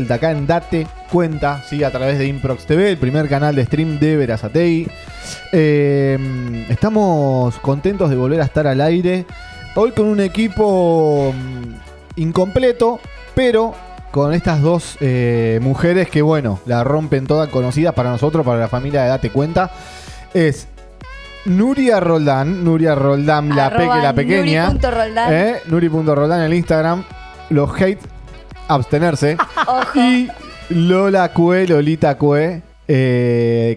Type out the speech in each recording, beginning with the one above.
de acá en Date Cuenta, ¿sí? A través de Improx TV, el primer canal de stream de Berazategui. Estamos contentos de volver a estar al aire. Hoy con un equipo incompleto, pero con estas dos mujeres que, bueno, la rompen toda, conocidas para nosotros, para la familia de Date Cuenta. Es Nuria Roldán, la pequeña. Nuri.Roldán en el Instagram. Los hate, abstenerse. Y Lolita Cue,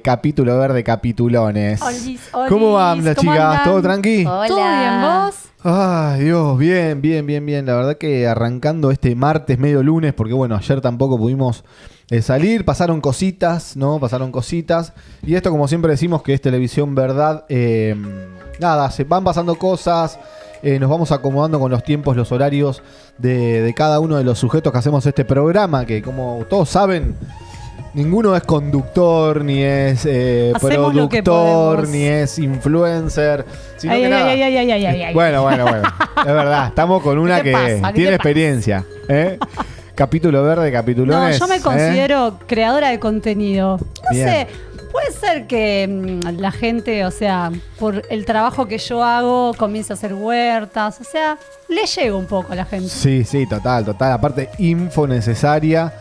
capítulo verde, capitulones. Olis. ¿Cómo van las chicas? Andan? ¿Todo tranqui? Hola. ¿Todo bien, vos? Ay, Dios, bien. La verdad que arrancando este martes, medio lunes, porque bueno, ayer tampoco pudimos salir, pasaron cositas, ¿no? Y esto, como siempre decimos, que es televisión verdad. Nada, se van pasando cosas. Nos vamos acomodando con los tiempos, los horarios de cada uno de los sujetos que hacemos este programa, que como todos saben, ninguno es conductor, ni es productor, ni es influencer. Sino que nada. Bueno. Es verdad, estamos con una que tiene experiencia. Capítulo verde, capitulones. No, yo me considero creadora de contenido. No Bien. sé, puede ser que la gente, o sea, por el trabajo que yo hago, comience a hacer huertas. O sea, le llego un poco a la gente. Sí, total. Aparte, info necesaria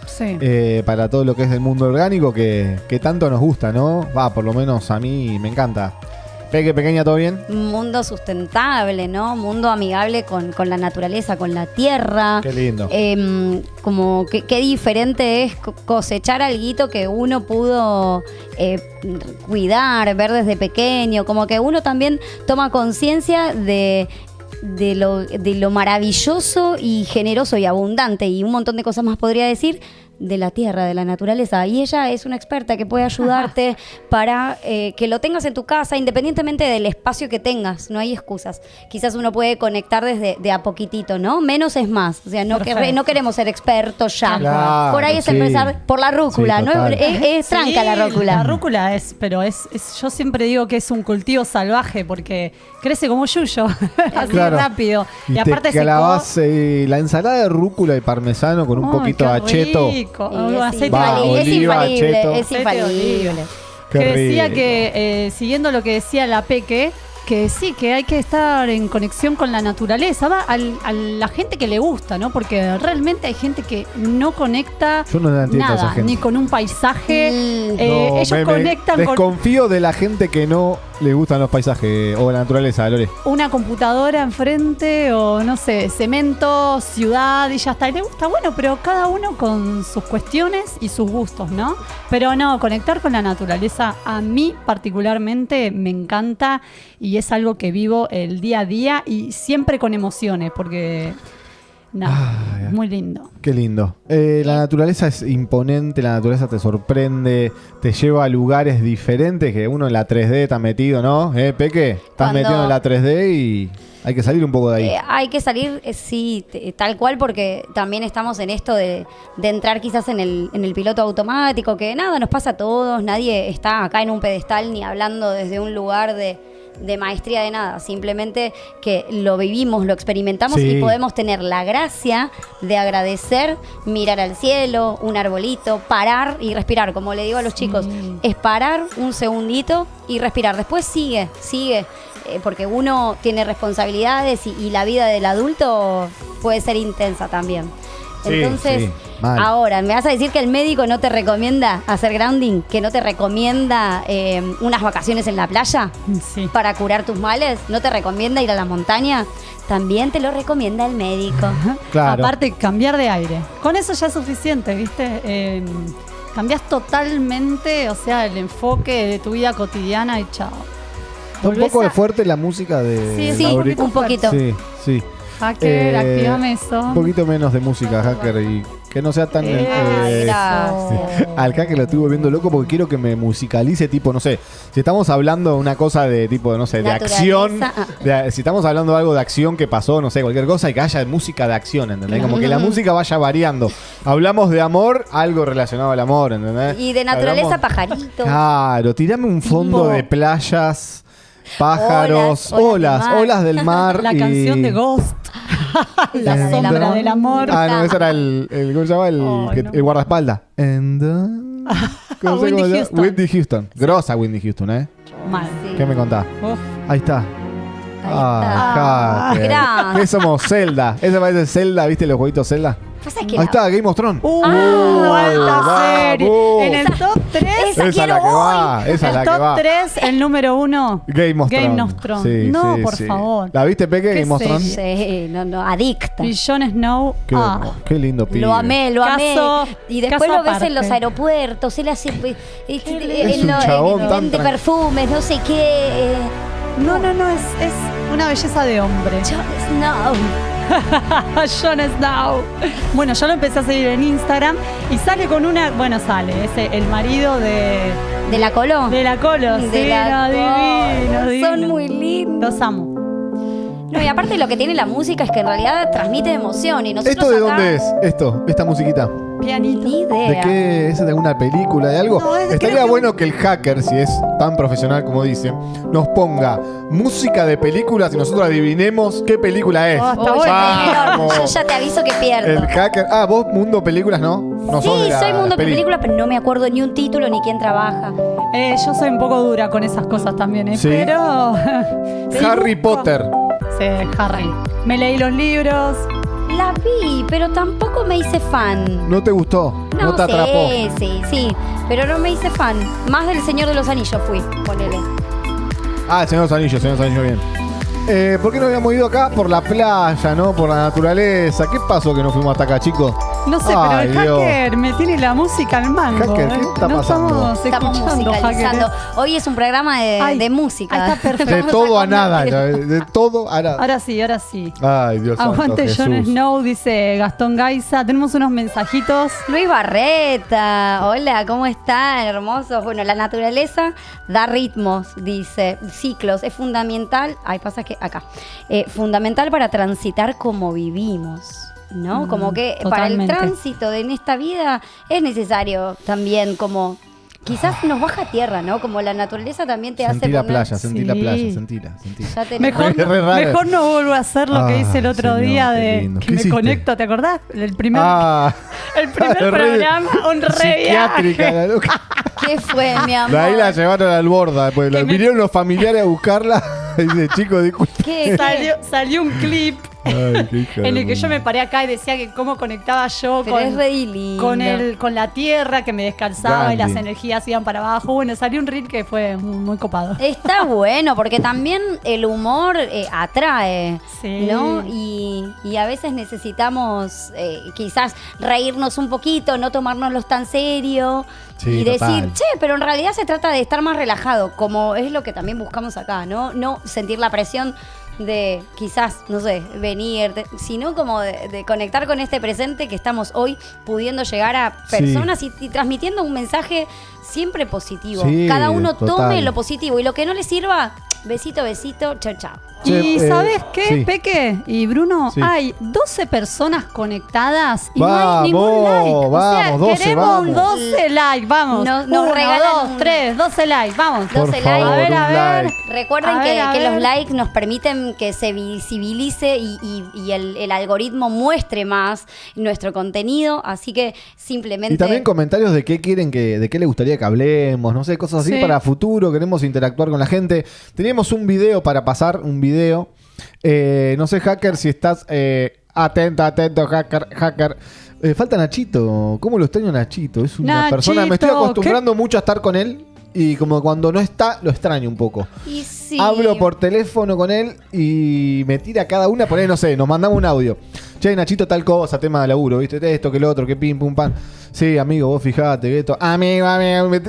para todo lo que es el mundo orgánico que tanto nos gusta, ¿no? Por lo menos a mí me encanta. Pequeña, ¿todo bien? Mundo sustentable, ¿no? Mundo amigable con la naturaleza, con la tierra. Qué lindo. Como qué diferente es cosechar alguito que uno pudo cuidar, ver desde pequeño. Como que uno también toma conciencia de lo maravilloso y generoso y abundante, y un montón de cosas más podría decir, de la tierra, de la naturaleza. Y ella es una experta que puede ayudarte para que lo tengas en tu casa, independientemente del espacio que tengas. No hay excusas. Quizás uno puede conectar desde de a poquitito, ¿no? Menos es más. O sea, no queremos ser expertos ya. Claro, por ahí es empezar por la rúcula, ¿no? Es tranca la rúcula. La rúcula pero yo siempre digo que es un cultivo salvaje porque crece como yuyo, así rápido. Y aparte te clavas la ensalada de rúcula y parmesano con un poquito de acheto. Es infalible. Que decía que, siguiendo lo que decía la Peque, que sí, que hay que estar en conexión con la naturaleza, a la gente que le gusta, ¿no? Porque realmente hay gente que no conecta nada, ni con un paisaje. Ellos conectan desconfío de la gente que no le gustan los paisajes o la naturaleza, Lore. Una computadora enfrente o, no sé, cemento, ciudad y ya está. Y le gusta, bueno, pero cada uno con sus cuestiones y sus gustos, ¿no? Pero no, conectar con la naturaleza a mí particularmente me encanta y es algo que vivo el día a día y siempre con emociones porque... muy lindo. Qué lindo. La naturaleza es imponente, la naturaleza te sorprende, te lleva a lugares diferentes que uno en la 3D está metido, ¿no? Peque, estás metido en la 3D y hay que salir un poco de ahí. Hay que salir, sí, tal cual, porque también estamos en esto de entrar quizás en el piloto automático, que nada, nos pasa a todos, nadie está acá en un pedestal ni hablando desde un lugar de maestría de nada, simplemente que lo vivimos, lo experimentamos y podemos tener la gracia de agradecer, mirar al cielo, un arbolito, parar y respirar, como le digo a los chicos, es parar un segundito y respirar, después sigue, porque uno tiene responsabilidades y la vida del adulto puede ser intensa también. Entonces, ahora, ¿me vas a decir que el médico no te recomienda hacer grounding? ¿Que no te recomienda unas vacaciones en la playa para curar tus males? ¿No te recomienda ir a la montaña? También te lo recomienda el médico. Claro. Aparte, cambiar de aire. Con eso ya es suficiente, ¿viste? Cambias totalmente, o sea, el enfoque de tu vida cotidiana y chao. Un poco de fuerte la música de... Sí, un poquito. Sí. Hacker, activame eso. Un poquito menos de música, Hacker, y que no sea tan... Gracias. Al Hacker lo estuve volviendo loco porque quiero que me musicalice, tipo, no sé, si estamos hablando de una cosa de tipo, no sé, de acción, si estamos hablando de algo de acción que pasó, no sé, cualquier cosa, y que haya música de acción, ¿entendés? Como que la música vaya variando. Hablamos de amor, algo relacionado al amor, ¿entendés? Y de naturaleza, pajaritos. Claro, tirame un fondo de playas... Pájaros, olas del mar. La canción de Ghost. La sombra del amor. Ah, no, ese era el ¿cómo se llama? Oh, no. El guardaespaldas. Whitney Houston. Whitney Houston. Grosa Whitney Houston, ¿eh? Mal. Sí. ¿Qué me contás? Uf. Ahí está. Ahí Hacker. Gracias. ¿Qué somos? Zelda. ¿Ese parece Zelda? ¿Viste los jueguitos Zelda? Pasa que Ahí está, Game of Thrones. ¡Alta serie! vamos. En el top 3. Esa Esa es la que quiero va. Esa es El la que top va. 3, el número 1. Game of Thrones. Sí, no, sí, por sí. favor. ¿La viste, Peque, ¿Qué Game of Thrones? Sí, no, adicta. Y Jon Snow. Qué lindo pibe. Lo amé. Caso- Y después caso lo ves en aparte. los aeropuertos, él hace Es un chabón tan vende tranquilo. perfumes, no sé qué. No, es una belleza de hombre. Jon Snow. Jon Snow. Bueno, yo lo empecé a seguir en Instagram y sale con una. Bueno, sale, es el marido de De la Colo. la Colo. De Sí, la no, divino, Colo. divino. Son muy lindos. Los amo. No, y aparte lo que tiene la música es que en realidad transmite emoción. Y nosotros ¿Esto de acá, dónde es? Esta musiquita. Pianito. Ni idea. ¿De qué? ¿Es de alguna película? ¿De algo? No, es- Estaría creo que- bueno que el hacker, si es tan profesional como dice, nos ponga música de películas y nosotros adivinemos qué película es. Oh, está Uy, bueno. Vamos. yo ya te aviso que pierdo. El hacker. Ah, vos mundo películas, ¿no? No sos Sí, de la soy mundo de peli. películas, pero no me acuerdo ni un título ni quién trabaja. Yo soy un poco dura con esas cosas también, Sí. pero. Sí, Harry busco. Potter. Sí, Harry. Me leí los libros. La vi, pero tampoco me hice fan. ¿No te gustó? ¿No te atrapó? Sí, pero no me hice fan. Más del Señor de los Anillos fui, ponele. Ah, el Señor de los Anillos, bien. ¿Por qué no habíamos ido acá? Por la playa, ¿no? Por la naturaleza. ¿Qué pasó que no fuimos hasta acá, chicos? No sé, Ay, pero el Dios. hacker me tiene la música al mango. Hacker, ¿qué está no pasando? Estamos Estamos escuchando, musicalizando. hacker. Hoy es un programa Ay, de música. ahí está perfecto. De Vamos todo a nada, convertir- ya ves, de todo a nada. Ahora sí. Ay, Dios santo, Aguante Jon Jesús. Snow, dice Gastón Gaiza. Tenemos unos mensajitos. Luis Barreta, hola, ¿cómo están? Hermosos. Bueno, la naturaleza da ritmos, dice, ciclos, es fundamental. Ay, pasa que acá. Fundamental para transitar como vivimos, ¿no? Como que para el totalmente. tránsito en esta vida es necesario también como. Quizás nos baja a tierra, ¿no? Como la naturaleza también te Sentí hace la poner. playa, sentí la Sí. playa, sentila. Ya te- Mejor, Es re raro. mejor no vuelvo a hacer lo que Ay, hice el otro señor, día qué de lindo. que ¿Qué me hiciste? conecto, ¿te acordás? El primer El programa, un re psiquiátrica, viaje. la loca. ¿Qué fue, mi amor? De ahí la llevaron al borda. Después Que me- vinieron los familiares a buscarla. Y dice, chicos, disculpe. ¿Qué? Salió un clip Ay, qué hija en de el que yo mil. me paré acá y decía que cómo conectaba yo Pero es re lindo. con la tierra, que me descalzaba y Gandhi. las energías iban para abajo. Bueno, salió un reel que fue muy copado. Está bueno, porque también el humor atrae, Sí. ¿no? Y a veces necesitamos quizás reírnos un poquito, no tomárnoslos tan serio Sí, y total. decir, che, pero en realidad se trata de estar más relajado, como es lo que también buscamos acá, ¿no? No sentir la presión de quizás, no sé, venir, sino como de conectar con este presente que estamos hoy pudiendo llegar a Sí. personas y transmitiendo un mensaje siempre positivo. Sí, Cada uno total. tome lo positivo y lo que no le sirva, besito, chao, chao. Che, Y ¿sabes qué, sí. Peque y Bruno? Sí. Hay 12 personas conectadas y no hay ningún Vamos, like. O sea, vamos, 12, queremos vamos. 12 likes, vamos. Nos 1, regalan 2, un- 3, 12 likes, vamos. Por 12 favor, likes. A ver, un a ver. like. Recuerden A ver, a que ver. los likes nos permiten que se visibilice y el algoritmo muestre más nuestro contenido, así que simplemente... Y también comentarios de qué quieren de qué les gustaría que hablemos, no sé, cosas así Sí. para futuro, queremos interactuar con la gente. Teníamos un video para pasar, un video. No sé, hacker, si estás atento, hacker. Falta Nachito. ¿Cómo lo extraño a Nachito? Es una persona, me estoy Nachito, acostumbrando mucho a estar con él y como cuando no está, lo extraño un poco. Y sí. Hablo por teléfono con él y me tira cada una, por ahí no sé, nos mandamos un audio. Che, Nachito, tal cosa, tema de laburo, ¿viste? Esto, que lo otro, que pim, pum, pam. Sí, amigo, vos fijate, que esto. Amigo,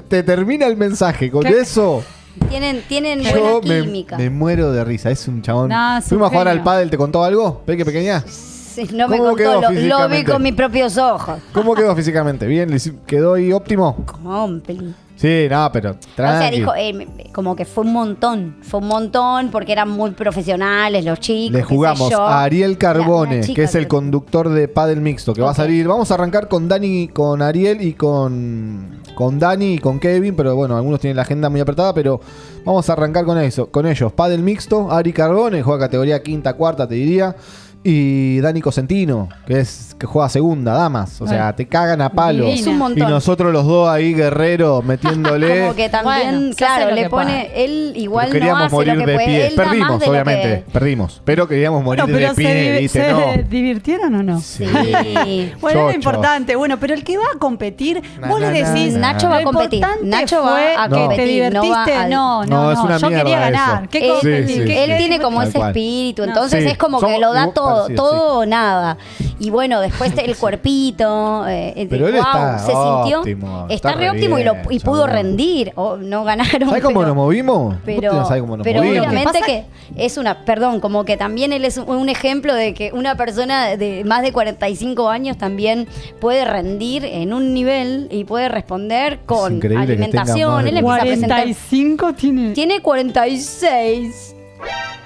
te termina el mensaje. Con ¿Qué? eso, Tienen yo buena química. me muero de risa. Es un chabón. No, es un Fuimos a jugar genio. al pádel, ¿te contó algo? Peque, pequeña. Sí, no me ¿Cómo quedó contó, lo vi físicamente? con mis propios ojos. ¿Cómo quedó físicamente? ¿Bien? ¿Quedó ahí óptimo? Como un pelín. Sí, no, pero O sea, tranqui. dijo, como que fue un montón porque eran muy profesionales los chicos. Le qué sé jugamos yo. a Ariel Carbone, Una chica que es el conductor de Padel Mixto, que va a Ok. salir. Vamos a arrancar con Dani, con Ariel y con Dani y con Kevin, pero bueno, algunos tienen la agenda muy apretada, pero vamos a arrancar con ellos. Padel Mixto, Ari Carbone, juega categoría quinta, cuarta, te diría. Y Dani Cosentino, que juega segunda, damas. O sea, Ay. te cagan a palos. Divina. Es un Y montón. nosotros los dos ahí, guerreros, metiéndole. Como que también, Bueno, se hace claro, lo le que pone, puede. él igual Pero queríamos no hace morir lo que de puede. pie. Él da más Perdimos, de lo obviamente. que- Perdimos. Pero queríamos morir Bueno, de pero pie. ¿Viste? se No. divirtieron o no? Sí. Sí. Bueno, es lo Chocho. importante. Bueno, pero el que va a competir, vos le decís. Nacho va a lo competir. importante Nacho va fue a que competir, ¿Te no va divertiste? al- No, No, es una yo quería mierda ganar. eso. ¿Qué Él, competir? sí. ¿Qué- él qué- tiene como Tal ese cual. espíritu, No. entonces Sí. es como Somos que lo da igual todo, parecidos, todo o nada. Y bueno, después el cuerpito, Pero él está se sintió, óptimo, está está re re óptimo y, bien, y pudo chabón. rendir. No ganaron. ¿Sabes cómo pero- nos movimos? Pero, ¿Vos sabés cómo nos pero movimos? obviamente Pasa- que es como que también él es un ejemplo de que una persona de más de 45 años también puede rendir en un nivel y puede responder con increíble que tenga alimentación. más de Él empieza a presentar. 45 tiene. Tiene 46.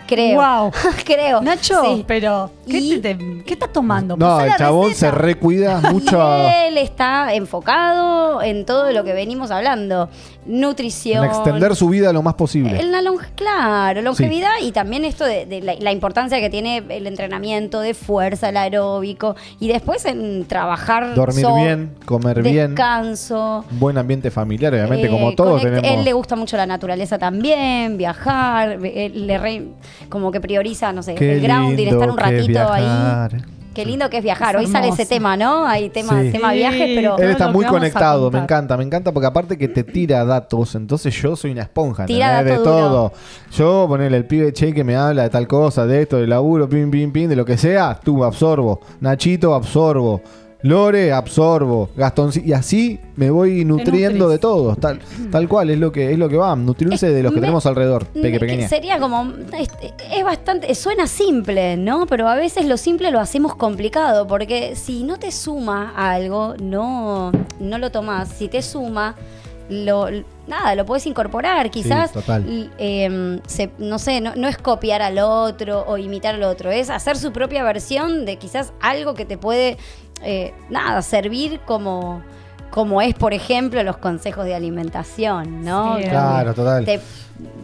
Creo. Wow. Creo. Nacho, Sí. pero Y- ¿qué estás tomando? No, Pasá el la chabón receta. se recuida mucho Él está enfocado en todo lo que venimos hablando. Nutrición. en extender su vida lo más posible. Claro, longevidad y también esto de la importancia que tiene el entrenamiento de fuerza, el aeróbico y después en trabajar. Dormir bien, comer bien, descanso. un buen ambiente familiar, obviamente, como todos tenemos. Él le gusta mucho la naturaleza también, viajar, como que prioriza, no sé, Qué el grounding, lindo estar un que es ratito ahí. viajar. Qué lindo que es viajar. Es Hoy sale ese hermoso. tema, ¿no? Hay tema Sí. viajes, pero Todo Él está lo muy que vamos a conectado, contar. me encanta porque aparte que te tira datos, entonces yo soy una esponja, Tira ¿entendés? De dato duro. todo. Yo ponerle el pibe Che que me habla de tal cosa, de esto, de laburo, pim, pim, pim, de lo que sea, tú absorbo. Nachito, absorbo. Lore, absorbo. Gastoncito, y así me voy nutriendo nutrís. de todo, tal cual, es lo que va, nutrirse de los que Me- tenemos alrededor, que pequeña. sería como es bastante, suena simple, ¿no? Pero a veces lo simple lo hacemos complicado porque si no te suma algo, no lo tomás. Si te suma, lo puedes incorporar. Quizás, total. no sé, no es copiar al otro o imitar al otro, es hacer su propia versión de quizás algo que te puede, servir como es, por ejemplo, los consejos de alimentación, ¿no? Sí, Claro, total.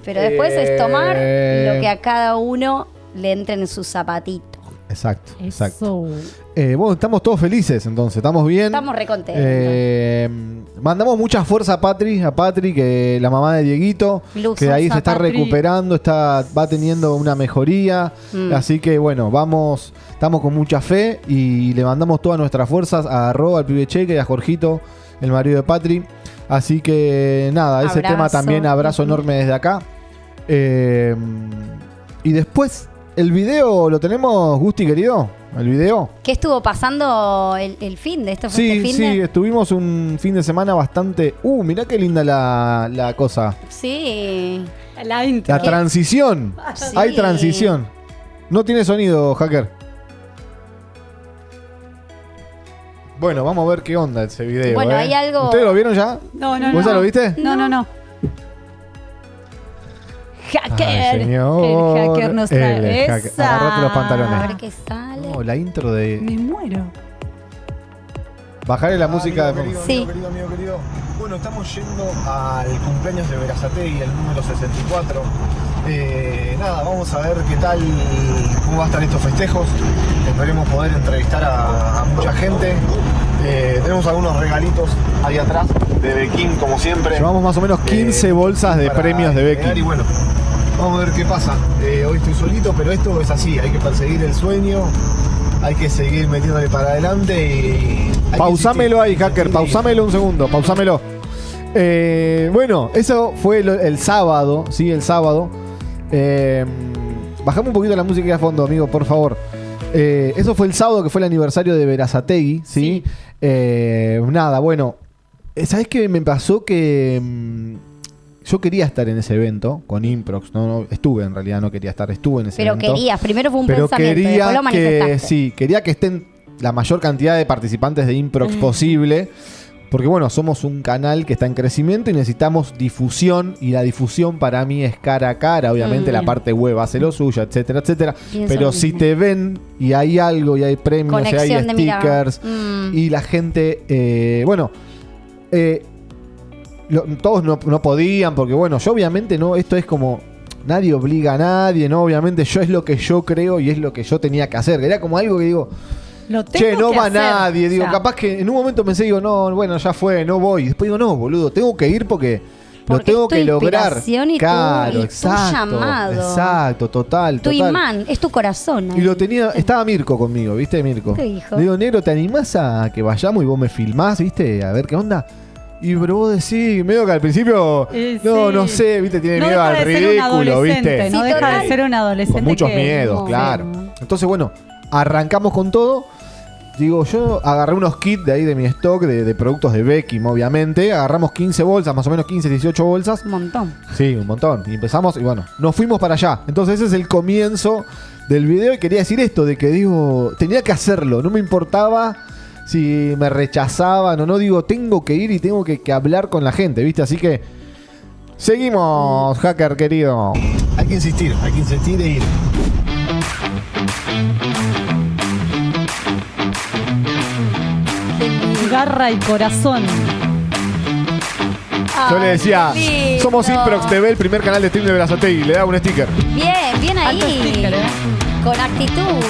Pero después es tomar lo que a cada uno le entre en su zapatito. Exacto, exacto. Eso. Bueno, estamos todos felices entonces, estamos bien. Estamos recontentos. Mandamos mucha fuerza a Patri, que la mamá de Dieguito, Luxosa que ahí se está Patri. recuperando, va teniendo una mejoría. Así que bueno, estamos con mucha fe y le mandamos todas nuestras fuerzas a Arroba, al pibe Cheque y a Jorgito, el marido de Patri. Así que nada, ese Abrazo. tema también, abrazo enorme desde acá. Y después, el video, ¿lo tenemos, Gusti, querido? ¿El video? ¿Qué estuvo pasando el fin de esto? ¿Fue Sí, este fin sí, de? estuvimos un fin de semana bastante... mirá qué linda la cosa. Sí. La intro. La transición. Sí. Hay transición. No tiene sonido, hacker. Bueno, vamos a ver qué onda ese video. Bueno, hay algo- ¿Ustedes lo vieron ya? No, no, ¿Vos no. ya lo viste? No. Hacker. Ay, señor. El hacker nos trae. El hacker. Esa. Agarrate los A pantalones. ver qué sale. No, la intro de... Me muero. Bajarle la música de... Sí. Querido. Bueno, estamos yendo al cumpleaños de Verazategui, el número 64. Nada, vamos a ver qué tal, cómo va a estar estos festejos. Esperemos poder entrevistar a mucha gente. Tenemos algunos regalitos ahí atrás de Bequín, como siempre. Llevamos más o menos 15 bolsas de para premios de entregar. Becky. Y bueno, vamos a ver qué pasa. Hoy estoy solito, pero esto es así. Hay que perseguir el sueño, hay que seguir metiéndole para adelante y... hay que Pausámelo ahí, insistir, hacker. insistir. Pausámelo un segundo. Pausámelo. Bueno, eso fue el sábado. Sí, el sábado. Bajame un poquito la música de fondo, amigo, por favor. Eso fue el sábado, que fue el aniversario de Verazategui, ¿sí? Nada, bueno. ¿Sabés qué me pasó? Que yo quería estar en ese evento con Improx. No, estuve en realidad, no quería estar. Estuve en ese Pero evento. querías, primero fue un Pero pensamiento, quería después lo manifestaste. que sí, quería que estén la mayor cantidad de participantes de Improx posible, porque bueno, somos un canal que está en crecimiento y necesitamos difusión, y la difusión para mí es cara a cara, obviamente la parte web hace lo suyo, etcétera, etcétera, Pienso pero lo si mismo. te ven y hay algo y hay premios y hay Conexión de mirada. stickers y la gente, todos no podían, porque bueno, yo obviamente no, esto es como nadie obliga a nadie, ¿no? Obviamente yo es lo que yo creo y es lo que yo tenía que hacer. Era como algo que digo, Lo tengo che, no que va hacer. nadie. Digo, O sea, capaz que en un momento pensé, digo, no, bueno, ya fue, no voy. Después digo, no, boludo, tengo que ir porque lo Porque tengo es tu que lograr. inspiración y tu- Claro, y tu exacto. llamado. Exacto, total. Tu total. imán, es tu corazón. Y lo tenía, estaba Mirko conmigo, ¿viste, Mirko? ¿Qué dijo? Le digo, negro, ¿te animás a que vayamos y vos me filmás, viste? A ver qué onda. Y pero vos decís, medio que al principio, no, Sí. no sé, viste, tiene no miedo deja al de ser un ridículo, adolescente, viste. no Sí, deja total. de ser un adolescente. Con muchos que- miedos, no. claro. Sí. Entonces, bueno, arrancamos con todo. Digo, yo agarré unos kits de ahí de mi stock, de productos de Beckham, obviamente. Agarramos 15 bolsas, más o menos 15, 18 bolsas. Un montón. Sí, un montón. Y empezamos, y bueno, nos fuimos para allá. Entonces ese es el comienzo del video. Y quería decir esto, de que digo, tenía que hacerlo. No me importaba si me rechazaban o no. Digo, tengo que ir y tengo que hablar con la gente, ¿viste? Así que seguimos, hacker querido. Hay que insistir e ir. Garra y corazón. Yo le decía, Ay, qué lindo. somos Improx TV, el primer canal de stream de Berazategui. Le da un sticker. Bien, bien ahí. Alto sticker, Con actitud.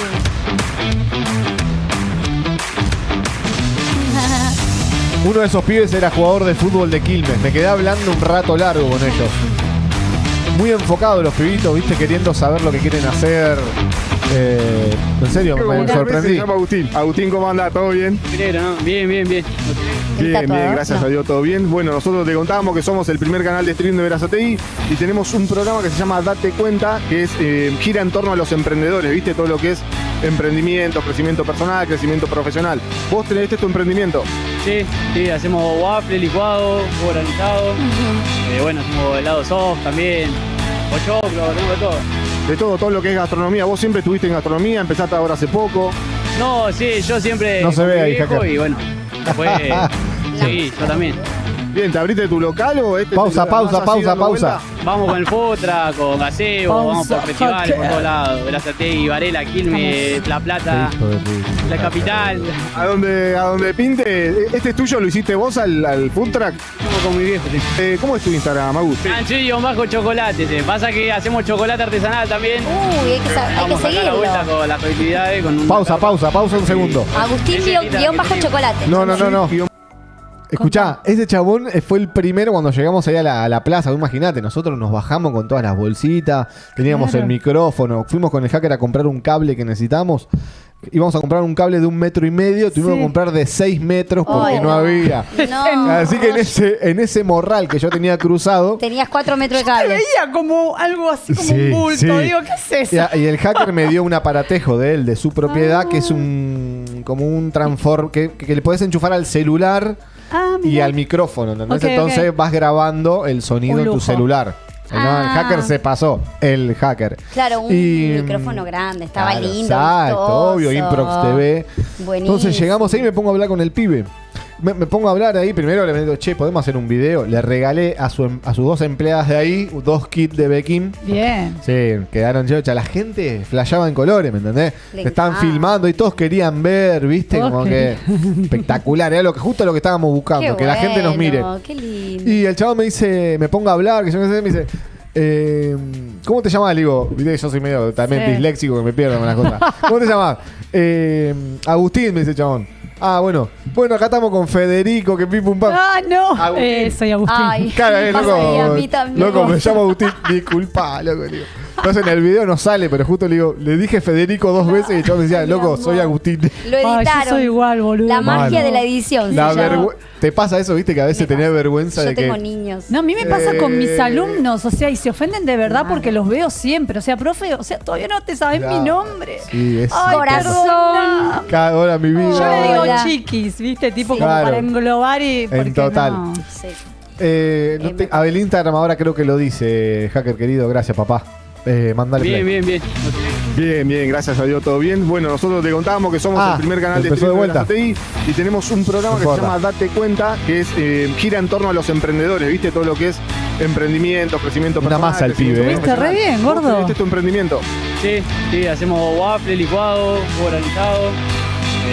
Uno de esos pibes era jugador de fútbol de Quilmes. Me quedé hablando un rato largo con ellos. Muy enfocados los pibitos, viste, queriendo saber lo que quieren hacer. En serio, me sorprendí. Se llama Agustín. Agustín, ¿cómo anda? ¿Todo bien? Primero, ¿no? Bien, bien, bien. ¿El Bien, tatuador? gracias No. a Dios, todo bien. Bueno, nosotros te contábamos que somos el primer canal de stream de Berazategui y tenemos un programa que se llama Date Cuenta, que es gira en torno a los emprendedores, ¿viste? Todo lo que es emprendimiento, crecimiento personal, crecimiento profesional. ¿Vos tenés tu emprendimiento? Sí, sí, hacemos waffle, licuado, jugo granizado. Bueno, hacemos helado soft también. O choclo, tenemos de todo. De todo lo que es gastronomía. ¿Vos siempre estuviste en gastronomía? ¿Empezaste ahora hace poco? No, sí, yo siempre. No se con ve mi ahí, viejo hacker. y bueno, después seguí, yo también. Bien, ¿te abriste tu local o este? Pausa, te- pausa, vas así pausa, dando pausa. vuelta? Vamos con el Fotra, con Gaseo, vamos por festivales por todos lados. Berazategui, Varela, Quilmes, La Plata, Hijo de puta. la capital. A donde pinte. ¿Este es tuyo? ¿Lo hiciste vos al food truck? Vamos con mi viejo, sí. ¿Cómo es tu Instagram, Agus? Chanchillo-chocolate, sí. Pasa que hacemos chocolate artesanal también. Uy, hay que Vamos a dar la vuelta seguirlo. con las actividades. Con un Pausa un segundo. Agustín guión bajo chocolate. No. Escuchá, ese chabón fue el primero cuando llegamos ahí a la plaza. Imagínate, nosotros nos bajamos con todas las bolsitas, teníamos Claro. el micrófono, fuimos con el hacker a comprar un cable que necesitamos. Íbamos a comprar un cable de 1,5 metros, tuvimos Sí. que comprar de 6 metros porque Oh. no había. No. Así que en ese morral que yo tenía cruzado, Tenías 4 metros de Se cable. veía como algo así, como Sí, un bulto. sí. Digo, ¿qué es eso? y el hacker me dio un aparatejo de él, de su propiedad, que es como un transform que le podés enchufar al celular Ah, y mira. al micrófono, ¿entendés? Ok, Entonces ok. vas grabando el sonido Un en tu lujo. celular. No, el Ah. hacker se pasó, el hacker. Claro, un Y, micrófono grande, estaba claro, lindo. Exacto, vistoso. obvio, Improx TV. Buenísimo. Entonces llegamos ahí y me pongo a hablar con el pibe. Me pongo a hablar ahí, primero le digo, che, ¿podemos hacer un video? Le regalé a sus 2 empleadas de ahí 2 kits de Beckham. Bien. Sí, quedaron chocha. La gente flasheaba en colores, ¿me entendés? Le Estaban encanta. filmando y todos querían ver, ¿viste? Todos Como que espectacular. Era justo lo que estábamos buscando, Qué que la gente nos mire. bueno, Qué lindo. Y el chavo me dice, me pongo a hablar, que yo qué sé, me dice, ¿cómo te llamás? Le digo, viste que yo soy medio también Sí. disléxico, que me pierdo con las cosas. ¿Cómo te llamás? Agustín, me dice el chabón. Ah, bueno, acá estamos con Federico, que pim pum pam. Ah, no. Agustín. Soy Agustín. Ay, Cara, me pasa loco, y a mí también. loco, me llamo Agustín. Disculpa, loco, digo. Entonces en el video no sale, pero justo le digo, le dije Federico 2 veces y el chabón me decía, Mi loco, amor. soy Agustín. Lo Ay, editaron. yo soy igual, boludo. La magia Mal. de la edición. La se llama. ¿Te pasa eso, viste? Que a veces Me tenés pasa. vergüenza Yo de que... tengo niños. No, a mí me pasa con mis Eh. alumnos, o sea, y se ofenden de verdad Claro. porque los veo siempre. O sea, profe, o sea, todavía no te sabes Claro. mi nombre. Sí, es... Ay, Corazón. perdona. Cada hora mi vida. Yo le digo Hola. chiquis, ¿viste? Tipo Sí. como Claro. para englobar y. porque total. no. Sí. No a ver, el Instagram ahora creo que lo dice, hacker querido. Gracias, papá. Mandale Bien, play. bien. Bien, gracias a Dios, todo bien. Bueno, nosotros te contábamos que somos el primer canal de empezó de stream de vuelta. Berazategui y tenemos un programa No que se importa. llama Date Cuenta, que es gira en torno a los emprendedores, ¿viste? Todo lo que es emprendimiento, crecimiento Una personal. masa el crecimiento pibe, ¿eh? Estuviste re bien, ¿Vos gordo. tenés tu emprendimiento? Sí, hacemos waffle, licuado, jugo granizado.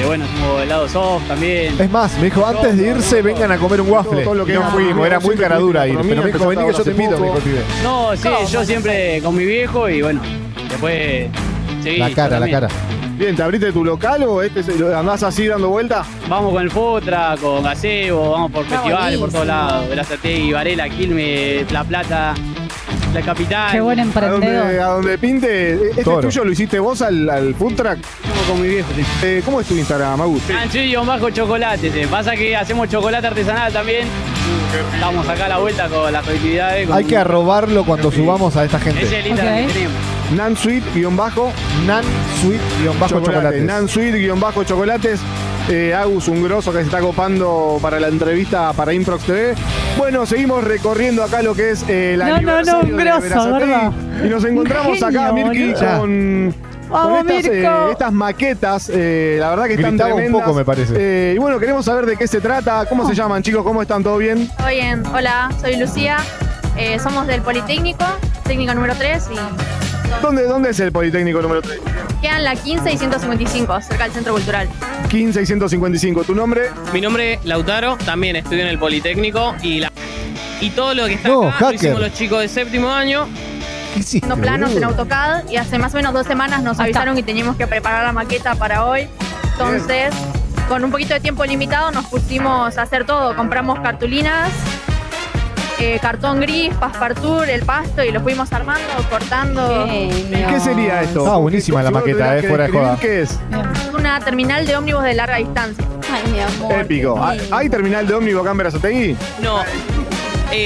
Bueno, hicimos helado soft también. Es más, me dijo, antes de irse, vengan a comer un waffle. Todo lo que Y no es fuimos, era muy cara dura ir. Pero me dijo, vení que yo te invito, me dijo el pibe. No, sí, yo siempre con mi viejo y bueno, después seguí. La cara, yo la también. cara. Bien, ¿te abriste tu local o andás así dando vuelta? Vamos con el Fotra, con Gazebo, vamos por festivales por todos lados. Verazategui, Varela, Quilmes, La Plata, La Capital. Qué buen emprendedor. A donde pinte. ¿Este Toro. tuyo lo hiciste vos al food truck? Vamos con mi viejo, sí. ¿Cómo es tu Instagram, Agus? Nanchu-chocolate. Pasa que hacemos chocolate artesanal también. Estamos acá a la vuelta con las colectividades. Hay que arrobarlo cuando subamos a esta Ese es gente. el Instagram Ok. que tenemos. Nansweet-chocolates. Nan Sweet-chocolates. Nansweet-chocolates. Agus, un grosso que se está copando para la entrevista para Improx TV. Bueno, seguimos recorriendo acá lo que es el No, aniversario un de grosso, Verazategui. ¿verdad? Y nos encontramos Un acá, genio, Mirki, boludo. con Vamos, Mirko. estas maquetas. La verdad que están Gritaba un tremendas. poco, me parece. Y bueno, queremos saber de qué se trata. ¿Cómo se llaman, chicos? ¿Cómo están? ¿Todo bien? Todo bien, hola, soy Lucía, somos del Politécnico, técnico número 3 y ¿Dónde es el Politécnico número 3? quedan la 15 y 155, cerca del Centro Cultural. 15 y 155. ¿Tu nombre? Mi nombre es Lautaro, también estudio en el Politécnico y todo lo que está No, acá hacker. lo hicimos los chicos de séptimo año. ¿Qué hiciste, Unos planos en boludo? AutoCAD y hace más o menos 2 semanas nos Ahí está. avisaron que teníamos que preparar la maqueta para hoy. Entonces, con un poquito de tiempo limitado nos pusimos a hacer todo. Compramos cartulinas, cartón gris, passepartout, el pasto y lo fuimos armando, cortando. Genio. ¿Qué sería esto? Ah, buenísima la Si vos maqueta, tuvieras que fuera de describir, joda. ¿Qué es? Una terminal de ómnibus de larga distancia. Ay, mi amor. Épico. qué lindo. ¿Hay terminal de ómnibus acá en Verazategui? No,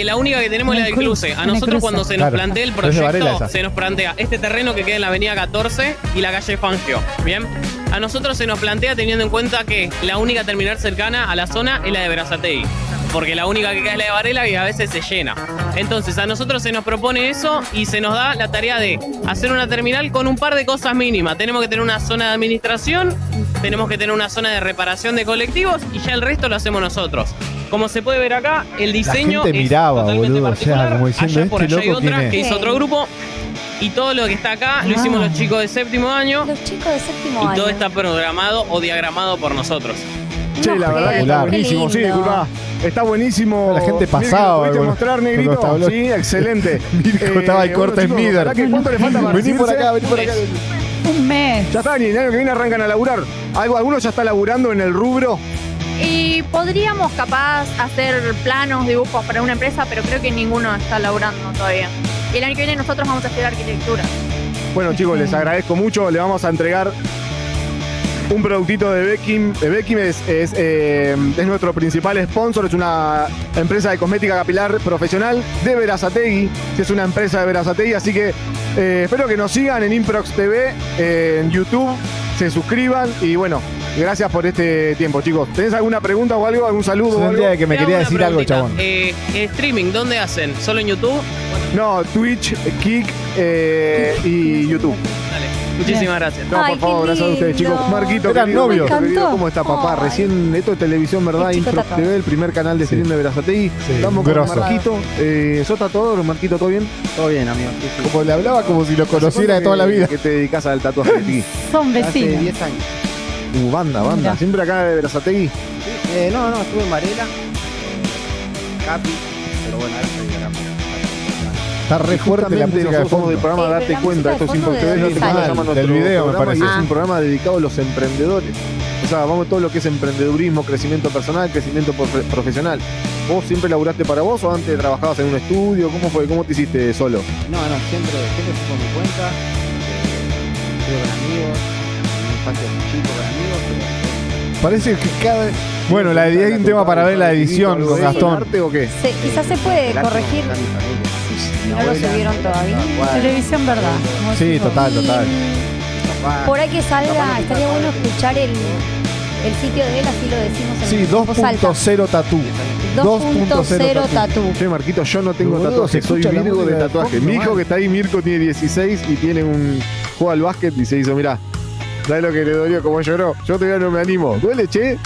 la única que tenemos es la del cruce. A en el nosotros cruce. cuando se nos Claro. plantea el Pero es de Varela proyecto, esa. se nos plantea este terreno que queda en la avenida 14 y la calle Fangio. Bien, a nosotros se nos plantea teniendo en cuenta que la única terminal cercana a la zona es la de Verazategui. Porque la única que queda es la de Varela y a veces se llena. Entonces a nosotros se nos propone eso y se nos da la tarea de hacer una terminal con un par de cosas mínimas. Tenemos que tener una zona de administración, tenemos que tener una zona de reparación de colectivos y ya el resto lo hacemos nosotros. Como se puede ver acá, el diseño gente es miraba, totalmente boludo, o sea, particular. como diciendo, Allá por este allá hay loco, otra ¿quién es? que hizo otro grupo y todo lo que está acá lo hicimos los chicos de séptimo año Los chicos de séptimo y año. todo está programado o diagramado por nosotros. Che, la verdad que está Espectacular. buenísimo. Sí, Qué lindo. disculpa. Está buenísimo. La gente Mirko, pasaba, ¿lo pudiste bueno, mostrar, con Negrito? los tablones. Sí, excelente. Mirko estaba ahí corta en chicos, Mider. ojalá que ¿cuánto le falta para Vení por recibirse? acá, vení por acá. Un mes. Ya está, ni el año que viene arrancan a laburar. ¿Algunos ya está laburando en el rubro? Y podríamos capaz hacer planos, dibujos para una empresa, pero creo que ninguno está laburando todavía. Y el año que viene nosotros vamos a estudiar arquitectura. Bueno, chicos, les agradezco mucho. Le vamos a entregar un productito de Beckham. Beckham es nuestro principal sponsor. Es una empresa de cosmética capilar profesional de Verazategui. Es una empresa de Verazategui. Así que espero que nos sigan en Improx TV, en YouTube. Se suscriban y bueno, gracias por este tiempo, chicos. ¿Tenés alguna pregunta o algo? ¿Algún saludo o Sentía algo? de que me Te hago quería una decir algo, preguntita. chabón. Streaming, ¿dónde hacen? ¿Solo en YouTube? No, Twitch, Kik y YouTube. Dale, muchísimas gracias. No, Ay, por favor, qué gracias a ustedes, lindo. chicos. Marquito, Eran querido, novios. Marquito, querido, Me ¿cómo está papá? Ay. Recién esto es televisión, ¿verdad? El chico Improx tatuado. TV, el primer canal de stream de Verazategui. Sí, Estamos con grosso. Marquito. ¿Sos tatuador, Marquito? ¿Todo bien? Todo bien, amigo. Como le hablaba como si lo conociera de toda la vida. ¿Qué te dedicas al tatuaje de ti? Son vecinos. años. Banda. Mira. ¿Siempre acá de Verazategui? No, estuve en Varela, Capi, pero bueno, ahora estoy acá. Está re fuerte la Justamente música de nosotros somos del fondo. programa Pero Date la Cuenta. música Esto de es fondo, Improx ¿de TV, dónde es lo que se sale? llama nuestro Del video, me programa, parece. y es un programa dedicado a los emprendedores. O sea, vamos a todo lo que es emprendedurismo, crecimiento personal, crecimiento profesional. ¿Vos siempre laburaste para vos o antes trabajabas en un estudio? ¿Cómo fue? ¿Cómo te hiciste solo? No, siempre fui por mi cuenta, estuve con amigos, en una infancia muy chico con amigos, pero Parece que cada. Bueno, la de hay un tema para ver la edición con Gastón. ¿Arte o qué? Quizás se puede el arte corregir está en mi familia. si Mi no lo abuela, subieron todavía. mi papá, Televisión, verdad. Como Sí, decís vos. total, total. mi papá. Por ahí que Capaz salga, no estaría bueno escuchar el sitio de él, así lo decimos en Sí, voz alta. 2.0 tatú. 2.0 tatú. Che, Marquito, yo no tengo Boludo, tatuaje, se soy escucha la Virgo de música de tatuaje. fondo, Mi hijo mal. que está ahí, Mirko, tiene 16 y tiene juega al básquet y se hizo, mirá, ¿sabes lo que le dolió? Como lloró. Yo todavía no me animo. ¿Duele, che?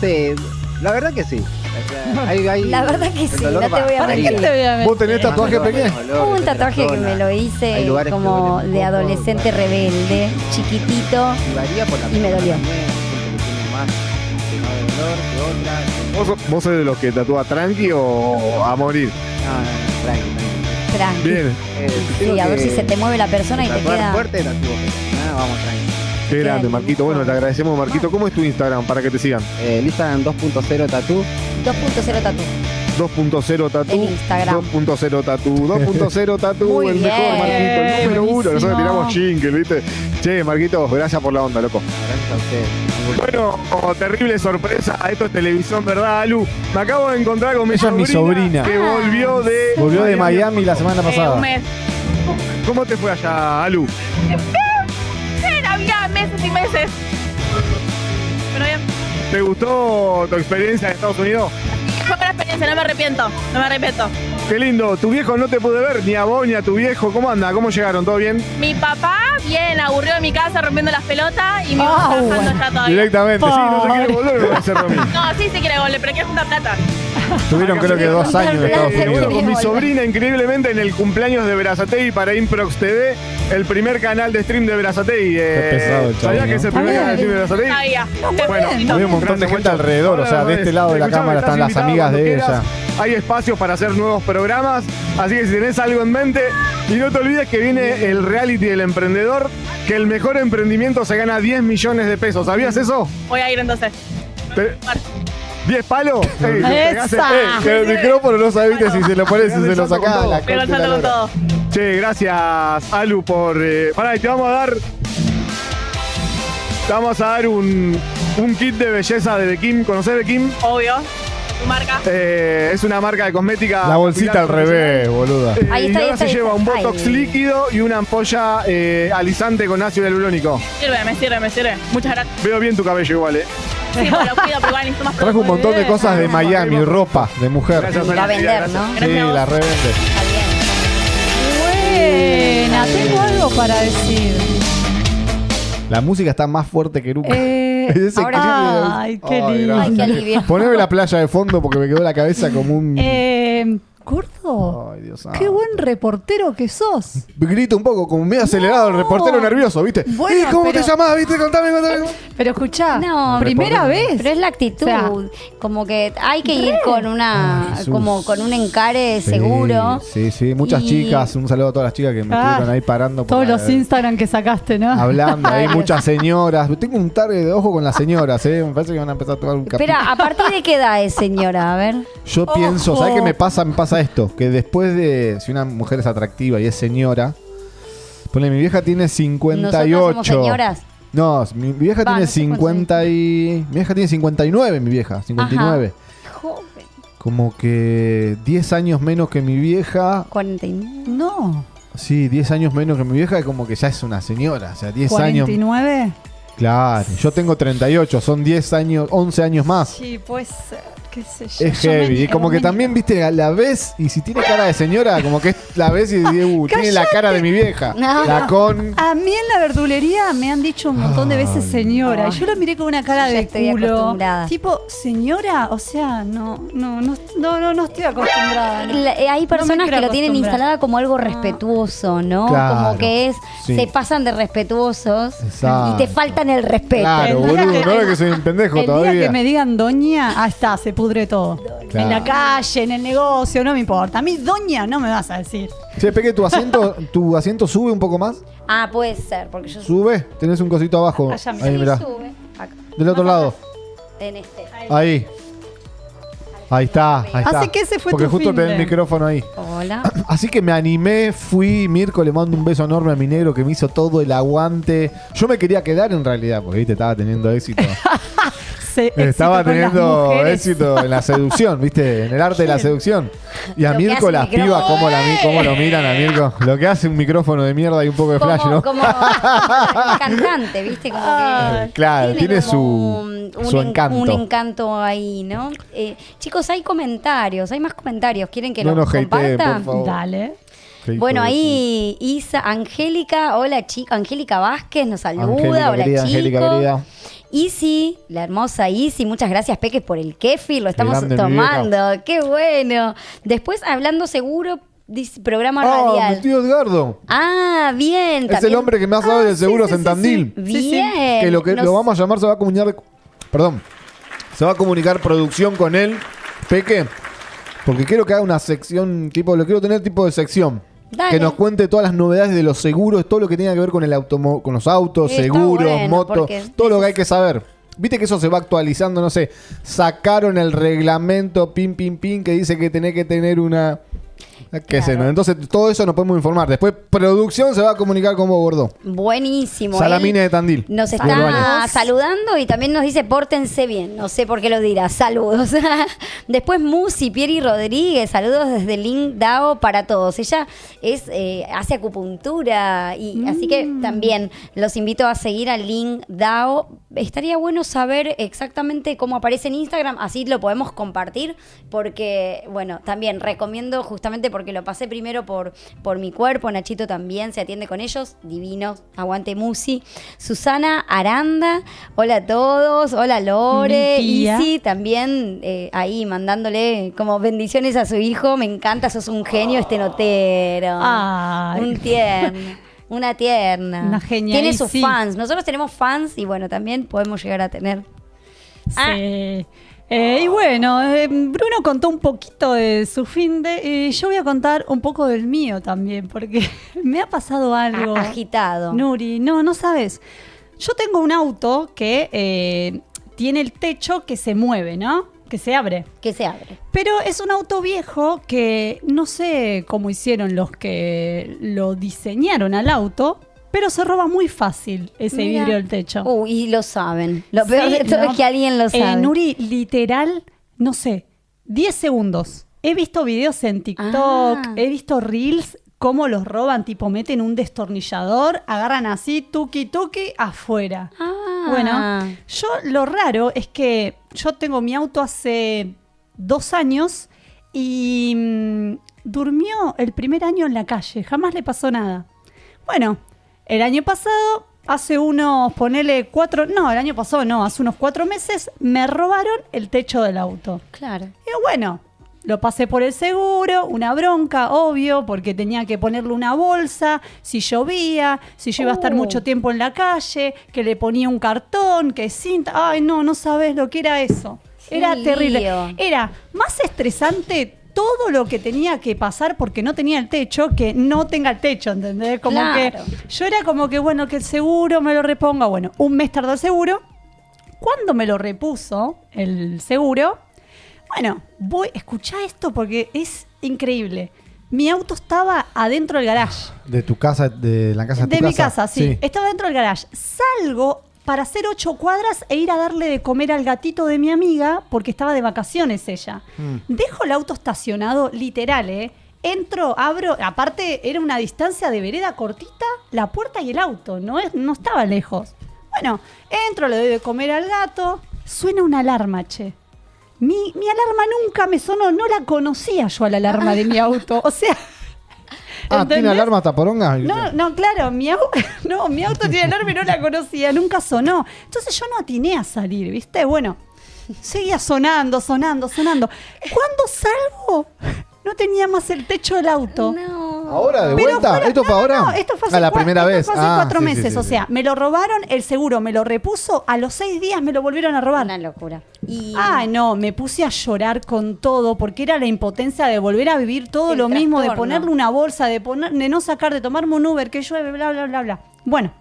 Sí, la verdad que sí. O sea, La verdad que sí, el dolor no te voy a va- ¿Para qué mentir. te voy a ¿Vos tenés mentir? tatuaje pequeño? Hubo un tatuaje que me lo Hay hice lugares que como duelen un de poco, adolescente rebelde, chiquitito. Y varía por la Y me persona dolió. también. peor que otra. ¿Vos sos de los que tatúa tranqui o a morir? No, tranqui. Tranqui. Bien. Sí, a ver si se te mueve la persona y te Tatuar queda. fuerte, tatúo fuerte. Nada, vamos tranqui. Qué grande, Marquito. Bueno, te agradecemos, Marquito. ¿Cómo es tu Instagram para que te sigan? El Instagram 2.0 tatú. 2.0 tatu. 2.0 tatú. En Instagram. 2.0 tatú. 2.0 tatú. Muy el bien. mejor, Marquito. El número uno. Nosotros Buenísimo. tiramos jingle, ¿viste? Che, Marquito, gracias por la onda, loco. Gracias a ustedes. Bueno, como terrible sorpresa, esto es televisión, ¿verdad, Alu? Me acabo de encontrar con mi Ella es mi sobrina. que volvió de Miami la semana pasada. Un mes. ¿Cómo te fue allá, Alu? Había meses y meses. Pero bien. ¿Te gustó tu experiencia en Estados Unidos? Fue buena experiencia, no me arrepiento. No me arrepiento. Qué lindo, tu viejo no te pude ver, ni a vos ni a tu viejo. ¿Cómo anda? ¿Cómo llegaron? ¿Todo bien? Mi papá, bien, aburrido en mi casa rompiendo las pelotas y mi mamá trabajando bueno. ya todavía. Directamente, sí, no se quiere volver, me parece, Romy. No, sí se quiere volver, pero quiere juntar plata. Tuvieron creo que 2 años en Estados Seguro Unidos. Con mi sobrina, increíblemente, en el cumpleaños de Berazategui para Improx TV, el primer canal de stream de Berazategui. Qué pesado el chabón, ¿Sabías que es el ¿no? primer Está canal de stream de Berazategui? Sabía. Bueno, Había un montón de gente Gracias, alrededor, o sea, de este lado de la Escuchame, cámara estás están las invitado amigas cuando de quieras. ella. Hay espacios para hacer nuevos programas, así que si tenés algo en mente, y no te olvides que viene el reality del emprendedor, que el mejor emprendimiento se gana 10 millones de pesos. ¿Sabías eso? Voy a ir entonces. ¿10 palos? Ey, ¡Esa! Que el micrófono no sabiste si se lo pones, si se lo sacás. La Pego el concha de salto la con lora. todo. Che, gracias, Alu, por... pará, y te vamos a dar... Te vamos a dar un kit de belleza de Bekim. ¿Conocés Bekim? Obvio. Tu marca. Es una marca de cosmética. La bolsita al capilar revés, boluda. Ahí y está, ahí ahora está, se ahí lleva está. un botox Ay. líquido y una ampolla alisante con ácido hialurónico. Me sirve. Muchas gracias. Veo bien tu cabello igual, Sí, me lo cuido, pero igual necesito más Trajo un montón de cosas de Miami, ropa de mujer. Gracias, Y va a Gracias, vender, gracias. ¿no? Sí, Gracias a vos. la revende. Está bien. Buena, tengo algo para decir. La música está más fuerte que nunca. Ese ahora- clip de- Ay, qué lindo. gracias. Ay, qué alivio. Poneme la playa de fondo porque me quedó la cabeza como un... Gordo, Ay, Dios qué buen reportero que sos. Grito un poco, como medio acelerado, el reportero nervioso, ¿viste? Bueno, ¿Cómo pero- te llamás? ¿Viste? Contame. Pero escuchá, No, primera vez. Pero es la actitud. O sea, como que hay que ir con una, Jesús. como con un encare seguro. Sí, muchas Y- chicas. Un saludo a todas las chicas que me estuvieron ahí parando. por Todos la- los Instagram que sacaste, ¿no? Hablando, hay Ay, muchas señoras. Tengo un target de ojo con las señoras, Me parece que van a empezar a tomar un capítulo. Espera, ¿a partir de qué edad es, señora? A ver. Yo pienso, Ojo. ¿sabes qué me pasa? Me pasa esto, que después de, si una mujer es atractiva y es señora, ponle, mi vieja tiene 58. Nosotros somos señoras. No, mi vieja Va, tiene no sé 50 y... Mi vieja tiene 59, mi vieja, 59. Joven. Como que 10 años menos que mi vieja. 49. No, Sí, 10 años menos que mi vieja, como que ya es una señora. O sea, 10 años. 49. Claro, yo tengo 38, son 10 años, 11 años más. Sí, pues, qué sé yo. Es Yo me heavy, y niego, como que me también, viste, la ves y si tiene cara de señora, como que la ves y tiene la cara de mi vieja. No. La con... A mí en la verdulería me han dicho un montón de veces señora. Y yo lo miré con una cara Yo ya de estoy culo. acostumbrada. Tipo, señora, o sea, no estoy acostumbrada. ¿no? Hay personas quiero que lo tienen acostumbrar. instalada como algo respetuoso, ¿no? Claro, Como que es, sí. se pasan de respetuosos Exacto. y te faltan el respeto. Claro, El día boludo, que- no es que soy un pendejo El día todavía. que me digan doña, está, se pudre todo. Claro. En la calle, en el negocio, no me importa. A mí, doña, no me vas a decir. Che, Peque, tu asiento sube un poco más. Ah, puede ser, porque yo Sube, tenés un cosito abajo. Allá, mira. Ahí, Sí, mirá. sube. Acá. Del otro lado. En este. Ahí. Ahí está, ahí está. Así que ese fue Porque tu justo finde. tenés el micrófono ahí. Hola. Así que me animé, fui, Mirko, le mando un beso enorme a mi negro que me hizo todo el aguante. Yo me quería quedar en realidad, porque viste, estaba teniendo éxito. Estaba teniendo éxito en la seducción, viste, en el arte de la seducción. Y a Lo que Mirko hace las el micrófono. pibas, cómo lo miran a Mirko. Lo que hace un micrófono de mierda y un poco de flash, ¿no? Como el cantante, ¿viste? Como que Claro, tiene como su encanto. Un encanto ahí, ¿no? Chicos, hay comentarios, hay más comentarios. ¿Quieren que No los nos hateen, comparta? por favor. Dale. Qué hijo Bueno, de ahí Isa, Angélica, hola chica, Angélica Vázquez nos saluda, Angélica, hola querida, chicos. Angélica, querida. Isi, la hermosa Isi, muchas gracias Peque por el kéfir, lo estamos grande, mi tomando, qué bueno. Después, hablando seguro, dice, programa Ah, mi radial. tío Edgardo. Ah, bien. Es también- el hombre que me ha dado de seguros en Tandil. Bien. Que lo Nos- vamos a llamar se va a comunicar. Perdón. Se va a comunicar producción con él, Peque, porque quiero que haga una sección, tipo, lo quiero tener tipo de sección. Dale. Que nos cuente todas las novedades de los seguros, todo lo que tenga que ver con el con los autos, Está seguros, bueno, motos, porque todo lo que hay que saber. Viste que eso se va actualizando, no sé, sacaron el reglamento pin, que dice que tenés que tener una... ¿Qué sé, no? Entonces todo eso nos podemos informar. Después producción se va a comunicar con vos, gordo. Buenísimo. Salamine de Tandil. Nos Ah, bueno. está saludando y también nos dice pórtense bien. No sé por qué lo dirá. Saludos. Después Musi, Pieri Rodríguez. Saludos desde Link Dao para todos. Ella hace acupuntura y así que también los invito a seguir a Link Dao. Estaría bueno saber exactamente cómo aparece en Instagram. Así lo podemos compartir porque, bueno, también recomiendo justamente porque lo pasé primero por mi cuerpo. Nachito también se atiende con ellos. Divinos. Aguante Musi. Susana Aranda. Hola a todos. Hola Lore. Mi tía. Isi también ahí mandándole como bendiciones a su hijo. Me encanta. Sos un genio notero. Ay. Un tierno. Una tierna. Una genial, Tiene sus sí. fans. Nosotros tenemos fans y bueno, también podemos llegar a tener. Sí. Y bueno, Bruno contó un poquito de su finde y yo voy a contar un poco del mío también, porque me ha pasado algo. Agitado. Nuri, no sabes. Yo tengo un auto que tiene el techo que se mueve, ¿no? Que se abre. Que se abre. Pero es un auto viejo que no sé cómo hicieron los que lo diseñaron al auto, pero se roba muy fácil ese Mira. vidrio del techo. Y lo saben. Lo peor Sí, de todo no. es que alguien lo sabe. Nuri, literal, no sé, 10 segundos. He visto videos en TikTok, he visto reels, cómo los roban, tipo meten un destornillador, agarran así, tuki, afuera. Bueno, yo lo raro es que yo tengo mi auto hace 2 años y durmió el primer año en la calle, jamás le pasó nada. Bueno, el año pasado, hace unos, ponele 4, no, el año pasado no, hace unos 4 meses, me robaron el techo del auto. Claro. Y bueno, lo pasé por el seguro, una bronca, obvio, porque tenía que ponerle una bolsa, si llovía, si yo iba a estar mucho tiempo en la calle, que le ponía un cartón, que cinta. Ay, no sabes lo que era eso. Era Qué terrible. lío. Era más estresante todo lo que tenía que pasar porque no tenía el techo que no tenga el techo, ¿entendés? Como Claro. que yo era como que, bueno, que el seguro me lo reponga. Bueno, un mes tardó el seguro. Cuando me lo repuso el seguro, bueno, escuchá esto porque es increíble. Mi auto estaba adentro del garage. De tu casa, de la casa de tu De casa. mi casa, sí. Estaba dentro del garage. Salgo para hacer 8 cuadras e ir a darle de comer al gatito de mi amiga porque estaba de vacaciones ella. Dejo el auto estacionado, literal, Entro, abro, aparte era una distancia de vereda cortita, la puerta y el auto, no estaba lejos. Bueno, entro, le doy de comer al gato, suena una alarma, che. Mi alarma nunca me sonó, no la conocía yo a la alarma de mi auto, o sea... ¿tiene ¿entendés? alarma hasta poronga? No, claro, mi auto tiene alarma y no la conocía, nunca sonó. Entonces yo no atiné a salir, ¿viste? Bueno, seguía sonando. Cuando salgo, no tenía más el techo del auto. No. ¿Ahora? ¿De Pero vuelta? fuera- ¿Esto fue ahora? No, esto fue hace la primera vez. Esto fue hace 4 sí, meses, sí, o sí. sea, me lo robaron, el seguro me lo repuso, a los 6 días me lo volvieron a robar. Una locura. Y Ay, no, me puse a llorar con todo porque era la impotencia de volver a vivir todo El lo mismo, de trastorno. ponerle una bolsa, de no sacar, de tomarme un Uber, que llueve, bla, bla, bla, bla. Bueno,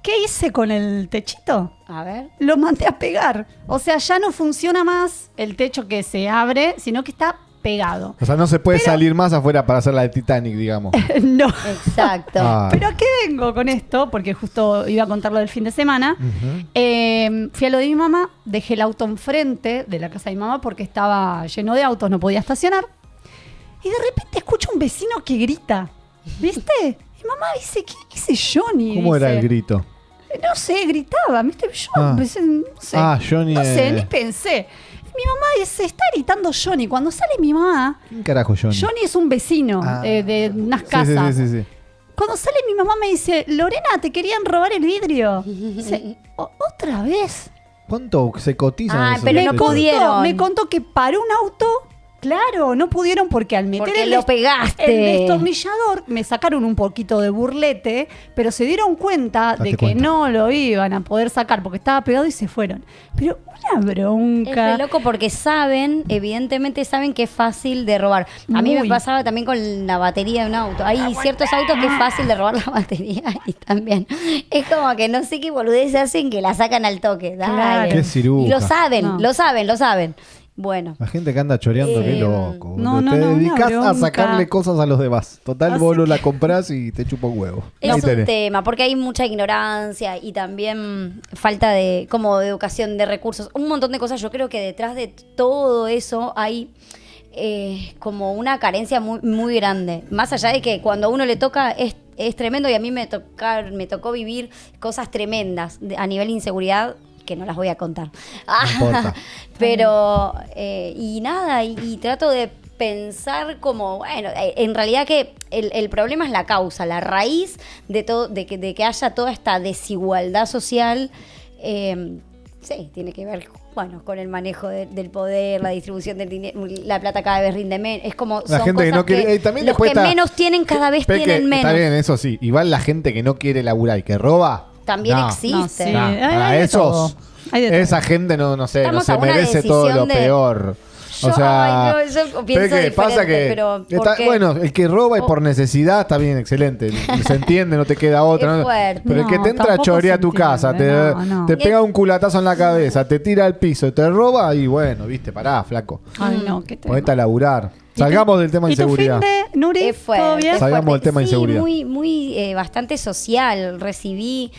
¿qué hice con el techito? a ver. Lo mandé a pegar. O sea, ya no funciona más el techo que se abre, sino que está pegado. O sea, no se puede salir más afuera para hacer la de Titanic, digamos. No. Exacto. Ah. ¿Pero a qué vengo con esto? Porque justo iba a contar lo del fin de semana. Fui a lo de mi mamá, dejé el auto enfrente de la casa de mi mamá porque estaba lleno de autos, no podía estacionar. Y de repente escucho un vecino que grita. ¿Viste? Y mamá dice, ¿qué dice Johnny? ¿Cómo era Dice. el grito? No sé, gritaba, ¿viste? Yo pensé, no sé. Johnny. No sé, ni pensé. Mi mamá dice, está gritando Johnny. Cuando sale mi mamá, ¿Quién carajo Johnny? Johnny es un vecino de unas casas. Sí. Cuando sale mi mamá me dice, Lorena, te querían robar el vidrio. Dice, ¿otra vez? ¿Cuánto se cotizan esos pero no techos? pudieron. Me contó que paró un auto Claro, no pudieron porque al meter Porque lo pegaste. el destornillador me sacaron un poquito de burlete, pero se dieron cuenta Date de que cuenta. no lo iban a poder sacar porque estaba pegado y se fueron. Pero una Es bronca. re loco porque saben, evidentemente saben que es fácil de robar. A mí me Muy. pasaba también con la batería de un auto. Hay ciertos autos que es fácil de robar la batería y también. Es como que no sé qué boludeces hacen que la sacan al toque. Dale. Claro. Qué ciruja. Y lo saben, No. lo saben, lo saben. Bueno. La gente que anda choreando, qué loco. boludo. no, te no, una dedicas a bronca. sacarle cosas a los demás. Total, Así vos no que- la comprás y te chupa un huevo. Es Ahí un tenés. tema, porque hay mucha ignorancia y también falta de como de educación, de recursos, un montón de cosas. Yo creo que detrás de todo eso hay como una carencia muy, muy grande. Más allá de que cuando a uno le toca es tremendo y a mí me tocó vivir cosas tremendas a nivel de inseguridad que no las voy a contar. importa. Pero, y nada, y trato de pensar como, bueno, en realidad que el problema es la causa, la raíz de todo, de que haya toda esta desigualdad social, sí, tiene que ver, bueno, con el manejo del poder, la distribución del dinero, la plata cada vez rinde menos, es como La son gente que cosas no quiere. También los después que está- menos tienen cada vez Peque, tienen menos. Está bien, eso sí. Igual la gente que no quiere laburar y que roba. También no. existe. No, sí. No, Hay para de esos, todo. Hay de todo. esa gente no sé, Estamos no se a una merece todo lo decisión de- peor. Yo- O sea, ay, no, yo pienso Peque, pasa diferente, que pero ¿por está- qué? bueno, el que roba y por necesidad está bien, excelente. Se entiende, no te queda otra. Es ¿no? fuerte. Pero el que No, te entra a tampoco chorear a se tu casa, entiende, no. te pega un culatazo en la cabeza, te tira al piso, te roba y bueno, viste, pará, flaco. Ay, no, qué tema. Ponete a laburar. Salgamos del tema de ¿Y tu inseguridad. fin de, Nuri? Es fuerte, ¿Todo bien? es Salgamos fuerte. del tema de Sí, inseguridad. muy bastante social. Recibí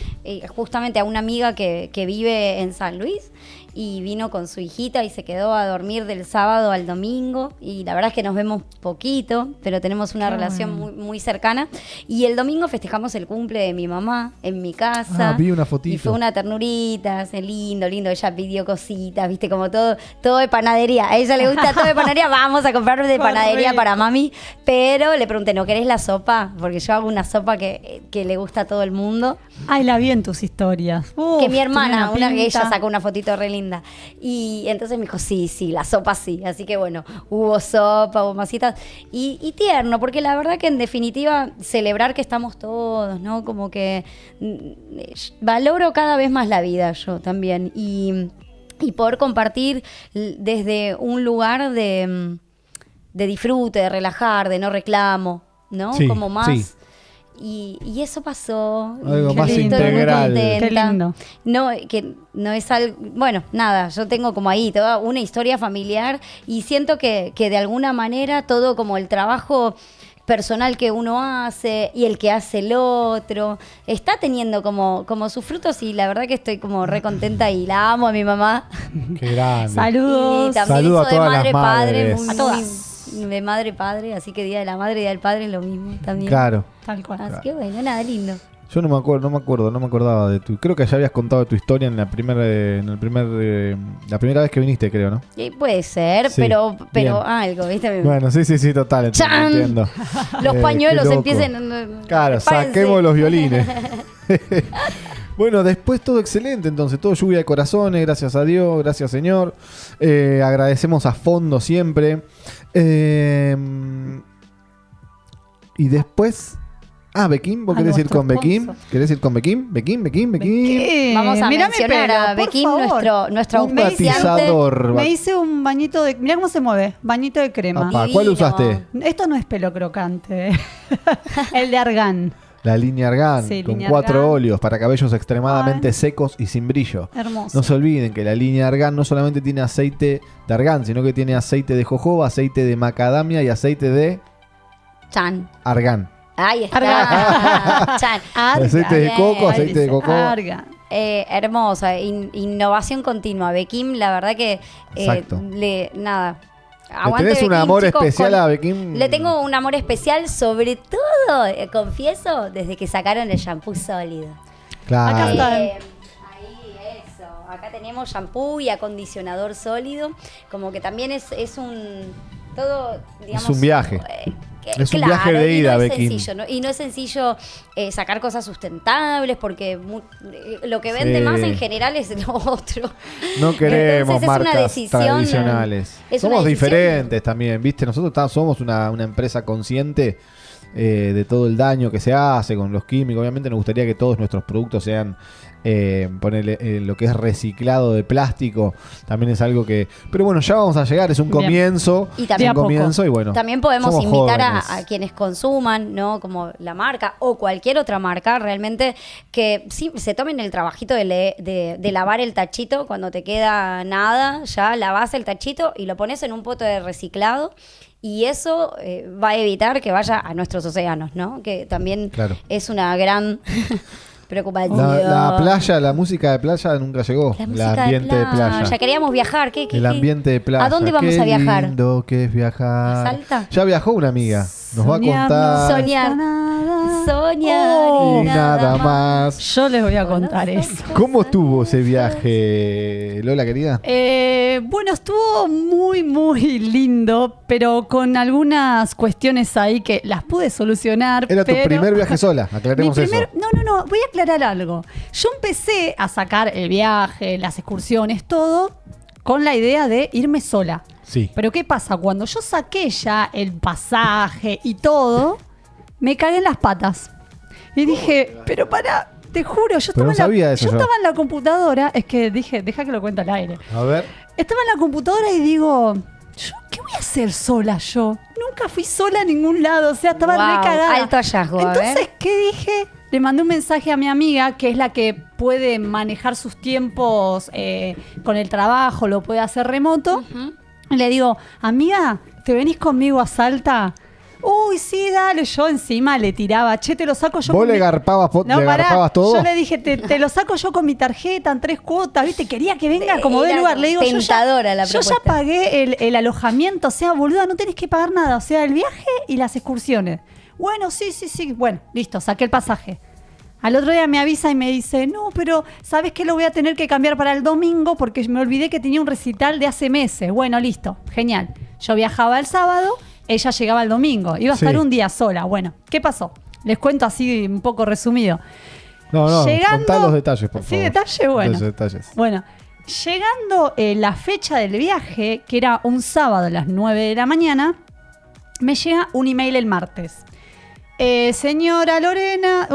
justamente a una amiga que vive en San Luis y vino con su hijita y se quedó a dormir del sábado al domingo. Y la verdad es que nos vemos poquito, pero tenemos una Qué relación bueno. muy cercana. Y el domingo festejamos el cumple de mi mamá en mi casa. Ah, vi una fotito. Y fue una ternurita, hace lindo. Ella pidió cositas, viste, como todo de panadería. A ella le gusta todo de panadería, vamos a comprar de panadería para mami. Pero le pregunté, ¿no querés la sopa? Porque yo hago una sopa que le gusta a todo el mundo. Ay, la vi en tus historias. Uf, Que mi hermana, tenía una que ella pinta. sacó una fotito re linda. Y entonces me dijo, sí, la sopa sí. Así que bueno, hubo sopa, hubo masitas. Y tierno, porque la verdad que en definitiva celebrar que estamos todos, ¿no? Como que valoro cada vez más la vida yo también. Y poder compartir desde un lugar de disfrute, de relajar, de no reclamo, ¿no? Sí, como más... sí. Y eso pasó. Algo Y más estoy muy integral. contenta. Qué lindo. No, que no es algo. Bueno, nada, yo tengo como ahí toda una historia familiar y siento que de alguna manera todo como el trabajo personal que uno hace y el que hace el otro está teniendo como sus frutos y la verdad que estoy como re contenta y la amo a mi mamá. Qué grande. Saludos. Y también Saludo a hizo de todas las madre-padre. madres. muy- A todas. De madre-padre, así que Día de la Madre y Día del Padre es lo mismo también. Claro. Tal cual. Así que bueno, nada, lindo. Yo no me acordaba de tu. Creo que ya habías contado tu historia en la primera vez que viniste, creo, ¿no? Puede ser, Sí, pero bien. algo, ¿viste? Bueno, sí, total, ¡Chan! entiendo. Los Qué pañuelos loco. empiecen. Claro, prepárense. saquemos los violines. Bueno, después todo excelente, entonces todo lluvia de corazones, gracias a Dios, gracias Señor. Agradecemos a fondo siempre. Y después... Bequín, ¿vos A querés ir nuestro con Bequín? sponsor. ¿Querés ir con Bequín? Bequín. Vamos a Mirá mi mencionar pelo, a por Bequín, favor. nuestro Un auspiciante. matizador. Me hice un bañito de... Mirá cómo se mueve. Bañito de crema. Apa, Divino. ¿cuál usaste? Esto no es pelo crocante. El de Argan. La línea Argan, Sí, con línea 4 Argan. óleos para cabellos extremadamente Ay. secos y sin brillo. Hermoso. No se olviden que la línea Argan no solamente tiene aceite de argán, sino que tiene aceite de jojoba, aceite de macadamia y aceite de Chan. argán. Ahí está. Argan. Chan. Argan. Aceite de coco, Bien. aceite de coco. Argan. Hermosa, innovación continua. Bequim, la verdad que Exacto. nada. ¿Le Aguante tenés un Bequim, amor chicos, especial a Bequim? Le tengo un amor especial, sobre todo, confieso, desde que sacaron el shampoo sólido. Claro. Acá está. Ahí, eso. Acá tenemos shampoo y acondicionador sólido. Como que también es un... Todo, digamos... un viaje. Es un viaje de ida, y no es Becky. sencillo, ¿no? Y no es sencillo sacar cosas sustentables porque lo que vende más en general es lo otro. No queremos Entonces, es una marcas decisión, tradicionales. es una Somos decisión. diferentes también, ¿viste? Nosotros somos una empresa consciente de todo el daño que se hace con los químicos. Obviamente nos gustaría que todos nuestros productos sean ponerle lo que es reciclado de plástico. También es algo que... Pero bueno, ya vamos a llegar, es un Bien. comienzo. Y también- es un comienzo y bueno. También podemos somos invitar jóvenes. a quienes consuman, ¿no? Como la marca o cualquier otra marca, realmente, que sí se tomen el trabajito de lavar el tachito cuando te queda nada, ya lavas el tachito y lo pones en un pote de reciclado. Y eso va a evitar que vaya a nuestros océanos, ¿no? Que también Claro. es una gran preocupación. La playa, la música de playa nunca llegó. La El música ambiente de playa. Ya queríamos viajar. ¿Qué? El ambiente de playa. ¿A dónde vamos Qué a viajar? lindo que es viajar. ¿A Salta? Ya viajó una amiga. Nos va a Soñar, contar. Soñar. Soñar Oh. Y nada más. Yo les voy a contar eso. ¿Cómo estuvo ese viaje, Lola, querida? Bueno, estuvo muy, muy lindo, pero con algunas cuestiones ahí que las pude solucionar. Era tu pero- primer viaje sola, Mi aclaremos eso. No, voy a aclarar algo. Yo empecé a sacar el viaje, las excursiones, todo, con la idea de irme sola. Sí. Pero ¿qué pasa? Cuando yo saqué ya el pasaje y todo, me cagué en las patas. Y dije, pero pará, te juro, yo Pero estaba, no sabía eso yo yo. estaba en la computadora, es que dije, deja que lo cuente al aire. A ver. Estaba en la computadora y digo, ¿qué voy a hacer sola yo? Nunca fui sola a ningún lado, o sea, estaba Wow, re cagada. alto hallazgo, a Entonces, ver. ¿qué dije? Le mandé un mensaje a mi amiga, que es la que puede manejar sus tiempos con el trabajo, lo puede hacer remoto. Y le digo, amiga, ¿te venís conmigo a Salta? Uy, sí, dale. Yo encima le tiraba, che, te lo saco yo. ¿Vos con le mi- garpabas, No, le pará, garpabas todo? Yo le dije, te lo saco yo con mi tarjeta en 3 cuotas, ¿viste? Quería que venga como Era de lugar. Le digo, tentadora la yo ya propuesta. pagué el alojamiento, o sea, boluda, no tenés que pagar nada, o sea, el viaje y las excursiones. Bueno, sí. Bueno, listo, saqué el pasaje. Al otro día me avisa y me dice, no, pero ¿sabes qué? Lo voy a tener que cambiar para el domingo porque me olvidé que tenía un recital de hace meses. Bueno, listo, genial. Yo viajaba el sábado, ella llegaba el domingo. Iba a estar Sí. un día sola. Bueno, ¿qué pasó? Les cuento así un poco resumido. No, Llegando- contá los detalles, por Sí, favor. detalle, bueno. Los detalles. Bueno, llegando la fecha del viaje, que era un sábado a las 9 de la mañana, me llega un email el martes. Señora Lorena,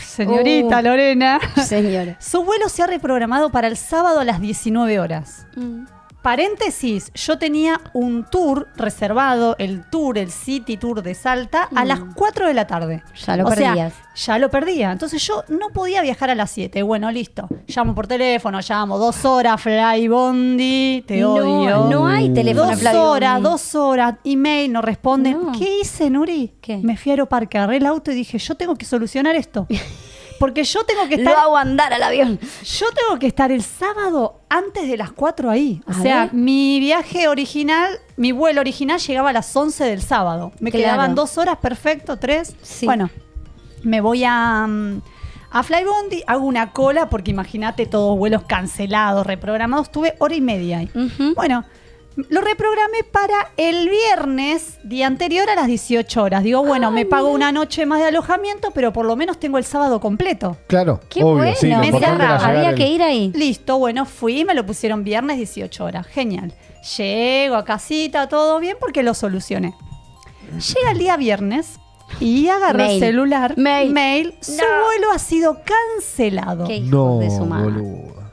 señorita Lorena, Señora. su vuelo se ha reprogramado para el sábado a las 19 horas. Paréntesis, yo tenía un tour reservado, el City Tour de Salta, a las 4 de la tarde. Ya lo O sea, perdías. ya lo perdía. Entonces yo no podía viajar a las 7. Bueno, listo. Llamo por teléfono, llamo 2 horas, Fly Bondi, te odio. No hay teléfono. 2 Flavio horas, Bondi. 2 horas, email, no responden. No. ¿Qué hice, Nuri? ¿Qué? Me fui a Aeroparque, agarré el auto y dije, yo tengo que solucionar esto. Porque yo tengo que estar... Lo hago andar al avión. Yo tengo que estar el sábado antes de las 4 ahí. O A sea, ver. mi viaje original, mi vuelo original llegaba a las 11 del sábado. Me Claro. quedaban 2 horas, perfecto, 3. Sí. Bueno, me voy a Flybondi, hago una cola porque imagínate todos vuelos cancelados, reprogramados. Tuve hora y media ahí. Ujú. Bueno, lo reprogramé para el viernes, día anterior a las 18 horas. Digo, bueno, me pago una noche más de alojamiento, pero por lo menos tengo el sábado completo. Claro, Qué obvio, bueno. sí. Lo Me importante era cerraba. llegar Había el- que ir ahí. Listo, bueno, fui, me lo pusieron viernes 18 horas. Genial. Llego a casita, todo bien porque lo solucioné. Llega el día viernes y agarro el Mail. celular. Mail. Su No. vuelo ha sido cancelado. Qué hijos No, de su madre. boluda.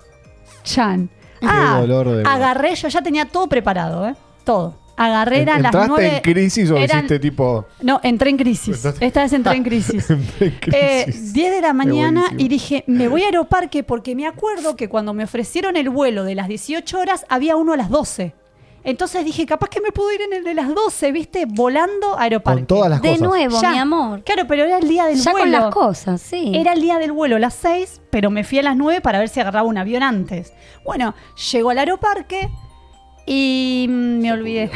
Chan. Qué dolor de- agarré, yo ya tenía todo preparado, ¿eh? Todo. Agarré, eran las ¿Entraste 9. en crisis o eran- hiciste tipo...? No, entré en crisis. Entonces- Esta vez entré en crisis. Entré en crisis. 10 de la mañana buenísimo. y dije, me voy a Aeroparque porque me acuerdo que cuando me ofrecieron el vuelo de las 18 horas había uno a las 12. Entonces dije, capaz que me puedo ir en el de las 12, ¿viste? Volando a Aeroparque. Con todas las De cosas. nuevo, Ya. mi amor. Claro, pero era el día del Ya vuelo. con las cosas, sí. Era el día del vuelo a las 6, pero me fui a las 9 para ver si agarraba un avión antes. Bueno, llego al Aeroparque y me olvidé.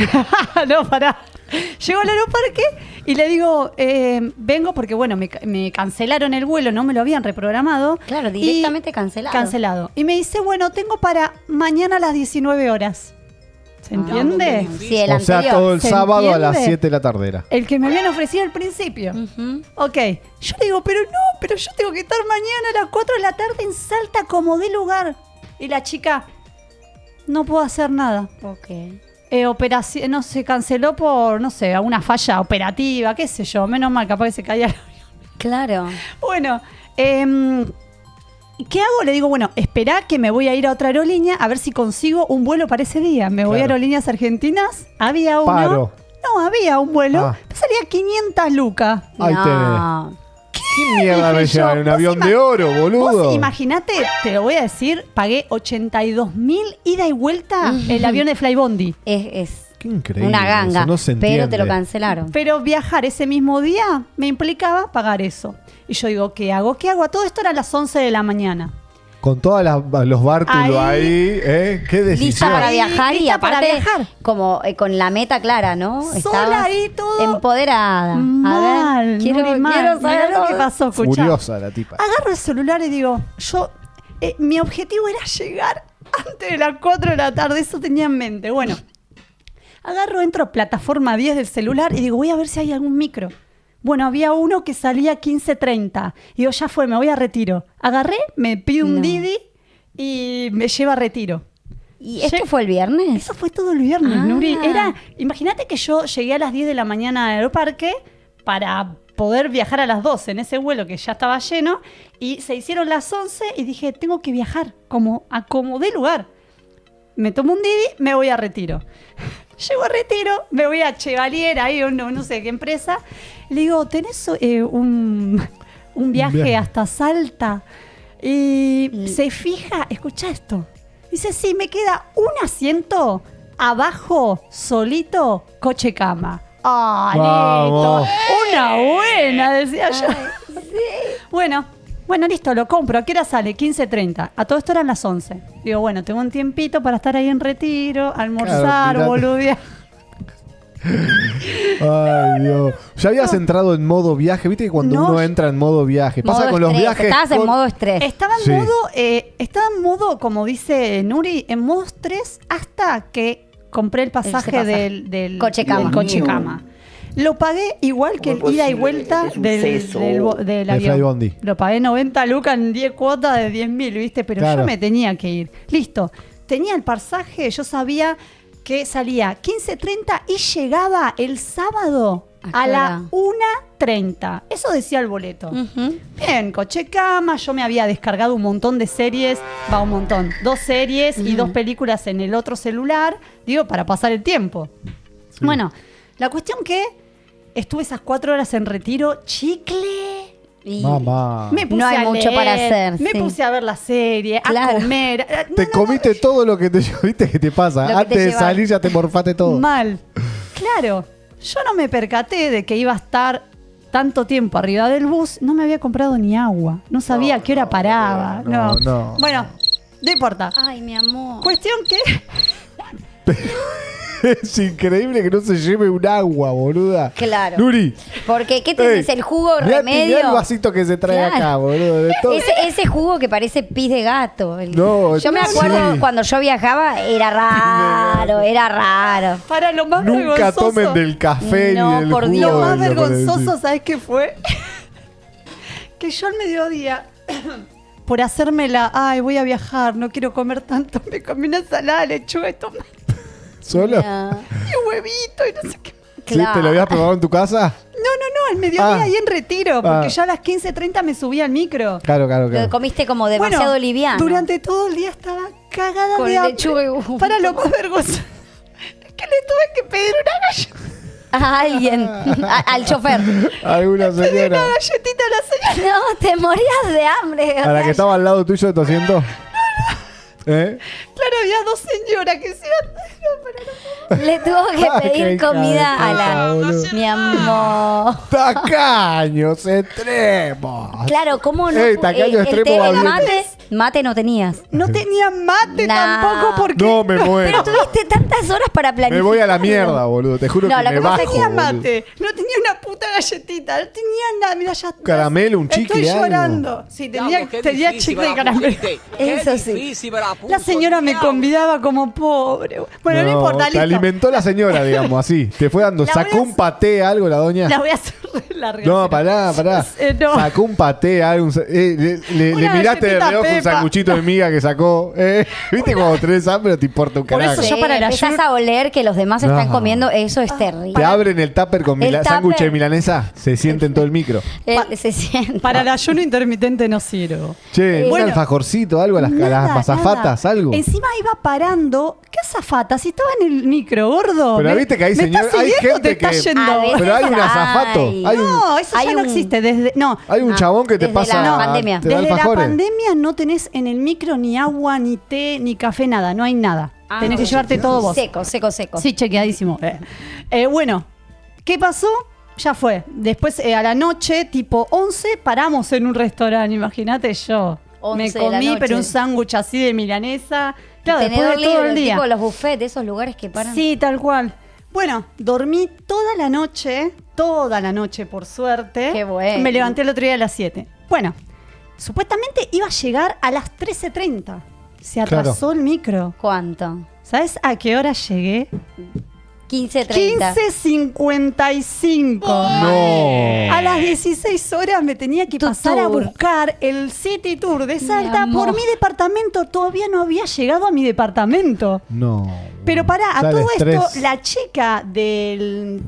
No, pará. Llego al Aeroparque y le digo, vengo porque, bueno, me cancelaron el vuelo, no me lo habían reprogramado. Claro, Y- directamente cancelado. Cancelado. Y me dice, bueno, tengo para mañana a las 19 horas. ¿Se entiende? Sí, el O sea, anterior. todo el ¿Se sábado a las entiende? 7 de la tarde era. El que me habían ofrecido al principio. Ujú. Ok, yo le digo, pero yo tengo que estar mañana a las 4 de la tarde en Salta como de lugar. Y la chica, no puedo hacer nada. Ok. Operación, no se canceló por, no sé, alguna falla operativa, qué sé yo. Menos mal, capaz que se caía. Claro. Bueno, ¿qué hago? Le digo, bueno, espera que me voy a ir a otra aerolínea a ver si consigo un vuelo para ese día. Me voy a Claro. Aerolíneas Argentinas, había uno. Paro. No, había un vuelo, Ah. me salía 500 lucas. Ahí No. ¿Qué mierda me Dije yo, llevan en un vos avión de oro, boludo? Vos imaginate, te lo voy a decir, pagué 82.000 ida y vuelta el avión de Flybondi. Es Qué increíble. una ganga, eso, no se pero te lo entiende. cancelaron. Pero viajar ese mismo día me implicaba pagar eso. Y yo digo, ¿qué hago? ¿Qué hago? A todo esto era a las 11 de la mañana. Con todos los bártulos ahí, Qué decisión. Lista para Ahí, viajar y lista para aparte viajar. como con la meta clara, ¿no? Sola Estabas ahí, todo empoderada. mal, A ver, quiero Nuri, mal. saber Mirá lo que todo. pasó, escuchá. Furiosa la tipa. Agarro el celular y digo, mi objetivo era llegar antes de las 4 de la tarde, eso tenía en mente. Bueno, agarro, entro a plataforma 10 del celular y digo, voy a ver si hay algún micro. Bueno, había uno que salía 15:30. Y digo, ya fue, me voy a Retiro. Agarré, me pido un No. Didi y me lleva a Retiro. ¿Y esto fue el viernes? Eso fue todo el viernes, Ah. Nuri. Imagínate que yo llegué a las 10 de la mañana al aeroparque para poder viajar a las 12 en ese vuelo que ya estaba lleno y se hicieron las 11 y dije, tengo que viajar como de lugar. Me tomo un Didi, me voy a Retiro. Llego a Retiro, me voy a Chevalier, ahí no sé qué empresa. Le digo, ¿tenés un viaje hasta Salta? Y se fija, escucha esto. Dice, sí, me queda un asiento abajo, solito, coche cama. Ah, Vamos. listo. Una buena, decía yo. Bueno, listo, lo compro. ¿A qué hora sale? 15:30. A todo esto eran las 11. Digo, bueno, tengo un tiempito para estar ahí en Retiro, almorzar, Claro, boludear. Ay, Dios. ¿Ya habías entrado en modo viaje? ¿Viste que cuando No. uno entra en modo viaje? Pasa Modo con los estrés. viajes. Estabas en con- modo estrés. Estaba Sí. estaba en modo, como dice Nuri, en modo estrés hasta que compré el pasaje, pasaje. del Coche cama. del coche cama. Lo pagué igual que el ida y vuelta del avión. Flybondi. Lo pagué 90 lucas en 10 cuotas de 10.000, ¿viste? Pero Claro. yo me tenía que ir. Listo. Tenía el pasaje, yo sabía que salía 15:30 y llegaba el sábado ¿A a qué la hora? 1:30. Eso decía el boleto. Ujú. Bien, coche cama, yo me había descargado un montón de series, un montón, 2 series y 2 películas en el otro celular, digo, para pasar el tiempo. Bueno, la cuestión que estuve esas 4 horas en Retiro, chicle. Y Mamá. Me puse No hay a mucho leer, para hacer, Me sí. puse a ver la serie, Claro. a comer. Te comiste todo lo que te viste que te pasa. Lo que te Antes de llevas. salir ya te morfaste todo. Mal. Claro, yo no me percaté de que iba a estar tanto tiempo arriba del bus, no me había comprado ni agua, no sabía a qué hora paraba. no. Bueno, no importa. Ay, mi amor. Cuestión que Es increíble que no se lleve un agua, boluda. Claro. Nuri. Porque, ¿qué tenés? ey, ¿El jugo mirá remedio? el vasito que se trae Claro. acá, boludo. De todo. Ese jugo que parece pis de gato. No, yo me acuerdo sí. cuando yo viajaba, era raro, era raro. para lo más Nunca vergonzoso. tomen del café No, ni del por jugo. Dios. Lo más de lo que vergonzoso, decís. ¿sabes qué fue? Que yo al mediodía, por hacerme ay, voy a viajar, no quiero comer tanto, me comí una ensalada de lechuga y tomate ¿Solo? No. y huevito y no sé qué. ¿Sí? ¿Te lo habías probado en tu casa? No, al mediodía Ah. ahí en Retiro, porque Ah. ya a las 15:30 me subí al micro. Claro. Lo comiste como demasiado Bueno, liviano. Durante todo el día estaba cagada Con de hambre. lechuga y huevo. Para lo más vergonzoso es que le tuve que pedir una galleta. A alguien, al chofer. Alguna Le di señora. una galletita a la señora. No, te morías de hambre. o ¿A la sea, que estaba al lado tuyo de tu asiento? ¿Eh? Claro, había 2 señoras que se iban. No, pero no. Le tuvo que Ay, pedir qué comida hija a de la... puta, boludo. Mi amor. Tacaños extremos. Claro, ¿cómo no? Ey, tacaño el extremo tema va bien. mate no tenías. No tenía mate Nah. tampoco porque No me muero. Pero tuviste tantas horas para planificar. Me voy a la mierda, boludo. Te juro No, que lo me que pasa bajo. es no tenía boludo. mate. No tenía una puta puta galletita. No tenía nada. Mira, ya está. Caramelo, un chicle, Estoy algo. llorando. Sí, tenía chicle y caramelo. Eso sí. La señora me convidaba como pobre. Bueno, no importa, te listo. alimentó la señora, digamos, así. Te fue dando, La sacó voy a un paté, algo, la doña. La voy a hacer re larga. No, pará. No. Sacó un paté, algo. Le Una miraste de galletita reojo un Pepa. sanguchito de miga que sacó. ¿Viste cuando tenés hambre no te importa un Por eso carajo? yo para la empezás ayuda- a oler que los demás No. están comiendo, eso es terrible. Te abren el tupper con El sándwich de tupper. milanesa, se siente en todo el micro. Se siente. Para el ayuno intermitente no sirvo. Che, un Bueno. alfajorcito, algo a las Nada, mazafatas, nada. algo. Encima iba parando. ¿Qué azafata? Si estaba en el micro, gordo. Pero viste que hay ¿me señor- estás hay siguiendo o gente te estás que- yendo? A veces Pero hay un hay. azafato. No, eso Hay ya no un- existe. Hay un chabón que te desde pasa. la pandemia. Te da Desde la alfajores. pandemia no tenés en el micro ni agua, ni té, ni café, nada. No hay nada. Ah, tenés que llevarte todo vos. Seco. Sí, chequeadísimo. Bueno, ¿qué pasó? Ya fue. Después a la noche, tipo 11, paramos en un restaurante. Imagínate yo. 11 Me de la comí, noche. pero un sándwich así de milanesa. Claro, después Tenedor de todo libre, el día. tipo los buffets de esos lugares que paran. Sí, tal cual. Bueno, dormí toda la noche, por suerte. Qué bueno. Me levanté el otro día a las 7. Bueno, supuestamente iba a llegar a las 13:30. Se atrasó el micro. ¿Cuánto? ¿Sabes a qué hora llegué? 15:30. 15:55. No. A las 16 horas me tenía que Tu pasar a tour. buscar el City Tour de Salta Mi amor. por mi departamento. Todavía no había llegado a mi departamento. No. Pero pará, a Ya el todo estrés. esto, la chica de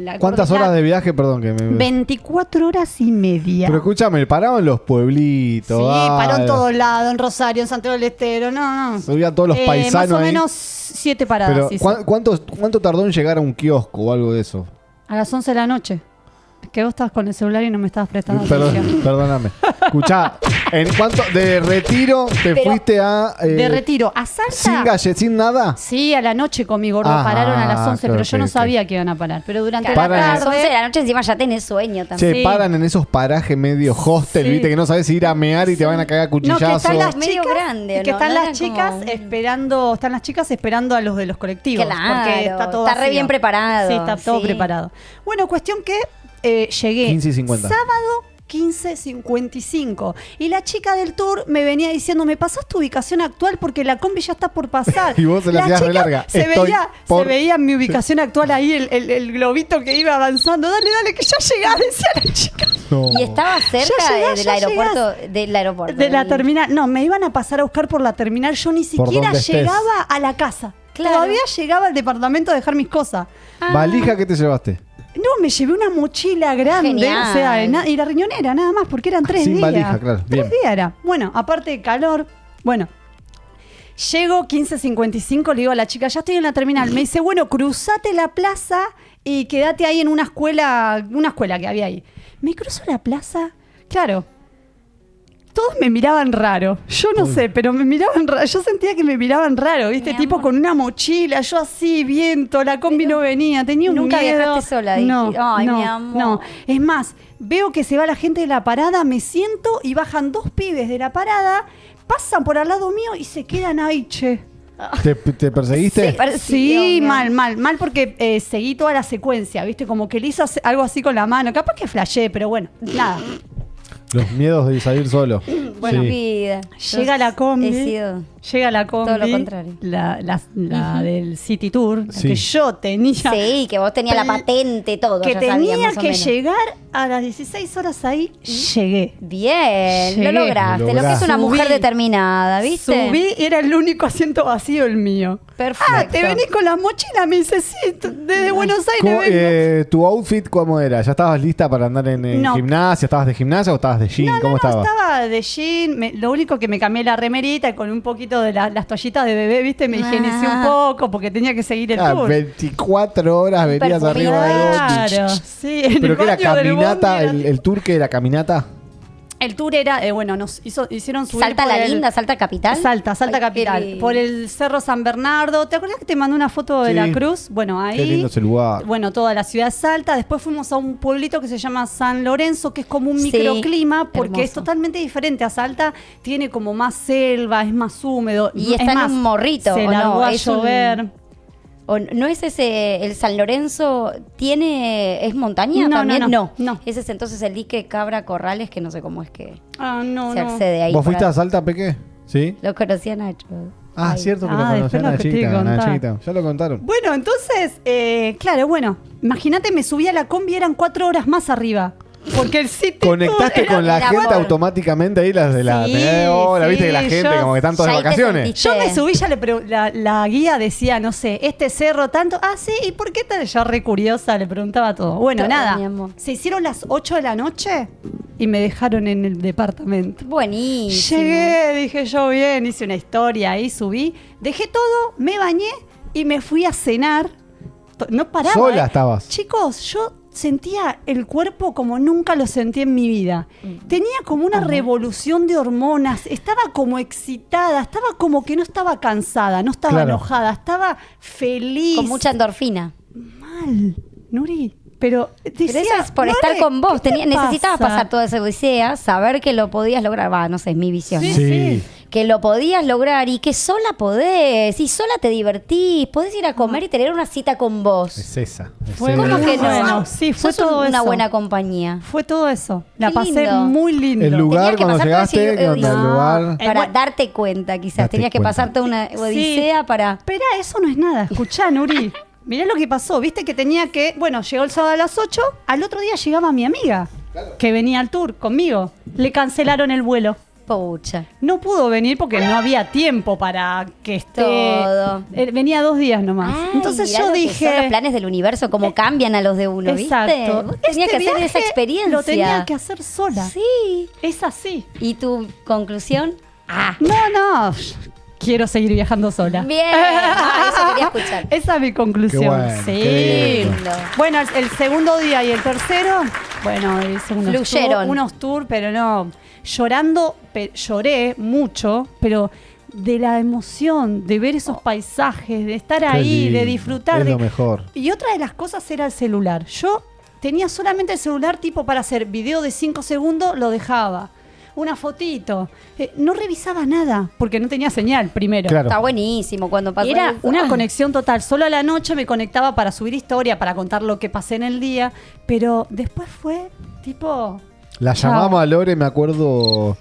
la ¿Cuántas horas de viaje? Perdón que me. 24 horas y media. Pero escúchame, paraban los pueblitos. Sí, paró en dale. todos lados, en Rosario, en Santiago del Estero, no. Subían todos los paisanos Más o ahí. menos 7 paradas. Pero, hice. ¿cuánto tardó en llegar a un kiosco o algo de eso? A las 11 de la noche. Que vos estabas con el celular y no me estabas prestando atención. Perdóname. Escuchá, ¿en cuánto de retiro te Pero- fuiste a. De retiro. ¿A Salta? sin nada? Sí, a la noche con mi gordo. Ah, Pararon a las 11, claro, pero yo ok, no ok. sabía que iban a parar. Pero durante Claro, Paran a la las 11 de tarde... la noche encima ya tenés sueño también. Che, Sí. paran en esos parajes medio hostel, Sí. viste, que no sabes si ir a mear y te van a cagar a No, que cuchillazos. están las Medio chicas, grande, que ¿no? están No las eran chicas como- están las chicas esperando a los de los colectivos. Claro, porque está todo está re vacío. bien preparado, Sí, está todo sí. preparado. Bueno, cuestión que llegué 15:50. sábado 15:55 y la chica del tour me venía diciendo, me pasás tu ubicación actual porque la combi ya está por pasar. Y vos se la hacías re chica larga. Se Estoy veía, por- se veía mi ubicación actual ahí, el globito que iba avanzando. Dale, que ya llegás, decía la chica. No. Y estaba cerca Ya llegás, del ya aeropuerto. Del aeropuerto. De la del- terminal. No, me iban a pasar a buscar por la terminal. Yo ni Por siquiera donde estés. llegaba a la casa. Claro. Todavía llegaba al departamento a dejar mis cosas. ¿Valija qué te llevaste? No, me llevé una mochila grande. Genial. O sea, y la riñonera nada más, porque eran 3 Sin días. valija, claro, 3 bien. días era. Bueno, aparte de calor. Bueno. Llego 15:55, le digo a la chica, ya estoy en la terminal. Me dice, bueno, cruzate la plaza y quédate ahí en una escuela que había ahí. Me cruzo la plaza, claro. Todos me miraban raro. Yo no sé, pero me miraban raro. Yo sentía que me miraban raro, ¿viste? Mi Tipo amor. con una mochila, yo así, viento, la combi no venía, tenía un Nunca miedo. viajaste sola, No, dijiste. Ay, no, mi amor. no. Es más, veo que se va la gente de la parada, me siento y bajan 2 pibes de la parada, pasan por al lado mío y se quedan ahí, che. ¿Te perseguiste? Sí, mal porque seguí toda la secuencia, ¿viste? Como que le hizo algo así con la mano. Capaz que flashé, pero bueno, nada. Los miedos de salir solo. Bueno, Sí. Vida. Llega la combi. He sido Llega la combi. todo lo contrario. La del City Tour, la Sí. que yo tenía. Sí, que vos tenías la patente, todo. Que ya sabías, tenía más o que menos. llegar a las 16 horas ahí. Llegué. Bien, Llegué. lo lograste. Lo que es una Subí. mujer determinada, ¿viste? Subí, era el único asiento vacío el mío. Perfecto. Ah, ¿te venís con la mochila? Me dice, sí, desde Buenos Aires ¿Cómo, vengo. ¿Tu outfit cómo era? ¿Ya estabas lista para andar en No. gimnasia? ¿Estabas de gimnasia o estabas de jean? ¿Cómo estabas? Estaba de jean, lo único que me cambié la remerita y con un poquito de las toallitas de bebé, ¿viste? Me higienicé un poco porque tenía que seguir el Ah, tour. 24 horas venías perfumito. arriba del bondi. Claro, sí. en ¿Pero el qué era baño del caminata? bondi era- ¿El tour que era caminata? El tour era, bueno, nos hicieron subir Salta por la el- linda, Salta capital. Salta Ay, qué Capital. lindo. Por el Cerro San Bernardo. ¿Te acuerdas que te mandé una foto de Sí. la cruz? Bueno, ahí. Qué lindo ese lugar. Bueno, toda la ciudad de Salta. Después fuimos a un pueblito que se llama San Lorenzo, que es como un Sí, microclima, porque es hermoso. totalmente diferente a Salta. Tiene como más selva, es más húmedo. Y Es está en más, un morrito, Se ¿o no? largó a Es un- llover. ¿O no es ese, el San Lorenzo es montaña No, también? no. Ese es entonces el dique Cabra Corrales, que no sé cómo es que No, se no. accede ahí. ¿Vos fuiste por a Salta, Peque? ¿Sí? Lo conocía Nacho. Ah, Ay. cierto que lo Ah, conocían después a lo que te chica, iba a una contar. chiquita. Ya lo contaron. Bueno, entonces, claro, imagínate, me subí a la combi, eran 4 horas más arriba. Porque el City ¿Conectaste Tour con la era gente por- automáticamente ahí las de la Sí, hora? ¿Viste que la sí, gente yo- como que están todas de Ya ahí te vacaciones? sentiste. Yo me subí, la guía decía, no sé, este cerro tanto. Ah, sí, ¿y por qué tal? Yo re curiosa, le preguntaba todo. Bueno, Todo, nada. mi amor. Se hicieron las 8 de la noche y me dejaron en el departamento. Buenísimo. Llegué, dije yo bien, hice una historia ahí, subí, dejé todo, me bañé y me fui a cenar. No paraba. ¿Sola estabas? Chicos, yo sentía el cuerpo como nunca lo sentí en mi vida. Tenía como una revolución de hormonas, estaba como excitada, estaba como que no estaba cansada, no estaba Claro. enojada, estaba feliz. Con mucha endorfina. Mal, Nuri. Pero decía, Pero eso es por "Nuri, estar con vos. ¿qué te Necesitabas pasa?". pasar toda esa odisea, saber que lo podías lograr. Va, no sé, es mi visión. Sí, ¿no? sí. Que lo podías lograr y que sola podés. Y sola te divertís. Podés ir a comer y tener una cita con vos. Es esa. es Fue esa. ¿Cómo muy que no? bueno. Sí, fue Sos todo una eso. buena compañía. Fue todo eso. La Qué pasé lindo. muy lindo. El lugar Tenías que cuando pasar llegaste, todo ese- ¿qué onda el No. lugar? Para bueno. darte cuenta, quizás. Date Tenías que cuenta. pasarte una odisea Sí. para... Espera, eso no es nada. Escuchá, Nuri. Mirá lo que pasó. Viste que tenía que... Bueno, llegó el sábado a las 8. Al otro día llegaba mi amiga. Que venía al tour conmigo. Le cancelaron el vuelo. Pucha. No pudo venir porque no había tiempo para que esté... Todo. Venía 2 días nomás. Ay, Entonces mirá yo lo que dije... son los planes del universo, cómo cambian a los de uno, Exacto. ¿viste? Vos tenías Este que hacer esa viaje experiencia. Lo tenía que hacer sola. Sí. Es así. ¿Y tu conclusión? No. Quiero seguir viajando sola. Bien. Ah, eso quería escuchar. Esa es mi conclusión. Qué bueno, sí. qué lindo. Bueno, el segundo día y el tercero, bueno, hice Fluyeron. unos tours, pero no. Llorando, lloré mucho, pero de la emoción, de ver esos paisajes, de estar ahí, lindo, de disfrutar. es lo mejor. Y otra de las cosas era el celular. Yo tenía solamente el celular tipo para hacer video de 5 segundos, lo dejaba. Una fotito. No revisaba nada, porque no tenía señal primero. Claro. Está buenísimo cuando pasa Era eso. una conexión total. Solo a la noche me conectaba para subir historia, para contar lo que pasé en el día. Pero después fue tipo... La Chao. llamamos a Lore, me acuerdo,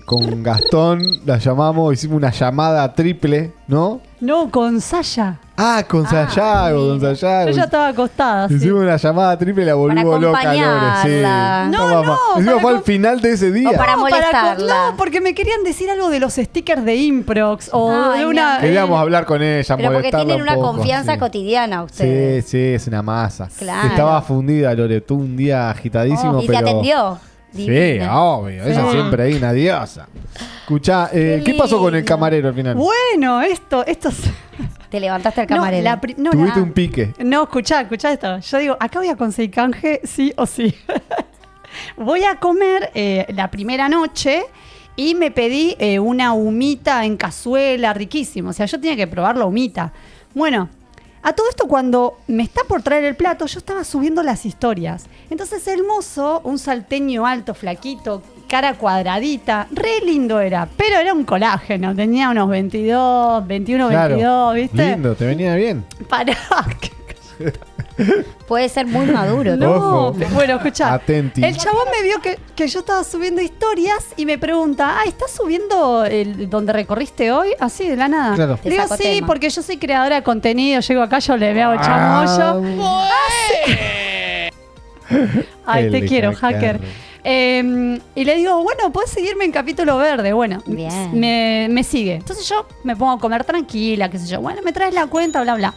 con Gastón, la llamamos, hicimos una llamada triple, ¿no? No, con Saya. Ah, con Sayago, con Sayago. Yo ya estaba acostada. sí. Hicimos una llamada triple y la volvimos loca, Lore. Sí. acompañarla. No, mamá. no, Encima para fue al com- final de ese día. O para No, molestarla. no, porque me querían decir algo de los stickers de Improx o Ay, de mi una... amor. Queríamos hablar con ella, Pero porque molestarla tienen un una poco, confianza sí. cotidiana ustedes. Sí, sí, es una masa. Claro. Estaba fundida, Lore. Tuvo un día agitadísimo, Y pero... te atendió. Sí, Divina. obvio. Ella siempre ahí, una diosa. Escuchá, ¿qué pasó con el lindo. camarero al final? Bueno, esto es... Te levantaste al No, camarero. Tuviste un pique. No, escuchá esto. Yo digo, acá voy a conseguir canje, sí o sí. Voy a comer la primera noche y me pedí una humita en cazuela, riquísimo. O sea, yo tenía que probar la humita. Bueno, a todo esto cuando me está por traer el plato, yo estaba subiendo las historias. Entonces el mozo, un salteño alto, flaquito, cara cuadradita, re lindo era, pero era un colágeno. Tenía unos 22, 21, Claro. 22, ¿viste? Lindo, te venía bien. Pará. Puede ser muy maduro. No, Ojo. bueno, escuchá. Atenti. El chabón me vio que yo estaba subiendo historias y me pregunta, ¿estás subiendo el donde recorriste hoy? Así, de la nada. Claro. Te Le digo, sacó sí, tema. porque yo soy creadora de contenido, llego acá, yo le veo el chamollo. Ay, te El quiero, hacker. hacker. Y le digo, bueno, puedes seguirme en Capítulo Verde. Bueno, Bien. me sigue. Entonces yo me pongo a comer tranquila, qué sé yo. Bueno, me traes la cuenta, bla, bla.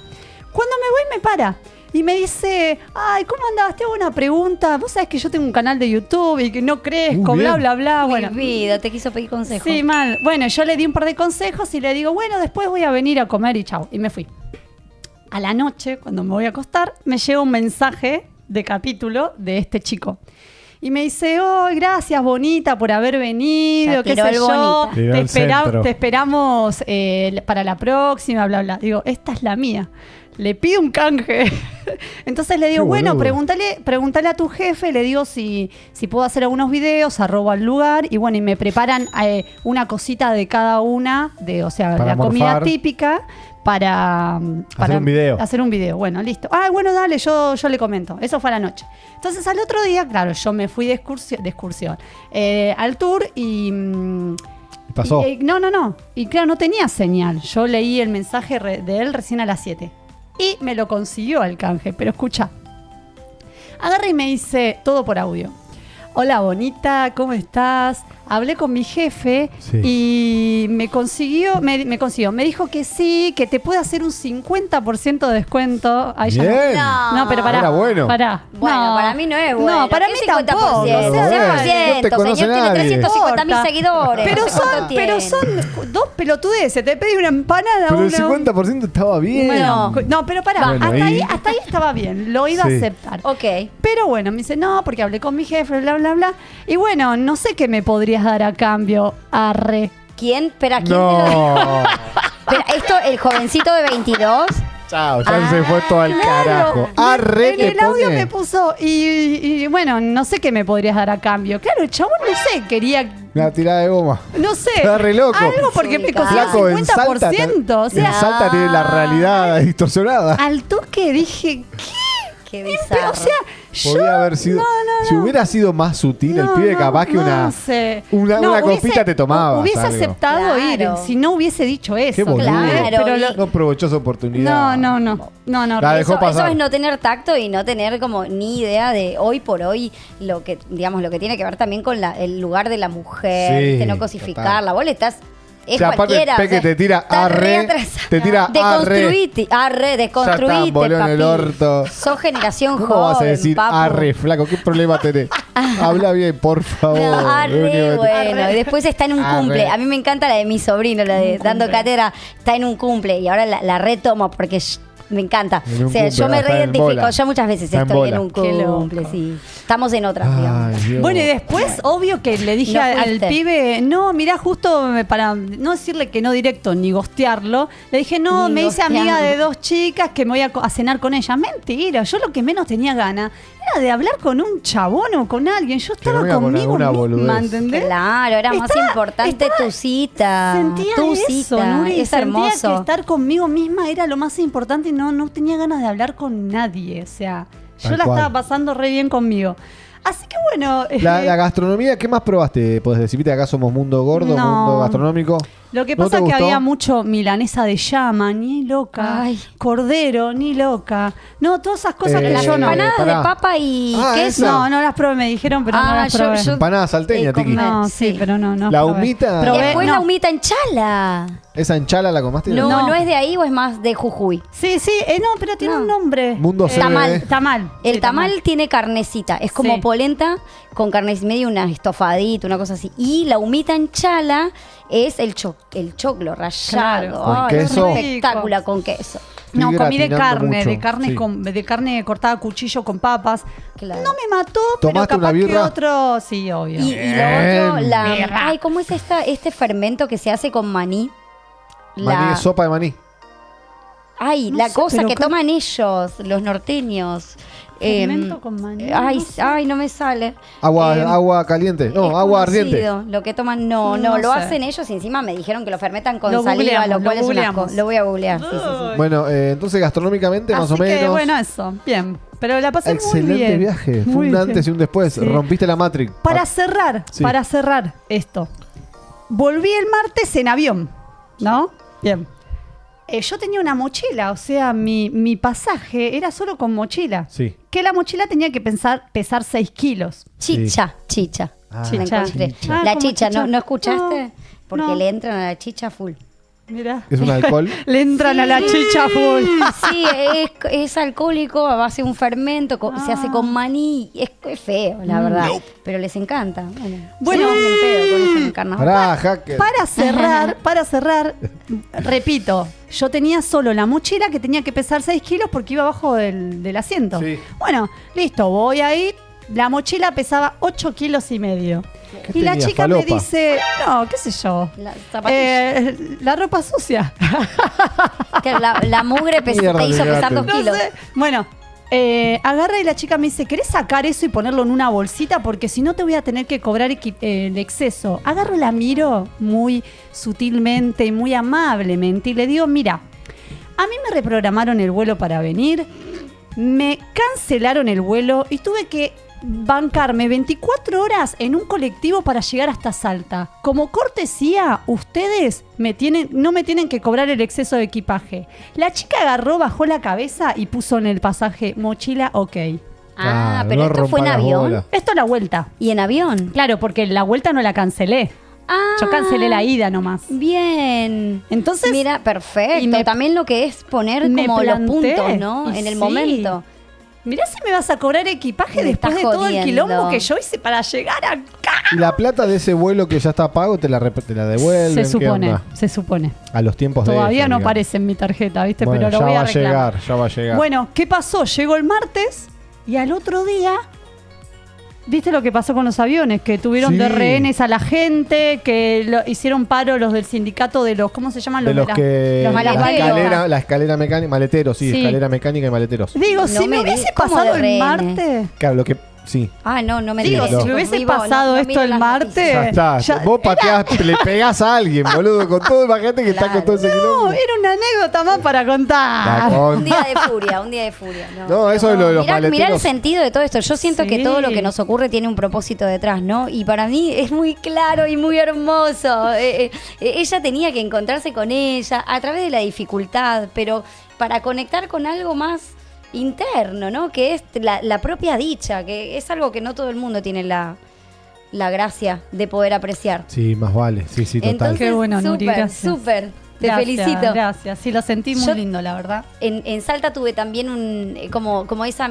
Cuando me voy, me para. Y me dice, ay, ¿cómo andabas? Te hago una pregunta. Vos sabés que yo tengo un canal de YouTube y que no crezco, bla, bien. bla, bla. Bueno, Mi vida, te quiso pedir consejo. sí, mal. Bueno, yo le di un par de consejos y le digo, bueno, después voy a venir a comer y chao. Y me fui. A la noche, cuando me voy a acostar, me llega un mensaje de capítulo de este chico. Y me dice, oh, gracias, bonita, por haber venido, Ya qué tiró sé el yo. bonita. Tiró el centro. Te esperamos para la próxima, bla, bla. Digo, esta es la mía. Le pido un canje. Entonces le digo, Qué bueno, boludo. pregúntale a tu jefe, le digo si puedo hacer algunos videos, arrobo al lugar, y bueno, y me preparan una cosita de cada una, o sea, Para la comida morfar. típica, para un video. Hacer un video. Bueno, listo. Ah, bueno, dale, yo le comento. Eso fue a la noche. Entonces al otro día, claro, yo me fui de excursión al tour y... pasó. No. Y claro, no tenía señal. Yo leí el mensaje de él recién a las 7. Y me lo consiguió al canje. Pero escucha. Agarra y me dice todo por audio. Hola, bonita, ¿cómo estás? Hablé con mi jefe y me consiguió. Me dijo que sí, que te puede hacer un 50% de descuento. Ahí ya Bien. no, pero pará. Era bueno. Pará. Bueno, No. para mí no es bueno. No, para ¿Qué mí 50%? tampoco. O sea, no te conoce señor, nadie. tiene 350.000 seguidores. Pero son dos pelotudeces. Te pedí una empanada. Pero el una- 50% estaba bien. Bueno, no, pero pará. Bueno, hasta ahí estaba bien. Lo iba a Sí. aceptar. Ok. Pero bueno, me dice, no, porque hablé con mi jefe, bla, bla, bla. Y bueno, no sé qué me podrías dar a cambio, arre. ¿Quién? Espera, ¿quién te lo No. Espera, esto, el jovencito de 22. Chao, ya se fue todo al carajo. Arre, En te el audio pone. me puso, y bueno, no sé qué me podrías dar a cambio. Claro, el chabón, no sé, quería, Una tirada de goma. no sé. Está re loco. Algo porque me consiguió Flaco, en Salta. 50%. O sea, en Salta tiene la realidad distorsionada. al toque dije, Qué pero, bizarro. o sea, Podría yo... haber sido. no. Si hubiera sido más sutil, el No, pibe no, capaz que no una sé. una No, copita te tomabas, Hubiese algo. aceptado Claro. ir si no hubiese dicho eso. Qué boludo. Claro, Pero y- lo- No aprovechó su oportunidad. no. La dejó Eso pasar. es no tener tacto y no tener como ni idea de hoy por hoy lo que, digamos, lo que tiene que ver también con el lugar de la mujer, Sí, de no cosificarla. Vos le estás... Es O sea, aparte, cualquiera. Peque te tira está re arre, atrasado. te tira Deconstruite, deconstruite, Ya está, voló en el papi. orto. Sos generación ¿Cómo joven, vas a decir papu. arre, flaco? ¿Qué problema tenés? Habla bien, por favor. No, Lo único arre, que te- bueno. Y después está en un Arre. cumple. A mí me encanta la de mi sobrino, la de dando cátedra. Está en un cumple y ahora la retomo porque me encanta. En un O sea, cumple, yo me está en reidentifico. bola. Yo muchas veces Está en estoy en bola. un Qué loco. cumple, sí. Estamos en otras, digamos. Ay, Dios. Bueno, y después, obvio que le dije No al fuiste. pibe, no, mirá, justo para no decirle que no directo ni gostearlo, le dije, no, Ni me hice gostearlo. amiga de 2 chicas que me voy a cenar con ellas. Mentira, yo lo que menos tenía ganas era de hablar con un chabón o con alguien. Yo estaba venga con conmigo alguna misma, boludez. ¿entendés? Claro, era más importante tu cita. Sentía tu eso, cita. Nuri, Es sentía hermoso. que estar conmigo misma era lo más importante y no tenía ganas de hablar con nadie. O sea, yo Tal la cual. estaba pasando re bien conmigo. Así que bueno. La gastronomía, ¿qué más probaste? Podés decir, viste, acá somos mundo gordo, No. mundo gastronómico. Lo que ¿No pasa te es que gustó? había mucho milanesa de llama, ni loca. Ay. Cordero, ni loca. No, todas esas cosas que Las yo no. empanadas pará. de papa y Ah, queso. No, no las probé, me dijeron, pero no Ah, las probé. Empanada salteña, Tiki. No, sí, Sí. pero no. La probé. humita- Probé- Después no. la humita en chala. ¿Esa enchala la comaste? No, No. no es de ahí o es más de Jujuy. Sí, no, pero tiene No. un nombre. Mundo CBD. Tamal. Tamal. El Sí, tamal tiene carnecita, es como Sí. polenta con carne medio una estofadita, una cosa así. Y la humita en chala es el choclo rallado. Claro. Con Ay, queso. es espectacular con queso. No, Estoy comí de gratinando carne, mucho, de carne sí. de carne cortada a cuchillo con papas. Claro. No me mató, pero ¿Tomaste capaz una birra? que otro, sí, obvio. Y lo otro, Birra. ay, ¿cómo es este fermento que se hace con maní? Maní, sopa de maní. Ay, No la sé, cosa pero que ¿qué? toman ellos, los norteños. Fermento con maní, Ay, no sé. ay, no me sale. Agua caliente. No, Es agua conocido, ardiente. Lo que toman, no, No lo sé. hacen ellos y encima me dijeron que lo fermentan con Lo saliva, googleamos, lo cual lo es un asco. googleamos. Lo voy a googlear, sí, sí, sí. Bueno, entonces gastronómicamente más Así o menos. que bueno, eso, bien. Pero la pasé muy Excelente bien. viaje. Fue Muy un bien. antes y un después. Sí. Rompiste la Matrix. Para Ah, sí. cerrar esto. Volví el martes en avión, ¿no? Bien. Yo tenía una mochila, o sea, mi pasaje era solo con mochila. Sí. Que la mochila tenía que pesar 6 kilos. Chicha. Ah, Me Chicha. encontré. Chicha. La Ah, como chicha, chicha. ¿no escuchaste? No, Porque no. le entran a la chicha full. Mira. ¿Es un alcohol? Le entran a la chicha full. Sí, es alcohólico a base de un fermento, se hace con maní. Es feo, la verdad. Pero les encanta. Bueno. se ponen en pedo con eso en el carnaval. Pará, hacker. Para cerrar, repito, yo tenía solo la mochila que tenía que pesar 6 kilos porque iba abajo del asiento. Sí. Bueno, listo, voy ahí. La mochila pesaba 8 kilos y medio. ¿Qué Y la tenía, chica falopa? me dice, no, qué sé yo. La zapatilla. La ropa sucia. Que la mugre Mierda, te hizo te pesar 2 quedaste. kilos. No sé. Bueno, agarra y la chica me dice, ¿querés sacar eso y ponerlo en una bolsita? Porque si no te voy a tener que cobrar el exceso. Agarro, la miro muy sutilmente y muy amablemente y le digo, mira, A mí me reprogramaron el vuelo para venir, me cancelaron el vuelo y tuve que bancarme 24 horas en un colectivo para llegar hasta Salta. Como cortesía, ustedes no me tienen que cobrar el exceso de equipaje. La chica agarró, bajó la cabeza y puso en el pasaje mochila OK. Ah, Claro, pero no esto fue en rompa las avión. bolas. Esto es la vuelta. ¿Y en avión? Claro, porque la vuelta no la cancelé. Ah, Yo cancelé la ida nomás. Bien. Entonces, Mira, perfecto. y me- También lo que es poner me como los planté, puntos, ¿no? y En el sí. momento. mirá si me vas a cobrar equipaje Me después de estás todo el jodiendo. quilombo que yo hice para llegar acá. ¿Y la plata de ese vuelo que ya está pago te la devuelven? Se ¿Qué supone, onda? se supone. A los tiempos de Todavía ella, no digamos. aparece en mi tarjeta, ¿viste? Bueno, pero lo ya voy va a reclamar. llegar, ya va a llegar. Bueno, ¿qué pasó? Llegó el martes y al otro día, ¿viste lo que pasó con los aviones? Que tuvieron Sí. de rehenes a la gente, que hicieron paro los del sindicato de los, ¿cómo se llaman? de los las- que los maleteros. la escalera mecánica, maleteros, sí, Sí. escalera mecánica y maleteros. Digo, No si me me hubiese di- ¿cómo pasado de el rehenes? martes... Claro, lo que sí. Ah, no me Digo, digas, si me chicos, hubiese vivo, pasado no esto miren el las martes... noticias. Ya está. ya- Vos pateás, le pegás a alguien, boludo, con todo, imagínate que está Claro. con todo ese No, quilombo. era una anécdota más para contar. La con- Un día de furia, un día de furia. No, eso de lo de los Mirá el maleteros. sentido de todo esto. Yo siento Sí. que todo lo que nos ocurre tiene un propósito detrás, ¿no? Y para mí es muy claro y muy hermoso. Ella tenía que encontrarse con ella a través de la dificultad, pero para conectar con algo más interno, ¿no? Que es la propia dicha, que es algo que no todo el mundo tiene la gracia de poder apreciar. Sí, más vale. Sí, sí, total. Entonces, Qué bueno, Nuri, súper, gracias. súper. Te Gracias, felicito. Gracias, sí, lo sentí muy Yo- lindo, la verdad. En Salta tuve también como esa...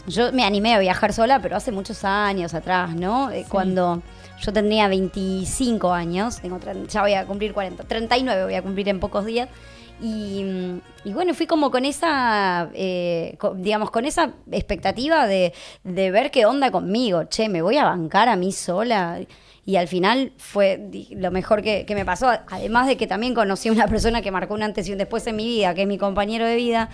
Yo me animé a viajar sola, pero hace muchos años atrás, ¿no? Cuando yo tendría 25 años, ya voy a cumplir 40, 39 voy a cumplir en pocos días. Y bueno, fui como con esa, digamos, con esa expectativa de ver qué onda conmigo. Che, me voy a bancar a mí sola. Y al final fue lo mejor que me pasó. Además de que también conocí a una persona que marcó un antes y un después en mi vida, que es mi compañero de vida.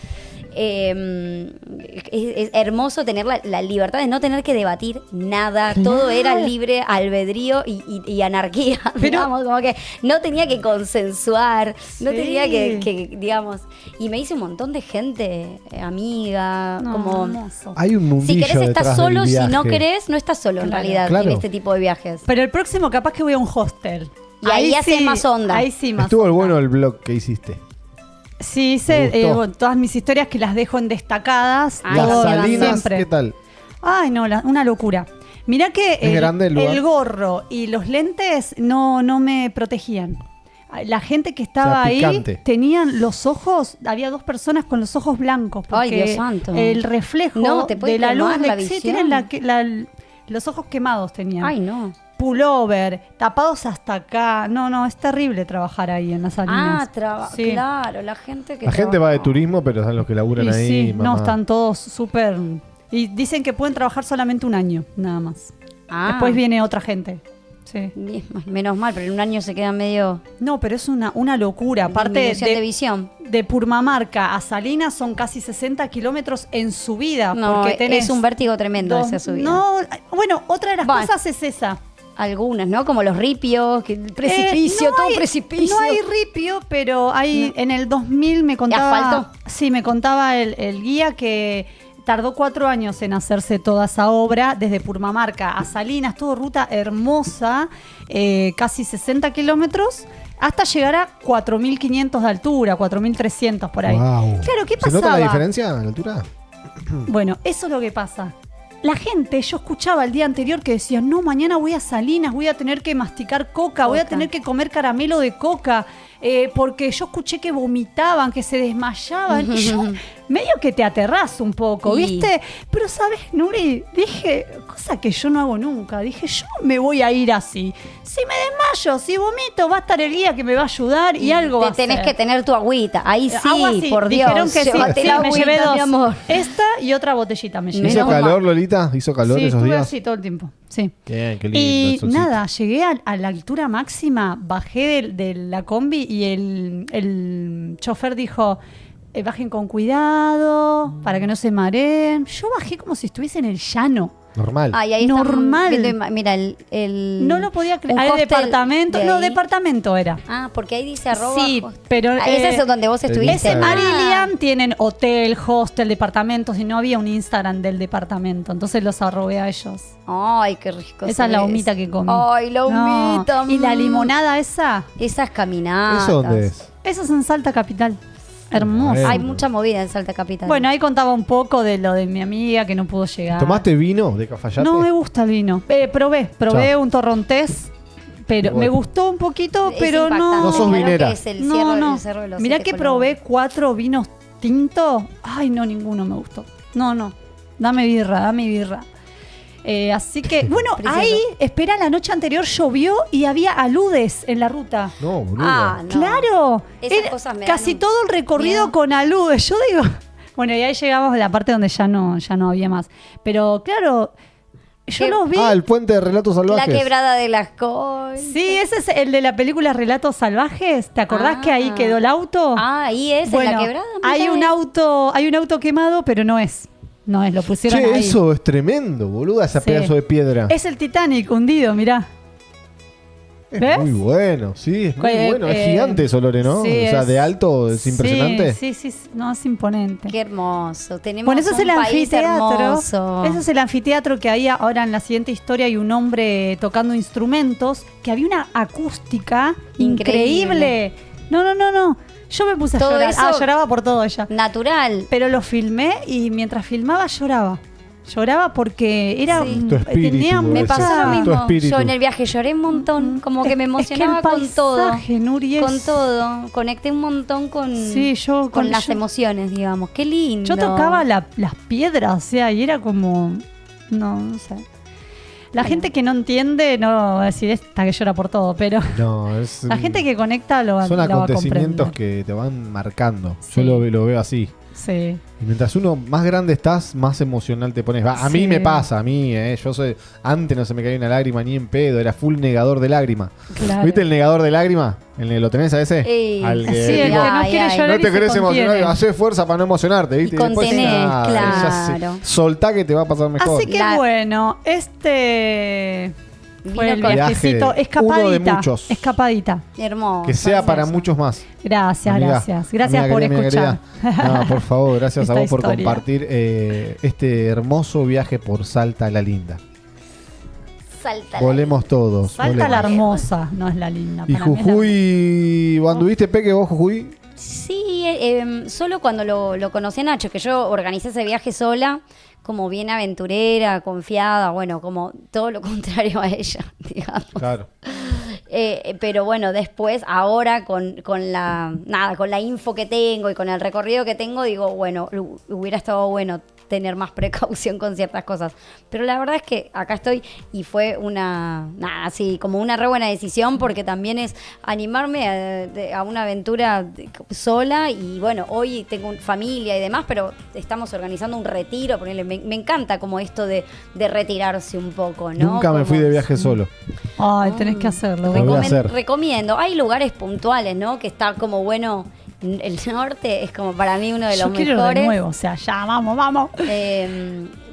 Es hermoso tener la libertad de no tener que debatir nada. Claro. Todo era libre albedrío y anarquía. Digamos, como que no tenía que consensuar, no Sí. tenía que, digamos. Y me hice un montón de gente amiga. No, como hermoso. Hay un mundillo si querés detrás estás solo, del si no viaje. querés, no estás solo en Claro. realidad Claro. en este tipo de viajes. Pero el próximo capaz que voy a un hostel. Y ahí haces más onda. Ahí sí, más Estuvo el onda. bueno el blog que hiciste. Sí, hice Me gustó. bueno, todas mis historias que las dejo en destacadas. Ay, Las todo Salinas, siempre. ¿qué tal? Ay, no, una locura. Mirá que ¿Es grande el lugar? el gorro y los lentes no me protegían. La gente que estaba ahí picante. tenían los ojos, había 2 personas con los ojos blancos. Ay, Porque Dios santo. el reflejo No, te puede de la luz quemar la sí, visión. tienen los ojos quemados tenían. Ay, no. Pullover, tapados hasta acá. No, es terrible trabajar ahí en las Salinas. Sí. Claro, la gente que La gente va de trabajó. turismo, pero son los que laburan Y ahí. sí, no, mamá. están todos súper... Y dicen que pueden trabajar solamente un año, nada más. Ah, Después viene otra gente. Sí. bien, menos mal, pero en un año se queda medio No, pero es una locura. Aparte disminución de visión. de Purmamarca a Salinas son casi 60 kilómetros en subida. No, porque tenés es un vértigo tremendo dos- esa subida. No, bueno, otra de las Bueno. cosas es esa. Algunas, ¿no? Como los ripios, que el precipicio, No todo hay- precipicio. No hay ripio, pero hay en el 2000 me contaba... ¿Asfalto? Sí, me contaba el guía que tardó 4 años en hacerse toda esa obra, desde Purmamarca a Salinas, todo ruta hermosa, casi 60 kilómetros, hasta llegar a 4.500 de altura, 4.300 por ahí. Wow. Claro, ¿qué ¿Se nota pasaba? la diferencia en la altura? Bueno, eso es lo que pasa. La gente, yo escuchaba el día anterior que decían, no, mañana voy a Salinas, voy a tener que masticar coca, voy a Coca. tener que comer caramelo de coca, porque yo escuché que vomitaban, que se desmayaban. Y yo, medio que te aterrás un poco, Y- ¿viste? Pero, ¿sabes, Nuri? Dije, cosa que yo no hago nunca, dije, yo me voy a ir así. Si me desmayo, si vomito, va a estar el guía que me va a ayudar y algo va a Te tenés hacer. que tener tu agüita. Ahí sí, Agua sí, por dijeron Dios. que sí, llévate sí, la me agüita, llevé 2. mi amor. Esta y otra botellita me llevé. ¿Hizo Menos calor, mal. Lolita? ¿Hizo calor Sí, esos estuve días? así todo el tiempo, sí. Bien, qué lindo. Y el solcito. nada, llegué a la altura máxima, bajé de la combi y el chofer dijo, bajen con cuidado, para que no se mareen. Yo bajé como si estuviese en el llano. Normal. Ay, ahí Normal. Mira, el No lo podía creer. un Hay hostel departamento. de No, ahí. departamento era. Ah, porque ahí dice arroba. Sí, pero. Ese es donde vos estuviste. Ese Ah. Marillion tienen hotel, hostel, departamentos y no había un Instagram del departamento. Entonces los arrobé a ellos. Ay, qué rico. Esa es la humita que comí. Ay, la No. humita. Y la limonada esa. Esas caminatas. ¿Eso dónde es? Eso es en Salta Capital. Hermoso. Bueno. Hay mucha movida en Salta Capital. Bueno, ahí contaba un poco de lo de mi amiga que no pudo llegar. ¿Tomaste vino de Cafayate? No me gusta el vino. Probé Chao. un torrontés, pero Bueno. me gustó un poquito, Es pero impactante. no. No sos Creo vinera. que es el No, cierre, no. el cerro de los Mirá 7 que colores. probé 4 vinos tintos. Ay, no, ninguno me gustó. No. Dame birra. Así que, bueno, Precioso. ahí, espera, la noche anterior llovió y había aludes en la ruta. No, boludo. Ah, no. Claro. Esas Era cosas me casi dan todo el recorrido miedo. con aludes. Yo digo, bueno, y ahí llegamos a la parte donde ya no había más. Pero claro, yo ¿Qué? los vi. Ah, el puente de Relatos La Salvajes. quebrada de las cosas. Sí, ese es el de la película Relatos Salvajes. ¿Te acordás que ahí quedó el auto? Ah, ahí es, en la quebrada. hay un auto quemado, pero no es, lo pusieron Che, ahí. eso es tremendo, boluda, ese Sí. pedazo de piedra. Es el Titanic hundido, mirá. Es ¿ves? muy bueno, sí, es muy bueno. Es Eh, gigante eso, Lore, ¿no? sí, o sea, de alto es Sí, impresionante. Sí, no, es imponente. Qué hermoso. Tenemos Bueno, eso es un el país anfiteatro. hermoso. Eso es el anfiteatro que hay ahora en la siguiente historia. Hay un hombre tocando instrumentos, que había una acústica increíble. No. Yo me puse a Todo llorar. eso- Lloraba por todo ella. Natural. Pero lo filmé y mientras filmaba lloraba. Lloraba porque era Sí. Tu espíritu, tenía boludo. Me mucha- pasó lo Tu mismo. espíritu. Yo en el viaje lloré un montón. Como que me Es que el emocionaba con todo. paisaje, Nuri, Con es- todo. Conecté un montón con, Sí, yo con las yo- emociones, digamos. Qué lindo. Yo tocaba las piedras, o sea, y era como. No sé. La Bueno. gente que no entiende no va a decir esta que llora por todo, pero No, es, la gente que conecta lo son lo va a acontecimientos comprender. que te van marcando. Sí. Yo lo veo así. Sí. Y mientras uno más grande estás, más emocional te pones. A mí Sí. me pasa, yo soy. Antes no se me caía una lágrima ni en pedo, era full negador de lágrima. Claro. ¿Viste el negador de lágrima? ¿Lo tenés a ese? Al que, Sí, el que tipo, no quiere llorar no y te se querés emocionar, contiene. hacés fuerza para no emocionarte, ¿viste? Y contenés, nada, claro. ya soltá que te va a pasar mejor. Así que La- bueno, fue el Vino con- viajecito, Viaje, escapadita. uno de muchos. Escapadita. Hermoso. Que sea para hermoso. muchos más. Gracias, Amiga, gracias amiga por querida, amiga escuchar. querida. No, por favor, gracias a Esta vos por historia. compartir este hermoso viaje por Salta la Linda. Salta. Volemos todos. Salta la volemos. hermosa, no es la linda. Y para mí es la Jujuy, ¿anduviste Peque vos, Jujuy? Sí, solo cuando lo conocí a Nacho, que yo organicé ese viaje sola, como bien aventurera, confiada, bueno, como todo lo contrario a ella, digamos. Claro. Pero bueno, después, ahora con la info que tengo y con el recorrido que tengo, digo, bueno, hubiera estado bueno tener más precaución con ciertas cosas. Pero la verdad es que acá estoy y fue así como una re buena decisión, porque también es animarme a una aventura sola. Y bueno, hoy tengo familia y demás, pero estamos organizando un retiro. Me encanta como esto de retirarse un poco, ¿no? Nunca me fui Como- de viaje solo. Ay, tenés que hacerlo. Lo voy a hacer. Recomiendo. Hay lugares puntuales, ¿no? Que está como bueno. El norte es como para mí uno de los Yo quiero mejores. de nuevo, o sea, ya, vamos.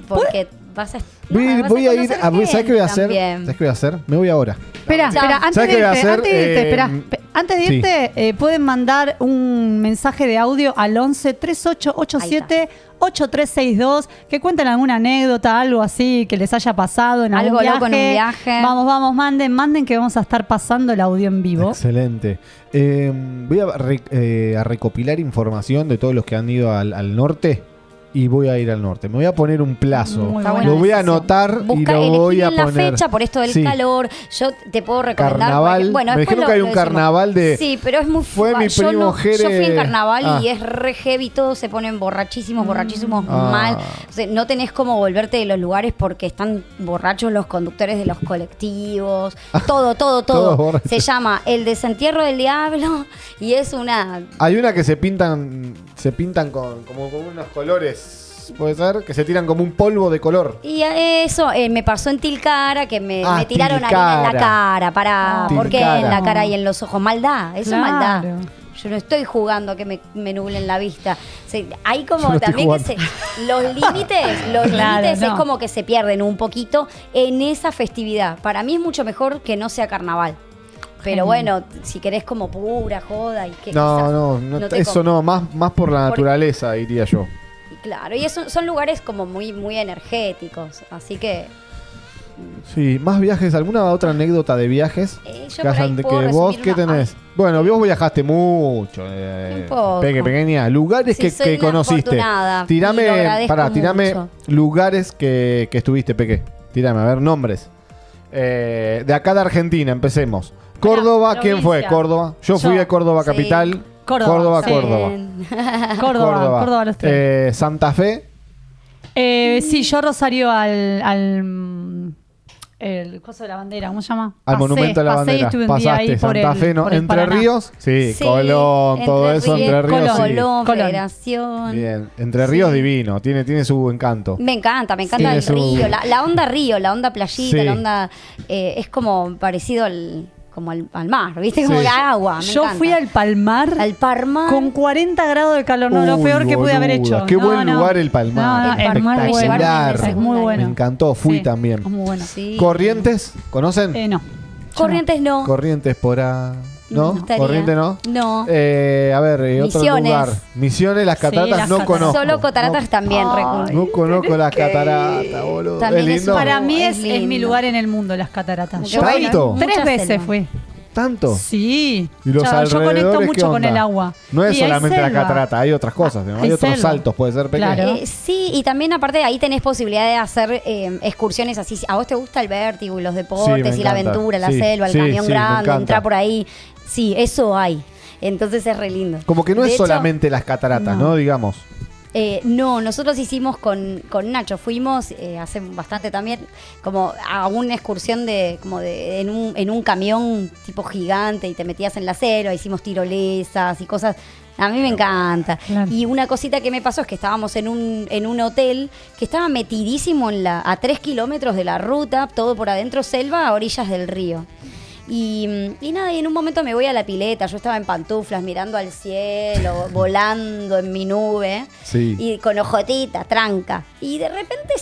Porque vas a. Voy a ir conocer a ver, ¿sabes qué voy a hacer? también. ¿Sabes qué voy a hacer? Me voy ahora. Espera, Chao. antes ¿Sabes de qué voy a irte, hacer? antes de sí. irte, pueden mandar un mensaje de audio al 11 3887 8362 que cuenten alguna anécdota, algo así que les haya pasado en algún Algo viaje. loco en un viaje. Vamos, manden que vamos a estar pasando el audio en vivo. Excelente. Voy a recopilar información de todos los que han ido al norte y voy a ir al norte. Me voy a poner un plazo. Muy buena Lo voy a decisión. anotar y Busca, lo voy elegí a bien poner. la fecha por esto del Sí. calor. Yo te puedo recomendar. Carnaval. porque- bueno, Me después dijeron que hay un lo decimos. carnaval de- Sí, pero es muy Fue mi yo primo Yo Jere. fui en carnaval Ah. y es re heavy. Todos se ponen borrachísimos Ah. mal. O sea, no tenés cómo volverte de los lugares porque están borrachos los conductores de los colectivos. Todo. Todos borrachos. Se llama El Desentierro del Diablo y es una. Hay una que se pintan como con unos colores, puede ser, que se tiran como un polvo de color. Y eso me pasó en Tilcara, que me tiraron Tilcara. harina en la cara. ¿Por qué en la Tilcara. cara y en los ojos? Maldad, eso es maldad. Yo no estoy jugando a que me nublen la vista. Hay Yo como no estoy también jugando. los límites Claro, es no. como que se pierden un poquito en esa festividad. Para mí es mucho mejor que no sea carnaval. Pero bueno, si querés como pura joda y que No, te eso no, más por la naturaleza, diría yo. Y claro, y son lugares como muy, muy energéticos. Así que Sí, más viajes, ¿alguna otra anécdota de viajes? yo por ahí puedo que vos, resumir ¿qué una- tenés? Bueno, vos viajaste mucho, Un poco. pequeña, lugares Sí, soy que una conociste. afortunada y lo agradezco Tirame mucho. lugares que estuviste, Peque. Tirame, a ver, nombres. De acá de Argentina, empecemos. Córdoba, ¿quién fue? provincia. Córdoba. Yo fui Yo. a Córdoba Sí. capital. Córdoba, sí. Córdoba. Bien. Córdoba los tres. Santa Fe. Sí, yo Rosario al el coso de la bandera, ¿cómo se llama? Al Monumento de la pasé y Bandera. estuve un día Pasaste, ahí por Santa el- Fe, ¿no? por el Entre Paraná. Ríos. Sí, Sí, Colón, todo eso, Entre Ríos. sí. Colón, Colón. Federación. Bien, Entre Ríos divino, tiene su encanto. Me encanta Sí, el eso- río, la onda río, la onda playita, Sí. la onda es como parecido al mar, ¿viste? Como Sí. que agua, me Yo encanta. fui al Palmar al Parma con 40 grados de calor, no, lo Uy, peor que pude haber boluda, hecho. Qué No, buen no. lugar el Palmar. No, no, El Palmar es espectacular. bueno, Es muy bueno. Me encantó, fui Sí, también. es muy bueno. Sí. Corrientes, ¿conocen? No. Corrientes no. Corrientes por ahí. ¿No? estaría. Corrientes no. No. A ver, otro Misiones. lugar. Misiones, las Sí, cataratas las no cataratas. conozco. Solo cataratas también recuerdo. No conozco las cataratas, boludo. También ¿Es es lindo? Para mí Es es mi lindo. lugar en el mundo, las cataratas. Yo fui ¿Tanto? 3 Mucha veces selva. fui. ¿Tanto? Sí. ¿Y los yo conecto alrededores qué mucho con onda? el agua. No es Y hay solamente la selva. catarata, hay otras cosas, ¿no? Hay Hay otros selva. saltos, puede ser pequeño. Claro. Sí, y también aparte ahí tenés posibilidad de hacer excursiones así. A vos te gusta el vértigo y los deportes Sí, me y la encanta. aventura, la Sí, selva, el sí, camión sí, me grande, encanta. entrar por ahí. Sí, eso hay. Entonces es re lindo. Como que no De es hecho, solamente las cataratas, ¿no? Digamos. No, nosotros hicimos con Nacho, fuimos hace bastante también, como a una excursión en un camión tipo gigante y te metías en la selva, hicimos tirolesas y cosas. A mí me encanta. Claro. Y una cosita que me pasó es que estábamos en un hotel que estaba metidísimo a 3 kilómetros de la ruta, todo por adentro, selva, a orillas del río. Y nada, y en un momento me voy a la pileta, yo estaba en pantuflas mirando al cielo, volando en mi nube, Sí. y con ojotita, tranca. Y de repente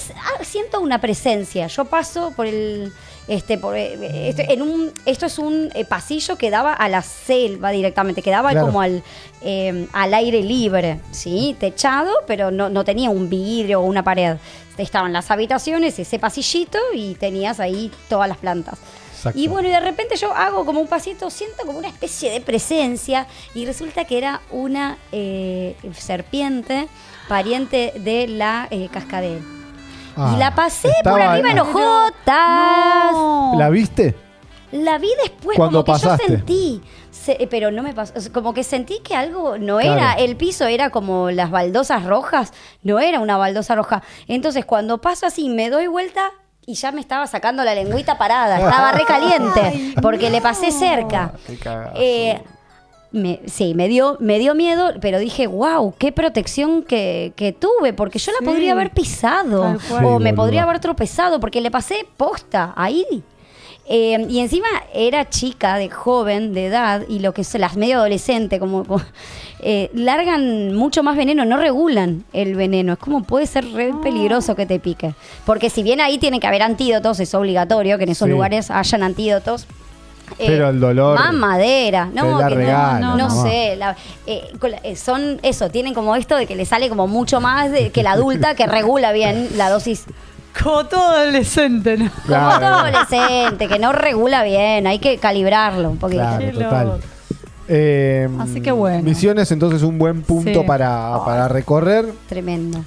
siento una presencia. Yo paso por esto es un pasillo que daba a la selva directamente, que daba Claro. como al aire libre, ¿sí? Techado, pero no tenía un vidrio o una pared. Estaban las habitaciones, ese pasillito, y tenías ahí todas las plantas. Exacto. Y bueno, y de repente yo hago como un pasito, siento como una especie de presencia, y resulta que era una serpiente pariente de la cascabel. Ah, Y la pasé por estaba- arriba en hojotas. No. ¿La viste? La vi después, Cuando como que pasaste. yo sentí, pero no me pasó, o sea, como que sentí que algo no Claro. era, el piso era como las baldosas rojas, no era una baldosa roja. Entonces cuando paso así, me doy vuelta y ya me estaba sacando la lengüita parada, estaba re caliente, porque le pasé cerca. Qué cagazo. Me dio miedo, pero dije, wow, qué protección que tuve, porque yo la Sí, podría haber pisado, tal cual. o Sí, me boluda. podría haber tropezado, porque le pasé posta ahí. Y encima era chica, de joven, de edad, y lo que son las medio adolescentes, largan mucho más veneno, no regulan el veneno. Es como puede ser re peligroso que te pique. Porque si bien ahí tiene que haber antídotos, es obligatorio que en esos Sí. lugares hayan antídotos. Pero el dolor Más madera, te la que regala, no mamá. sé. Son eso, tienen como esto de que le sale como mucho más que la adulta que regula bien la dosis. Como todo adolescente, ¿no? Como Claro. todo adolescente, que no regula bien, hay que calibrarlo un poquito. Claro, Qué total. loco. Así que bueno. Misiones, entonces, un buen punto Sí. para recorrer. Tremendo.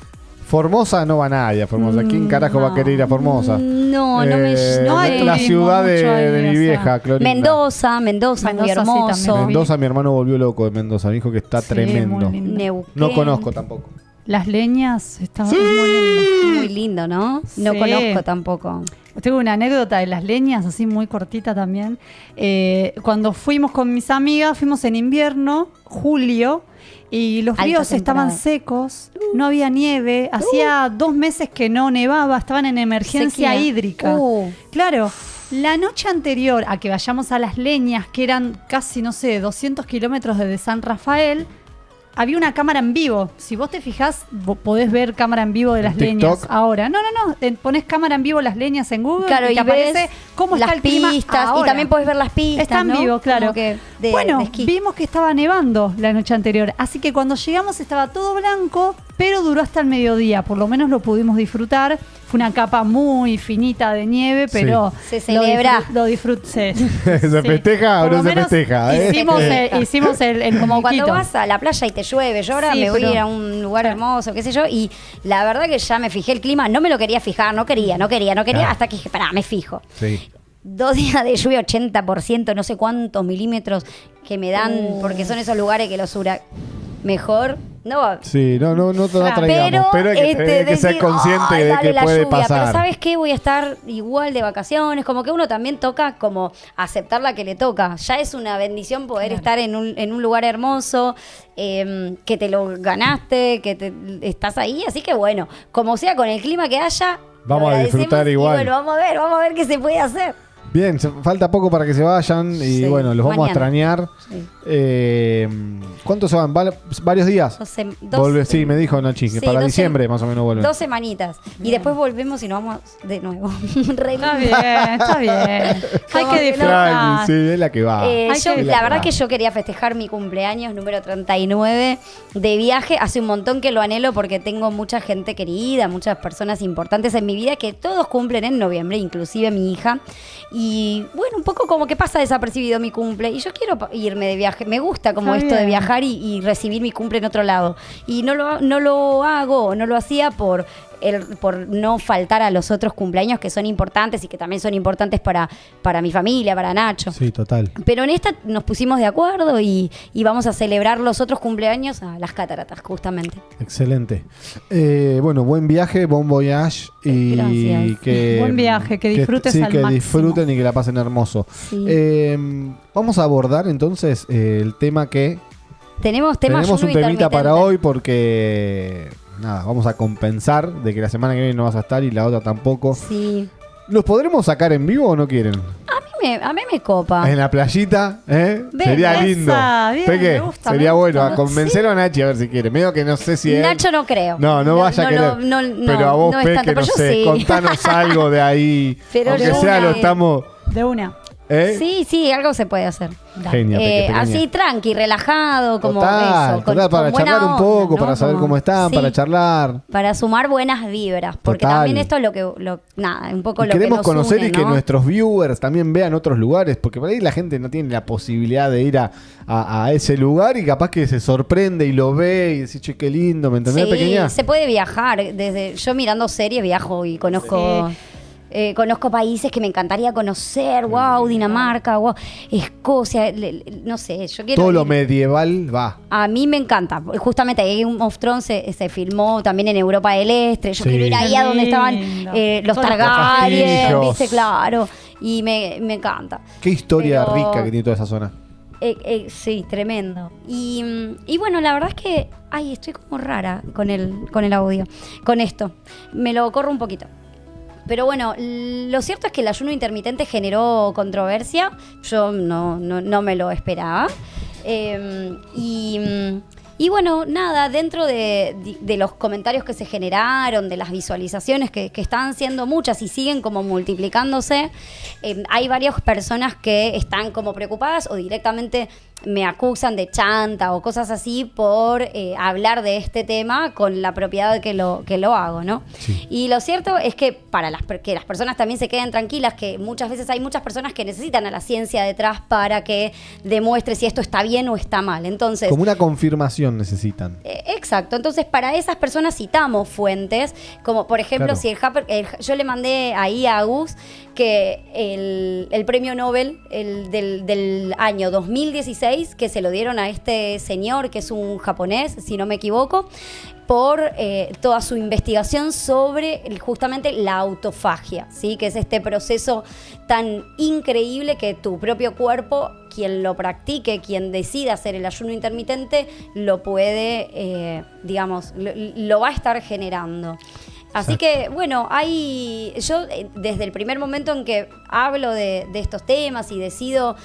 Formosa no va nadie a Formosa. ¿Quién carajo va a querer ir a Formosa? No me. no hay la turismo ciudad de, mucho ahí, de mi o sea. vieja, Clorinda. Mendoza, muy Mendoza sí, hermoso. también. Mendoza, mi hermano volvió loco de Mendoza. Me dijo que está Sí, tremendo. muy lindo. Neuquén. No conozco tampoco. Las leñas estaban muy lindas. Muy lindo, ¿no? No Sí. conozco tampoco. Tengo una anécdota de las leñas, así muy cortita también. Cuando fuimos con mis amigas, fuimos en invierno, julio, y los Alta ríos estaban temporada. secos, no había nieve, hacía 2 meses que no nevaba, estaban en emergencia Sequía. hídrica. Claro. La noche anterior a que vayamos a Las Leñas, que eran casi, no sé, 200 kilómetros desde San Rafael, había una cámara en vivo. Si vos te fijás, podés ver cámara en vivo de Las Leñas ahora. No. Ponés cámara en vivo Las Leñas en Google y te aparece cómo está el clima ahora. Y también podés ver las pistas, está en vivo, claro. Que bueno, de esquí. vimos que estaba nevando la noche anterior. Así que cuando llegamos estaba todo blanco, pero duró hasta el mediodía. Por lo menos lo pudimos disfrutar. Fue una capa muy finita de nieve, pero se celebra. Lo disfruté. ¿Se festeja o no se festeja? Hicimos el como cuando muñequito. vas a la playa y te llueve. Yo ahora me voy a ir a un lugar hermoso, qué sé yo, y la verdad que ya me fijé el clima. No me lo quería fijar, no quería, hasta que dije, pará, me fijo. Sí. 2 días de lluvia, 80%, no sé cuántos milímetros que me dan, porque son esos lugares que los mejor no va. Sí, no te la traigamos, pero hay que ser consciente de que puede lluvia, pasar. Pero ¿sabes qué? Voy a estar igual de vacaciones, como que uno también toca como aceptar la que le toca. Ya es una bendición poder estar en un lugar hermoso, que te lo ganaste, que estás ahí, así que bueno, como sea con el clima que haya, vamos a disfrutar igual. Y bueno, vamos a ver qué se puede hacer. Bien, falta poco para que se vayan y bueno, los vamos a extrañar. Sí. ¿Cuántos se van? ¿Varios días? Sí, me dijo Nachi, que para diciembre más o menos vuelven. 2 semanitas. Y después volvemos y nos vamos de nuevo. Está bien. Hay que disfrutar. Sí, es la que va. La verdad que yo quería festejar mi cumpleaños número 39 de viaje. Hace un montón que lo anhelo porque tengo mucha gente querida, muchas personas importantes en mi vida que todos cumplen en noviembre, inclusive mi hija. Y bueno, un poco como que pasa desapercibido mi cumple. Y yo quiero irme de viaje. Me gusta como esto de viajar y recibir mi cumple en otro lado. Y no lo hago, no lo hacía por no faltar a los otros cumpleaños que son importantes y que también son importantes para mi familia, para Nacho. Sí, total. Pero en esta nos pusimos de acuerdo y vamos a celebrar los otros cumpleaños a las cataratas, justamente. Excelente. Bueno, buen viaje, bon voyage. Y gracias. Buen viaje, que disfrutes al máximo. Que disfruten y que la pasen hermoso. Sí. Vamos a abordar entonces el tema que... Tenemos un temita para hoy porque... Nada, vamos a compensar de que la semana que viene no vas a estar y la otra tampoco. Sí. ¿Los podremos sacar en vivo o no quieren? A mí me copa. En la playita, sería lindo. Me gusta, sería bueno. A convencer a Nachi a ver si quiere. Medio que no sé si Nacho no creo. No vaya a querer. Pero a vos, Pe, que no sé, sí. Contanos algo de ahí. Pero aunque sea, lo estamos... De una. Sí, algo se puede hacer. Genia, así tranqui, relajado, como total, eso. Total, para charlar un poco, ¿no? Para saber cómo están, para charlar. Para sumar buenas vibras. Porque también esto es un poco lo que nos queremos conocer une, y que nuestros viewers también vean otros lugares, porque por ahí la gente no tiene la posibilidad de ir a ese lugar y capaz que se sorprende y lo ve y dice, che, qué lindo, ¿me entendés, pequeña? Se puede viajar. Yo mirando series viajo y conozco... conozco países que me encantaría conocer, Dinamarca, Escocia, no sé, yo quiero todo ir. Lo medieval va. A mí me encanta, justamente Game of Thrones se filmó también en Europa del Este, yo quiero ir ahí a donde estaban los Targaryen, ¿viste? Claro, y me encanta. Qué historia rica que tiene toda esa zona. Sí, tremendo. Y bueno, la verdad es que estoy como rara con el audio, con esto, me lo corro un poquito. Pero bueno, lo cierto es que el ayuno intermitente generó controversia. Yo no me lo esperaba. Y bueno, nada, dentro de los comentarios que se generaron, de las visualizaciones que están siendo muchas y siguen como multiplicándose, hay varias personas que están como preocupadas o directamente me acusan de chanta o cosas así por hablar de este tema con la propiedad que lo hago, ¿no? Sí. Y lo cierto es que que las personas también se queden tranquilas, que muchas veces hay muchas personas que necesitan a la ciencia detrás para que demuestre si esto está bien o está mal. Entonces, como una confirmación necesitan. Exacto. Entonces, para esas personas citamos fuentes, como por ejemplo, claro. Yo le mandé ahí a Agus que el premio Nobel del año 2016, que se lo dieron a este señor, que es un japonés, si no me equivoco, por toda su investigación sobre justamente la autofagia, ¿sí? Que es este proceso tan increíble que tu propio cuerpo, quien lo practique, quien decida hacer el ayuno intermitente, lo puede, lo va a estar generando. Así que, bueno, yo desde el primer momento en que hablo de estos temas y decido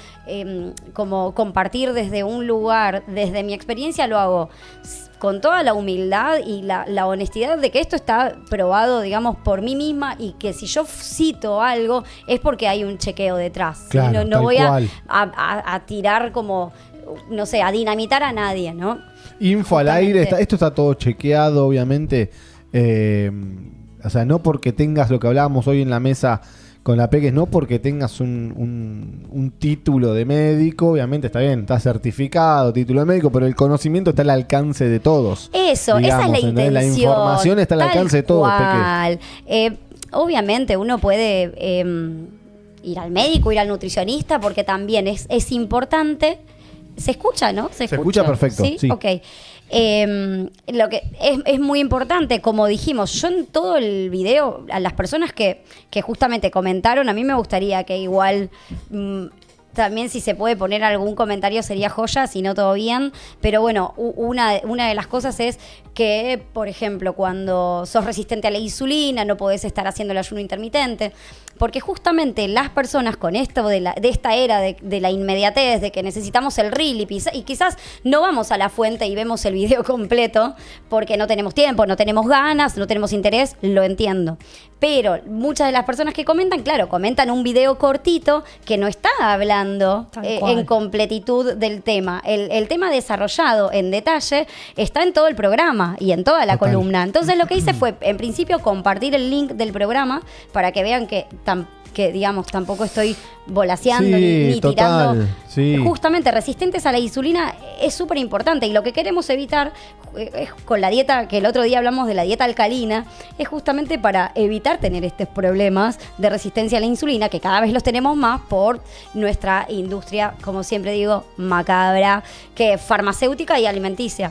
como compartir desde un lugar, desde mi experiencia, lo hago con toda la humildad y la honestidad de que esto está probado, digamos, por mí misma, y que si yo cito algo es porque hay un chequeo detrás. Claro, ¿sí? No tal voy cual. a tirar como, no sé, a dinamitar a nadie, ¿no? Info al aire, esto está todo chequeado, obviamente. O sea, no porque tengas lo que hablábamos hoy en la mesa con la Peques, no porque tengas un título de médico, obviamente está bien, está certificado, título de médico, pero el conocimiento está al alcance de todos. Eso, digamos, esa es la intención. La información está al alcance de todos, Peques. Obviamente uno puede ir al médico, ir al nutricionista, porque también es importante. ¿Se escucha, no? Se escucha perfecto, sí. Ok. Lo que es muy importante, como dijimos, yo en todo el video, a las personas que justamente comentaron, a mí me gustaría que igual también, si se puede poner algún comentario, sería joya, si no, todo bien. Pero bueno, una de las cosas es que, por ejemplo, cuando sos resistente a la insulina, no podés estar haciendo el ayuno intermitente, porque justamente las personas con esto de esta era de la inmediatez, de que necesitamos el reel y quizás no vamos a la fuente y vemos el video completo porque no tenemos tiempo, no tenemos ganas, no tenemos interés, lo entiendo. Pero muchas de las personas que comentan, claro, comentan un video cortito que no está hablando en completitud del tema. El tema desarrollado en detalle está en todo el programa y en toda la columna. Entonces lo que hice fue, en principio, compartir el link del programa para que vean que digamos, tampoco estoy volaseando ni tirando. Sí. Justamente, resistentes a la insulina es súper importante, y lo que queremos evitar es, con la dieta, que el otro día hablamos de la dieta alcalina, es justamente para evitar tener estos problemas de resistencia a la insulina, que cada vez los tenemos más por nuestra industria, como siempre digo, macabra, que es farmacéutica y alimenticia.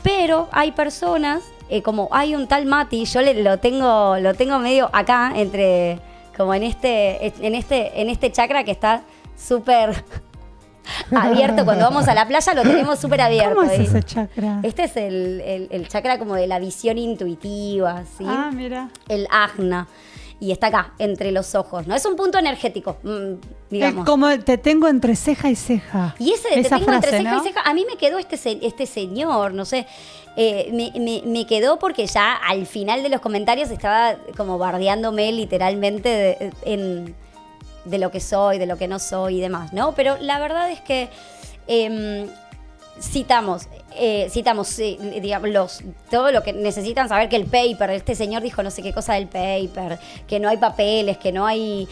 Pero hay personas, como hay un tal Mati, yo lo tengo medio acá, entre... como en este chakra que está súper abierto. Cuando vamos a la playa lo tenemos súper abierto. ¿Cómo es ese chakra? Este es el chakra como de la visión intuitiva, ¿sí? Ah, mira. El ajna. Y está acá, entre los ojos, ¿no? Es un punto energético, digamos. Es como te tengo entre ceja y ceja. Y esa te tengo frase, entre ceja, ¿no? Y ceja. A mí me quedó este señor, no sé. Me quedó porque ya al final de los comentarios estaba como bardeándome literalmente de lo que soy, de lo que no soy y demás, ¿no? Pero la verdad es que citamos digamos, todo lo que necesitan saber, que el paper, este señor dijo no sé qué cosa del paper, que no hay papeles, que no hay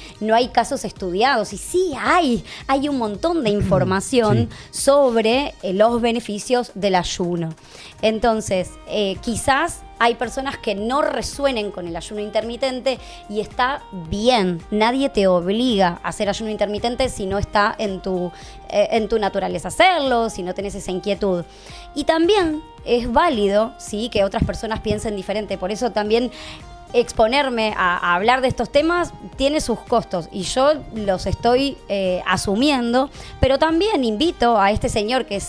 casos estudiados, y sí hay un montón de información sobre los beneficios del ayuno. Entonces, quizás hay personas que no resuenen con el ayuno intermitente, y está bien. Nadie te obliga a hacer ayuno intermitente si no está en tu naturaleza hacerlo, si no tenés esa inquietud. Y también es válido, ¿sí?, que otras personas piensen diferente. Por eso también exponerme a hablar de estos temas tiene sus costos, y yo los estoy asumiendo. Pero también invito a este señor que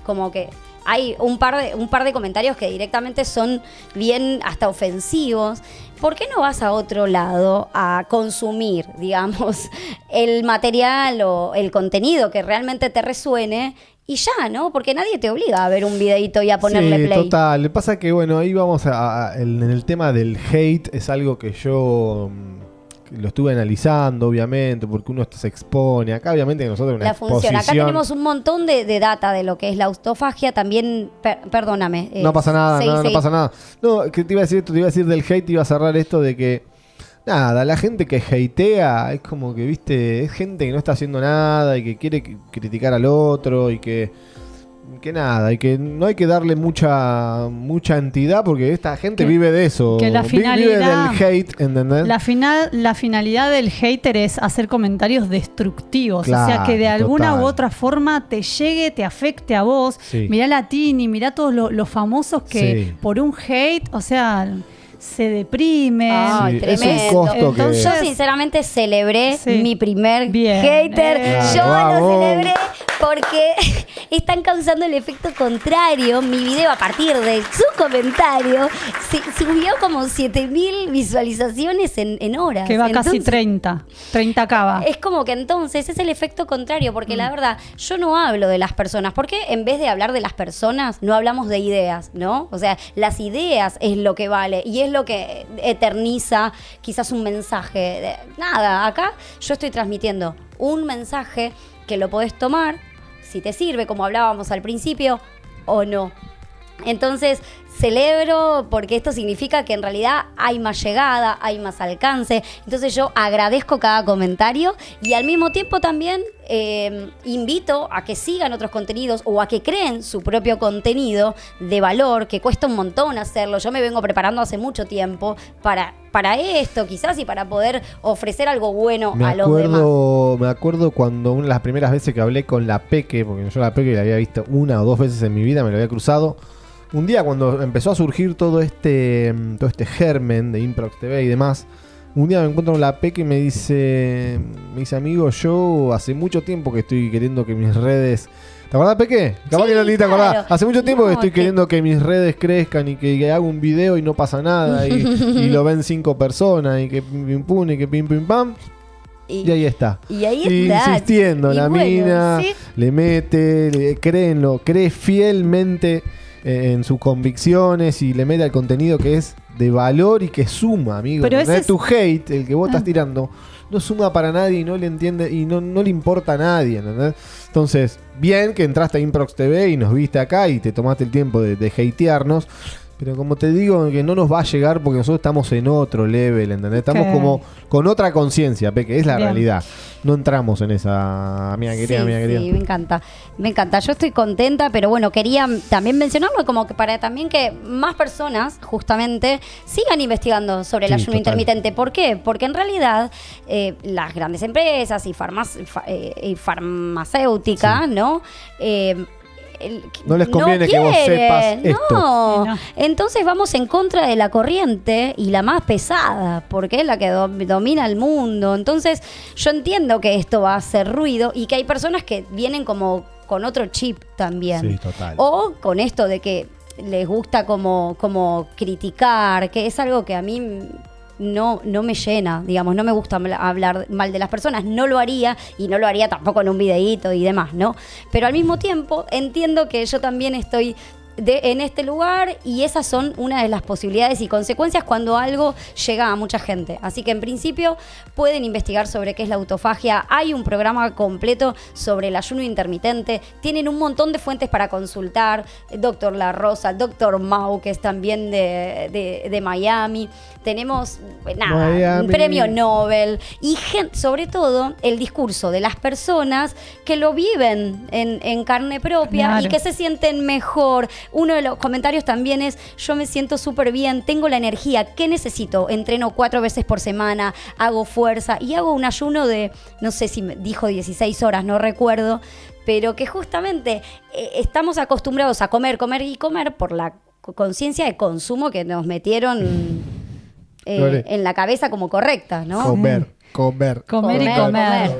como que hay un par de comentarios que directamente son bien hasta ofensivos. ¿Por qué no vas a otro lado a consumir, digamos, el material o el contenido que realmente te resuene? Y ya, ¿no? Porque nadie te obliga a ver un videito y a ponerle play. Total. Lo que pasa es que, bueno, ahí vamos en el tema del hate. Es algo que yo lo estuve analizando, obviamente, porque uno se expone. Acá, obviamente, que nosotros una exposición. Acá tenemos un montón de data de lo que es la autofagia. También, perdóname. No pasa nada, no pasa nada. No, que te iba a decir esto, te iba a decir del hate, te iba a cerrar esto de que, nada, la gente que hatea es como que, viste, es gente que no está haciendo nada y que quiere criticar al otro y que nada, y que no hay que darle mucha entidad, porque esta gente vive de eso. Que la finalidad, vive del hate, ¿entendés? La finalidad del hater es hacer comentarios destructivos. Claro, o sea, que de alguna u otra forma te llegue, te afecte a vos. Sí. Mirá Latini, mirá todos los famosos que por un hate, o sea, se deprime. Ay, tremendo. Es un costo. Entonces, yo sinceramente celebré mi primer hater. Yo lo celebré Porque están causando el efecto contrario. Mi video, a partir de su comentario, subió como 7.000 visualizaciones en horas. Que va Entonces, casi 30 acaba. es como que entonces es el efecto contrario, porque la verdad, yo no hablo de las personas. ¿Por qué en vez de hablar de las personas, no hablamos de ideas, ¿no? O sea, las ideas es lo que vale y es lo que eterniza quizás un mensaje. Nada, acá yo estoy transmitiendo un mensaje que lo podés tomar, si te sirve, como hablábamos al principio, o no. Entonces, celebro porque esto significa que en realidad hay más llegada, hay más alcance. Entonces yo agradezco cada comentario y al mismo tiempo también invito a que sigan otros contenidos o a que creen su propio contenido de valor, que cuesta un montón hacerlo. Yo me vengo preparando hace mucho tiempo para esto quizás y para poder ofrecer algo bueno a los demás. Me acuerdo cuando una de las primeras veces que hablé con la Peque, porque yo la Peque la había visto 1 o 2 veces en mi vida, me lo había cruzado. Un día cuando empezó a surgir todo este germen de Improx TV y demás, un día me encuentro con la Peque y me dice, amigo, yo hace mucho tiempo que estoy queriendo que mis redes... ¿Te acordás, Peque? Capaz Sí, que no te claro. acordás. Hace mucho tiempo que estoy que- queriendo que mis redes crezcan y que haga un video y no pasa nada y lo ven 5 personas y que pim pum y que pim pam. Y ahí está. Y ahí está. Insistiendo, Y la bueno, mina sí. le mete, cree fielmente en sus convicciones y le mete al contenido que es de valor y que suma, amigo. Pero ese Tu hate, el que vos estás tirando, no suma para nadie y no le entiende y no le importa a nadie, ¿entendés? Entonces, bien que entraste a Improx TV y nos viste acá y te tomaste el tiempo de hatearnos. Pero como te digo, que no nos va a llegar porque nosotros estamos en otro level, ¿entendés? Estamos Ok. como con otra conciencia, Peque, es la Bien. realidad. No entramos en esa, mía querida, mía querida. Sí, me encanta. Me encanta. Yo estoy contenta, pero bueno, quería también mencionarlo como que para también que más personas justamente sigan investigando sobre el Sí, ayuno total. intermitente. ¿Por qué? Porque en realidad las grandes empresas y farmacéuticas, ¿no? No les conviene que vos sepas esto. No. Sí, no. Entonces vamos en contra de la corriente y la más pesada, porque es la que domina el mundo. Entonces yo entiendo que esto va a hacer ruido y que hay personas que vienen como con otro chip también. Sí, total. O con esto de que les gusta como criticar, que es algo que a mí no me llena, digamos, no me gusta hablar mal de las personas, no lo haría y no lo haría tampoco en un videíto y demás, ¿no? Pero al mismo tiempo entiendo que yo también estoy en este lugar y esas son una de las posibilidades y consecuencias cuando algo llega a mucha gente. Así que en principio pueden investigar sobre qué es la autofagia. Hay un programa completo sobre el ayuno intermitente. Tienen un montón de fuentes para consultar. Doctor La Rosa, Doctor Mau, que es también de Miami. Tenemos Miami. un premio Nobel y sobre todo el discurso de las personas que lo viven en carne propia Claro. y que se sienten mejor. Uno de los comentarios también es: yo me siento súper bien, tengo la energía, ¿qué necesito? Entreno 4 veces por semana, hago fuerza y hago un ayuno de, no sé si me dijo 16 horas, no recuerdo, pero que justamente estamos acostumbrados a comer por la conciencia de consumo que nos metieron Lore. en la cabeza como correcta, ¿no? Comer. Comer y Comer, comer.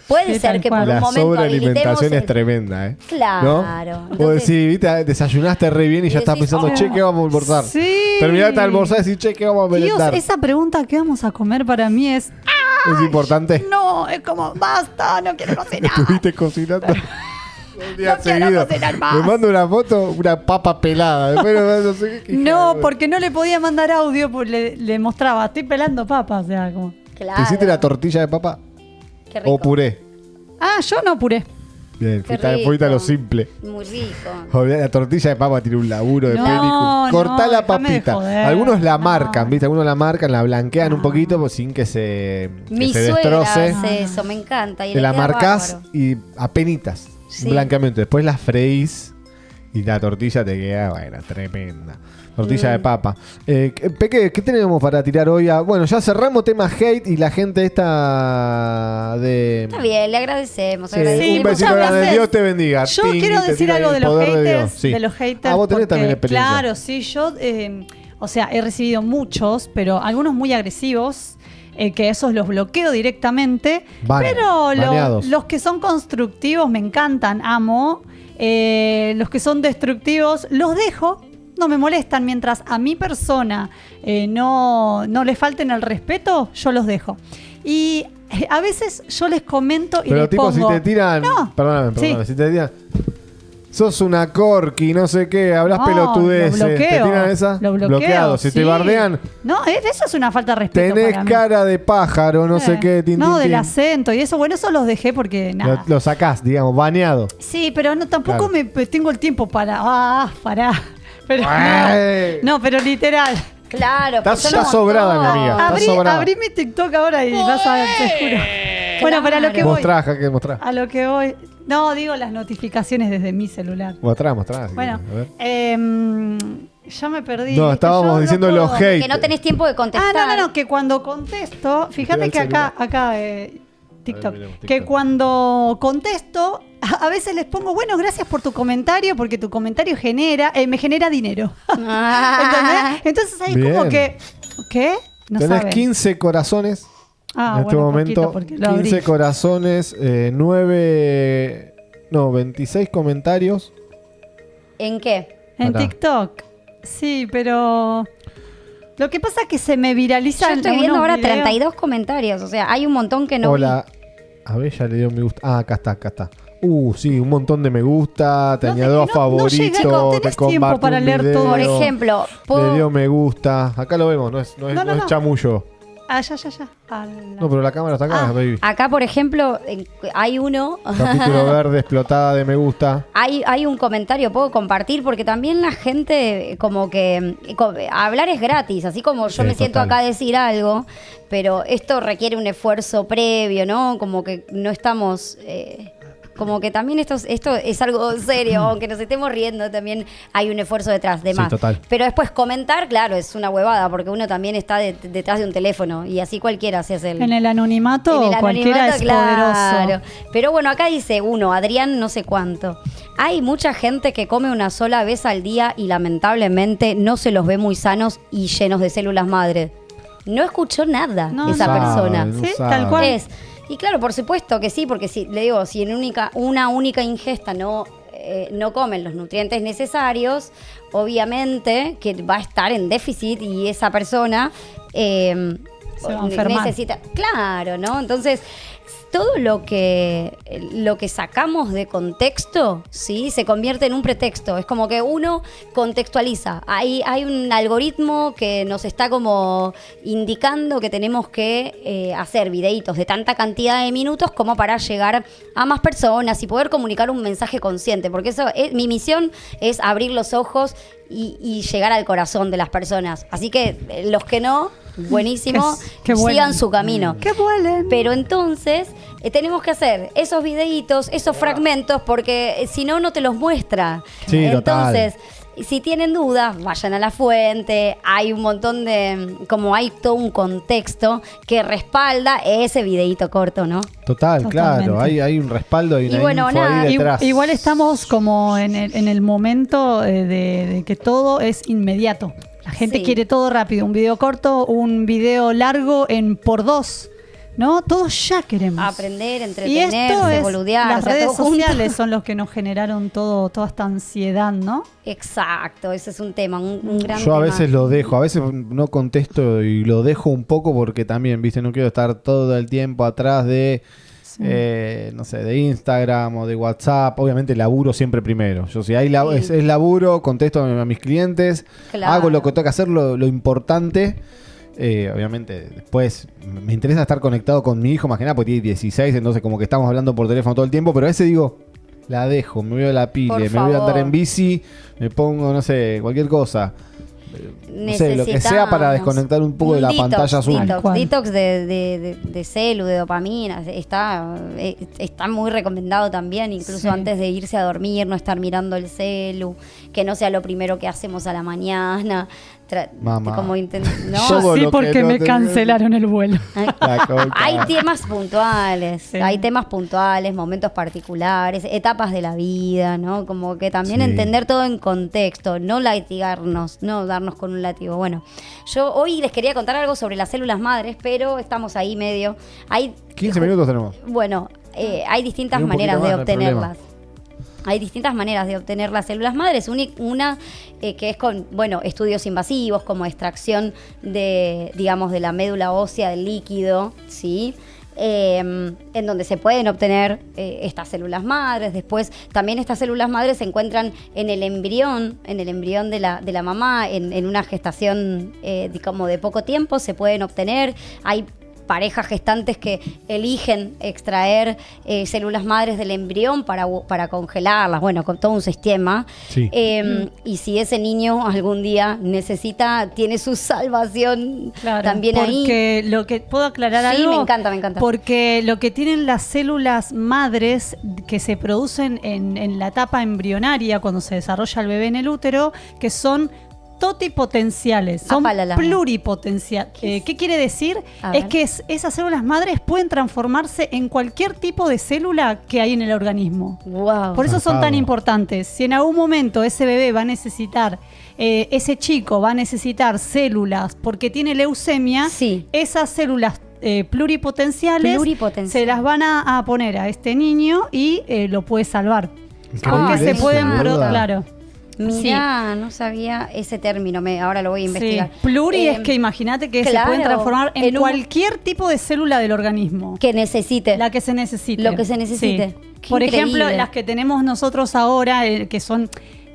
Puede Sí, ser tal que por cual. un La momento sobrealimentación habilitemos es tremenda, ¿eh? Claro. ¿No? Vos Entonces- decís, viste, desayunaste re bien y ya estás Decís, pensando, che, ¿qué vamos a almorzar? Sí. Terminaste de almorzar y decís, che, ¿qué vamos a Dios, merendar? esa pregunta ¿qué vamos a comer? Para mí es Es importante. no, es como basta, no quiero cocinar. Estuviste cocinando un día No quiero seguido. cocinar más. Me mando una foto, una papa pelada. Después no sé qué. No, porque no le podía mandar audio, porque le mostraba, estoy pelando papas, o sea, como. Claro. ¿Te hiciste la tortilla de papa Qué rico. o puré? Ah, yo no puré. Bien, Qué fuiste a lo rico. simple. Muy rico. Joder, la tortilla de papa tiene un laburo de No, película. Cortá no, la déjame de papita. joder. Algunos la No. marcan, ¿viste? Algunos la marcan, la blanquean un poquito pues, sin que se Mi destroce. suegra hace eso, me encanta. Y Te le la queda marcás bárbaro. y apenitas, Sí. blanqueamiento. Después la freís y la tortilla te queda, bueno, tremenda. Tortilla de papa. Peque, ¿qué tenemos para tirar hoy? Bueno, ya cerramos tema hate y la gente esta de... Está bien, le agradecemos. Sí, agradecemos. un besito muchas grande, gracias. Dios te bendiga. Yo Ting, quiero te decir tira algo el de los poder haters. Dios. Sí. De los haters. Ah, vos tenés también experiencia. Claro, sí, yo, o sea, he recibido muchos, pero algunos muy agresivos. que esos los bloqueo directamente. Pero baneados. los que son constructivos me encantan, amo. Los que son destructivos los dejo, no me molestan. Mientras a mi persona no le falten el respeto, yo los dejo. Y a veces yo les comento y pero les tipo, pongo... si te tiran... No. Perdóname, Sí. si te tiran... Sos una corky, no sé qué, hablas No, pelotudeces. lo bloqueo, ¿Te tiran esa? lo bloqueo, Bloqueado. Si sí. te bardean, No, eso es una falta de respeto tenés para mí. cara de pájaro, no sé qué. Tin, No, tin, del tin. acento y eso. Bueno, eso los dejé porque nada. Lo sacás, digamos, baneado. Sí, pero no, tampoco Claro. me tengo el tiempo para... pará. Pero Ay. no, pero literal. Claro, Estás pues son un sobrada, montón. mi amiga. Está sobrada. Abrí mi TikTok ahora y vas a ver, te juro. Bueno, para lo que voy. Mostrá, que mostrá. A lo que voy. No, digo las notificaciones desde mi celular. Mostrá. si Bueno, querés, a ver. ya me perdí. No, Es que estábamos yo no diciendo puedo. los hate. Que no tenés tiempo de contestar. No, que cuando contesto, fíjate que Literal acá TikTok, miremos que TikTok. cuando contesto, a veces les pongo, bueno, gracias por tu comentario, porque tu comentario me genera dinero. Ah. ¿Entendés? Entonces ahí Bien. como que, ¿qué? No Tenés saben. 15 corazones Ah, en este bueno, momento. poquito, porque lo abrí. 15 corazones, 26 comentarios. ¿En qué? En Pará. TikTok. Sí, pero lo que pasa es que se me viralizan. Yo estoy viendo unos ahora videos. 32 comentarios. O sea, hay un montón que no Hola. A ver, ya le dio me gusta. Ah, acá está. Sí, un montón de me gusta, te No, añadió a es que no favorito, llega, te tenés comparte tiempo para un leer video, todo. vi. Por ejemplo, le dio me gusta. Acá lo vemos, no es No. chamullo. Ah, ya. Ala. No, pero la cámara está acá, baby. acá, por ejemplo, hay uno. Capítulo verde, explotada de me gusta. Hay un comentario, puedo compartir, porque también la gente, como que hablar es gratis, así como yo Sí, me siento total. acá a decir algo, pero esto requiere un esfuerzo previo, ¿no? Como que no estamos... como que también esto es algo serio, aunque nos estemos riendo, también hay un esfuerzo detrás de Sí, más. total. Pero después comentar, claro, es una huevada, porque uno también está detrás de un teléfono y así cualquiera se hace En el anonimato, en el cualquiera anonimato, es claro. poderoso. Pero bueno, acá dice uno, Adrián no sé cuánto. Hay mucha gente que come una sola vez al día y lamentablemente no se los ve muy sanos y llenos de células madre. No escuchó nada No, esa no. persona. No Sí, sabe. tal cual. Y claro, por supuesto que sí, porque si le digo, si en una única ingesta no comen los nutrientes necesarios, obviamente que va a estar en déficit y esa persona Se va a enfermar. necesita. Claro, ¿no? Entonces, todo lo que sacamos de contexto, ¿sí? Se convierte en un pretexto. Es como que uno contextualiza. Hay un algoritmo que nos está como indicando que tenemos que hacer videitos de tanta cantidad de minutos como para llegar a más personas y poder comunicar un mensaje consciente. Porque eso mi misión es abrir los ojos y llegar al corazón de las personas. Así que los que no, buenísimo, Que sigan vuelen. su camino. ¡Qué vuelen! Pero entonces tenemos que hacer esos videitos, esos fragmentos, porque si no, no te los muestra. Sí, Entonces, si tienen dudas, vayan a la fuente. Hay un montón hay todo un contexto que respalda ese videito corto, ¿no? Total, Totalmente. claro. Hay un respaldo y Y una bueno, info nada, ahí detrás. Igual estamos como en el momento de que todo es inmediato. La gente Sí. quiere todo rápido. Un video corto, un video largo en por 2. ¿No? Todos ya queremos. Aprender, Y entretenerse, esto es, boludear. las o sea, redes todo junto. sociales son los que nos generaron toda esta ansiedad, ¿no? Exacto, ese es un tema, un gran Yo a tema. veces lo dejo, a veces no contesto y lo dejo un poco porque también, viste, no quiero estar todo el tiempo atrás de, no sé, de Instagram o de WhatsApp. Obviamente laburo siempre primero. Yo si hay es laburo, contesto a mis clientes, Claro. hago lo que tengo que hacer, lo importante. Obviamente, después me interesa estar conectado con mi hijo, más que nada, porque tiene 16, entonces como que estamos hablando por teléfono todo el tiempo, pero a veces digo, la dejo, me voy a la pile, Por me voy a andar favor. en bici, me pongo, no sé, cualquier cosa. No sé, lo que sea para Necesitamos desconectar un poco de la detox, pantalla azul. Tal cual. Detox de celu, de dopamina, está muy recomendado también, incluso Sí. antes de irse a dormir, no estar mirando el celu, que no sea lo primero que hacemos a la mañana. Mamá. ¿no? Todo sí, lo que porque no me te- cancelaron el vuelo. La coca. Hay temas puntuales, Sí. hay temas puntuales, momentos particulares, etapas de la vida, ¿no? Como que también Sí. entender todo en contexto, no latigarnos, no darnos con un látigo. Bueno, yo hoy les quería contar algo sobre las células madres, pero estamos ahí medio. Hay 15 minutos tenemos. Bueno, hay distintas Y un poquito maneras más, de no hay problema. obtenerlas. Hay distintas maneras de obtener las células madres. Una que es con, bueno, estudios invasivos como extracción de, digamos, de la médula ósea del líquido, ¿sí? En donde se pueden obtener estas células madres. Después, también estas células madres se encuentran en el embrión de la mamá, en una gestación como de poco tiempo, se pueden obtener. Hay parejas gestantes que eligen extraer células madres del embrión para congelarlas, bueno, con todo un sistema. Sí. Y si ese niño algún día tiene su salvación también ahí. Porque lo que puedo aclarar Sí, algo. me encanta. Porque lo que tienen las células madres que se producen en la etapa embrionaria, cuando se desarrolla el bebé en el útero, que son totipotenciales, son Apalala. pluripotenciales. ¿Qué quiere decir? A Es ver. que esas células madres pueden transformarse en cualquier tipo de célula que hay en el organismo. Wow. Por eso son Zarpado. tan importantes. Si en algún momento ese bebé va a necesitar, ese chico va a necesitar células porque tiene leucemia, Sí. esas células pluripotenciales se las van a poner a este niño y lo puede salvar. Increíble Porque se eso, pueden, boluda. claro. Mirá, no sabía ese término, ahora lo voy a investigar. Sí. Pluri es que imagínate que se claro, pueden transformar en en un- cualquier tipo de célula del organismo. Que necesite. La que se necesite. Lo que se necesite. Sí. Qué Por ejemplo, increíble. las que tenemos nosotros ahora, que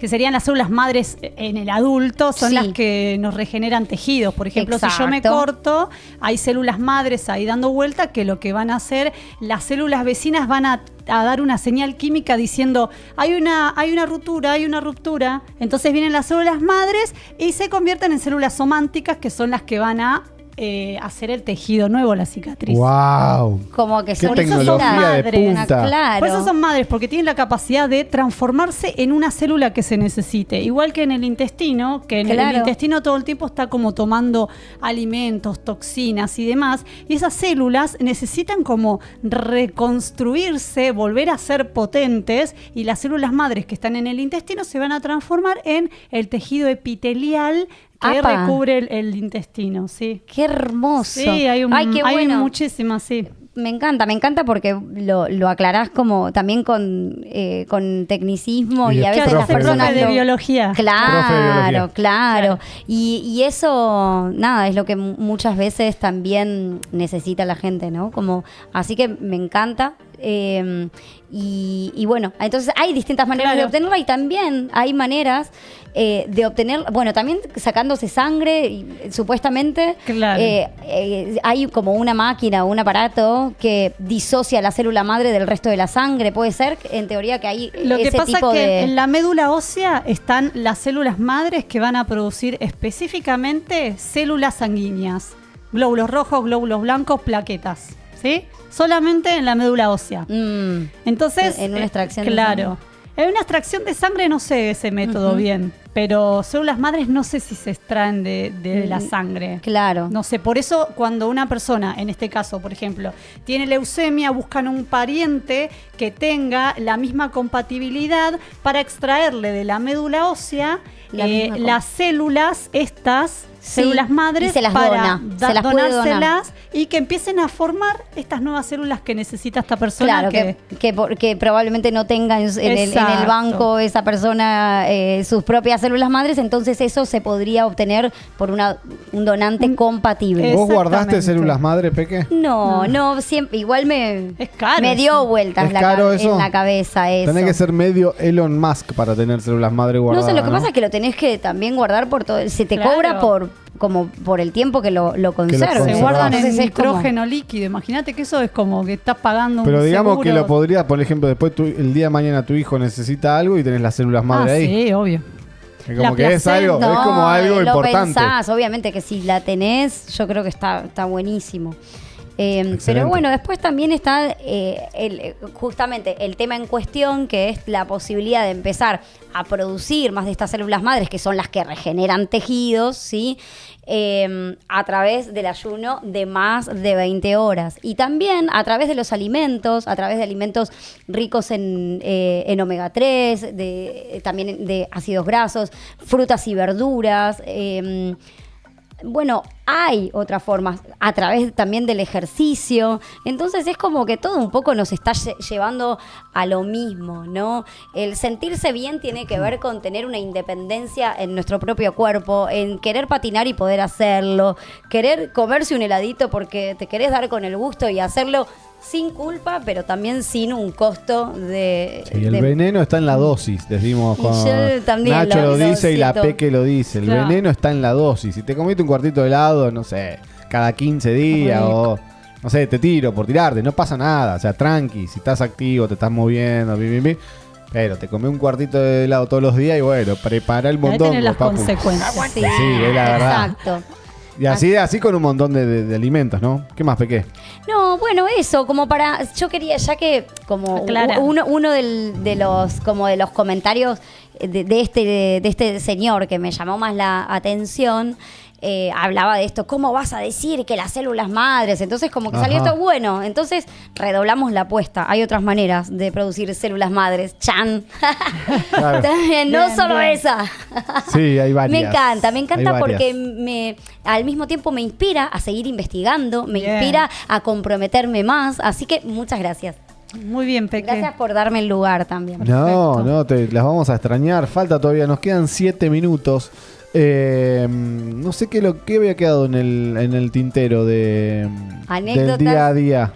serían las células madres en el adulto, son Sí. las que nos regeneran tejidos. Por ejemplo, si yo me Exacto. corto, hay células madres ahí dando vuelta que lo que van a hacer, las células vecinas van a dar una señal química diciendo hay una ruptura. Entonces vienen las células madres y se convierten en células sománticas, que son las que van a hacer el tejido nuevo, la cicatriz. ¡Wow! Como que ¡Qué son tecnología de madres. punta! Claro. Por eso son madres, porque tienen la capacidad de transformarse en una célula que se necesite. Igual que en el intestino, que en Claro. el intestino todo el tiempo está como tomando alimentos, toxinas y demás. Y esas células necesitan como reconstruirse, volver a ser potentes. Y las células madres que están en el intestino se van a transformar en el tejido epitelial que ¡Apa! recubre el intestino, sí. Qué hermoso. Sí, hay Ay, qué bueno. muchísimas, sí. Me encanta porque lo aclarás como también con tecnicismo y a veces Profe las personas de biología. Profe de biología. Claro. Y eso, nada, es lo que muchas veces también necesita la gente, ¿no? Como, así que me encanta. Y bueno, entonces hay distintas maneras de obtenerla y también hay maneras de obtener, bueno, también sacándose sangre, supuestamente. Claro. Hay como una máquina o un aparato que disocia la célula madre del resto de la sangre. Puede ser, en teoría, que hay Lo que ese pasa es tipo que de... en la médula ósea están las células madres que van a producir específicamente células sanguíneas, glóbulos rojos, glóbulos blancos, plaquetas, ¿sí? Solamente en la médula ósea. Entonces, En una extracción de claro. sangre. En una extracción de sangre no sé ese método bien, pero células madres no sé si se extraen de la sangre. Claro. No sé, por eso cuando una persona, en este caso, por ejemplo, tiene leucemia, buscan un pariente que tenga la misma compatibilidad para extraerle de la médula ósea las células, células madres, y se las para dona, se las puede donar. donárselas y que empiecen a formar estas nuevas células que necesita esta persona. Claro, que probablemente no tenga en el Exacto. banco esa persona sus propias células madres, entonces eso se podría obtener por un donante compatible. ¿Vos guardaste Exactamente. células madre, Peque? No, siempre, igual me caro dio eso. vueltas ¿Es caro eso? en la cabeza eso. Tenés que ser medio Elon Musk para tener células madre No guardadas. sé, lo que pasa es que lo tenés que también guardar por todo, se te Claro. cobra por el tiempo que lo conserves. Se conservas. guardan en Entonces es como- nitrógeno líquido. Imagínate que eso es como que estás pagando Pero un digamos seguro. que lo podría, por ejemplo, después el día de mañana tu hijo necesita algo y tenés las células madre ahí. Sí, obvio. Es como La que es algo, placenta. es como algo lo importante. pensás, obviamente que si la tenés, yo creo que está buenísimo. Pero bueno, después también está justamente el tema en cuestión, que es la posibilidad de empezar a producir más de estas células madres, que son las que regeneran tejidos, ¿sí? A través del ayuno de más de 20 horas. Y también a través de los alimentos, a través de alimentos ricos en omega 3, también de ácidos grasos, frutas y verduras. Bueno, hay otras formas, a través también del ejercicio. Entonces es como que todo un poco nos está llevando a lo mismo, ¿no? El sentirse bien tiene que ver con tener una independencia en nuestro propio cuerpo, en querer patinar y poder hacerlo, querer comerse un heladito porque te querés dar con el gusto y hacerlo sin culpa, pero también sin un costo de... Sí, el veneno está en la dosis, decimos Y con yo también Nacho lo dice y la siento. Peque lo dice. El Claro. veneno está en la dosis. Si te comiste un cuartito de helado, no sé, cada 15 días o... No sé, te tiro por tirarte, no pasa nada. O sea, tranqui, si estás activo, te estás moviendo, pero te comí un cuartito de helado todos los días y bueno, prepara el Ahí mondongo, tenés las papu. consecuencias. Sí, es la verdad. Exacto. Y así con un montón de alimentos, ¿no? ¿Qué más, Peque? No, bueno, eso, como para, yo quería, ya que como Aclara. uno de los comentarios de este señor que me llamó más la atención, hablaba de esto, ¿cómo vas a decir que las células madres? Entonces como que salió Ajá. esto, bueno, entonces redoblamos la apuesta, hay otras maneras de producir células madres, chan. Claro. También, no Bien, solo bien. esa. Sí, hay varias. Me encanta Hay porque varias. al mismo tiempo me inspira a seguir investigando, me Bien. inspira a comprometerme más, así que muchas gracias. Muy bien, Peque. Gracias por darme el lugar también. No, las vamos a extrañar. Falta todavía, nos quedan 7 minutos. No sé qué había quedado en el tintero del Anécdotas. día a día.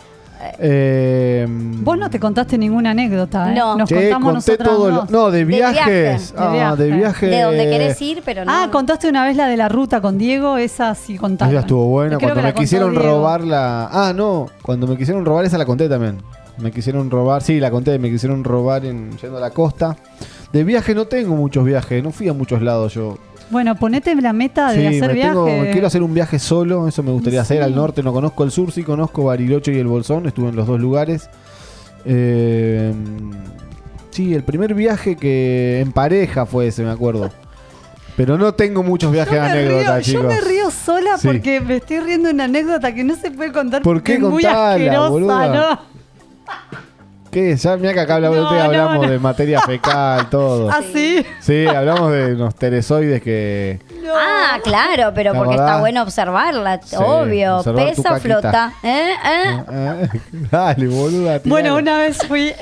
Vos no te contaste ninguna anécdota, ¿eh? No. Nos Che, contamos conté nosotras todo dos. no, de De viajes. viaje. De viaje. De donde querés ir, pero no. Ah, contaste una vez la de la ruta con Diego, esa sí contaste. Esa estuvo buena. Creo Cuando que la me contó quisieron Diego. robar la. Ah, no. Cuando me quisieron robar, esa la conté también. Me quisieron robar. Sí, la conté. Me quisieron robar yendo a la costa. De viaje no tengo muchos viajes. No fui a muchos lados yo. Bueno, ponete la meta de hacer viaje. Quiero hacer un viaje solo. Eso me gustaría hacer. Al norte no conozco el sur. Sí conozco Bariloche y el Bolsón. Estuve en los dos lugares. Sí, el primer viaje que en pareja fue ese, me acuerdo. Pero no tengo muchos viajes de anécdotas, Yo chicos. me río sola Sí. porque me estoy riendo de una anécdota que no se puede contar ¿Por porque qué es muy contala, asquerosa, boluda? ¿no? ¿Qué? Ya, mira que acá hablamos, No, hablamos no. de materia fecal, todo. ¿Ah, sí? Sí, hablamos de unos teresoides que... Ah, claro, pero ¿Te porque acordás? está bueno observarla, Sí, obvio. observar tu Pesa, caquita. flota. Dale, boluda. tirala. Bueno, una vez fui,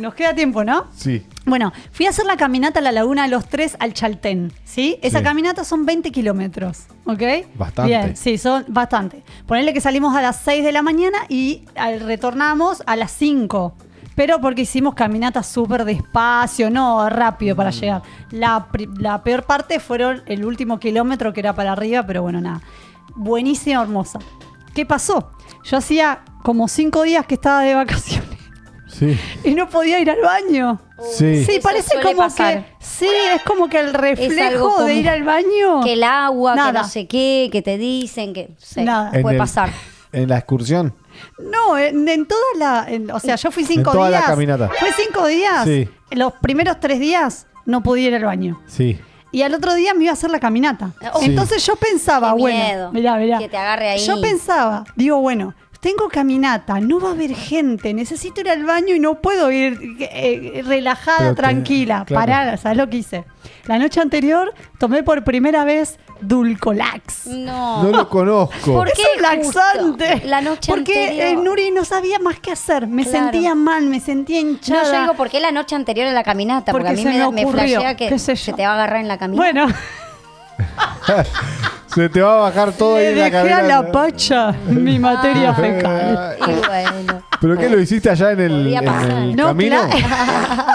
nos queda tiempo, ¿no? Sí. Bueno, fui a hacer la caminata a la Laguna de los Tres al Chaltén, ¿sí? Esa Sí. caminata son 20 kilómetros, ¿ok? Bastante. Bien, sí, son bastante. Ponerle que salimos a las 6 de la mañana y retornamos a las 5. Pero porque hicimos caminatas súper despacio, no rápido para llegar. La peor parte fueron el último kilómetro que era para arriba, pero bueno, nada. Buenísima, hermosa. ¿Qué pasó? Yo hacía como 5 días que estaba de vacaciones Sí. y no podía ir al baño. Sí. Sí, Eso parece suele como pasar. que. Sí, es como que el algo reflejo como de ir al baño. Que el agua, Nada. que no sé qué, que te dicen, que sí, Nada. puede En pasar. En la excursión. No, en toda la. O sea, yo fui 5 En toda la días. caminata. Fue 5 días. Sí. Los primeros 3 días no podía ir al baño. Sí. Y al otro día me iba a hacer la caminata. Oh. Sí. Entonces yo pensaba, Qué bueno, miedo. mirá. Que te agarre ahí. Yo pensaba, digo, bueno, tengo caminata, no va a haber gente, necesito ir al baño y no puedo ir relajada, Pero tranquila, claro. parar, ¿sabes lo que hice? La noche anterior tomé por primera vez Dulcolax. No. No lo conozco. ¿Por Es qué un justo? laxante. La noche Porque anterior. Nuri no sabía más qué hacer. Me Claro. sentía mal, me sentía hinchada. No, yo digo, ¿por qué la noche anterior a la caminata? Porque, Porque a mí se me me ocurrió, flashea que qué sé se yo. te va a agarrar en la caminata. Bueno, Se te va a bajar todo ahí le en la dejé a caminata. la pacha mi materia fecal. Y bueno. ¿Pero qué lo hiciste allá en el, Podría pasar. No, camino?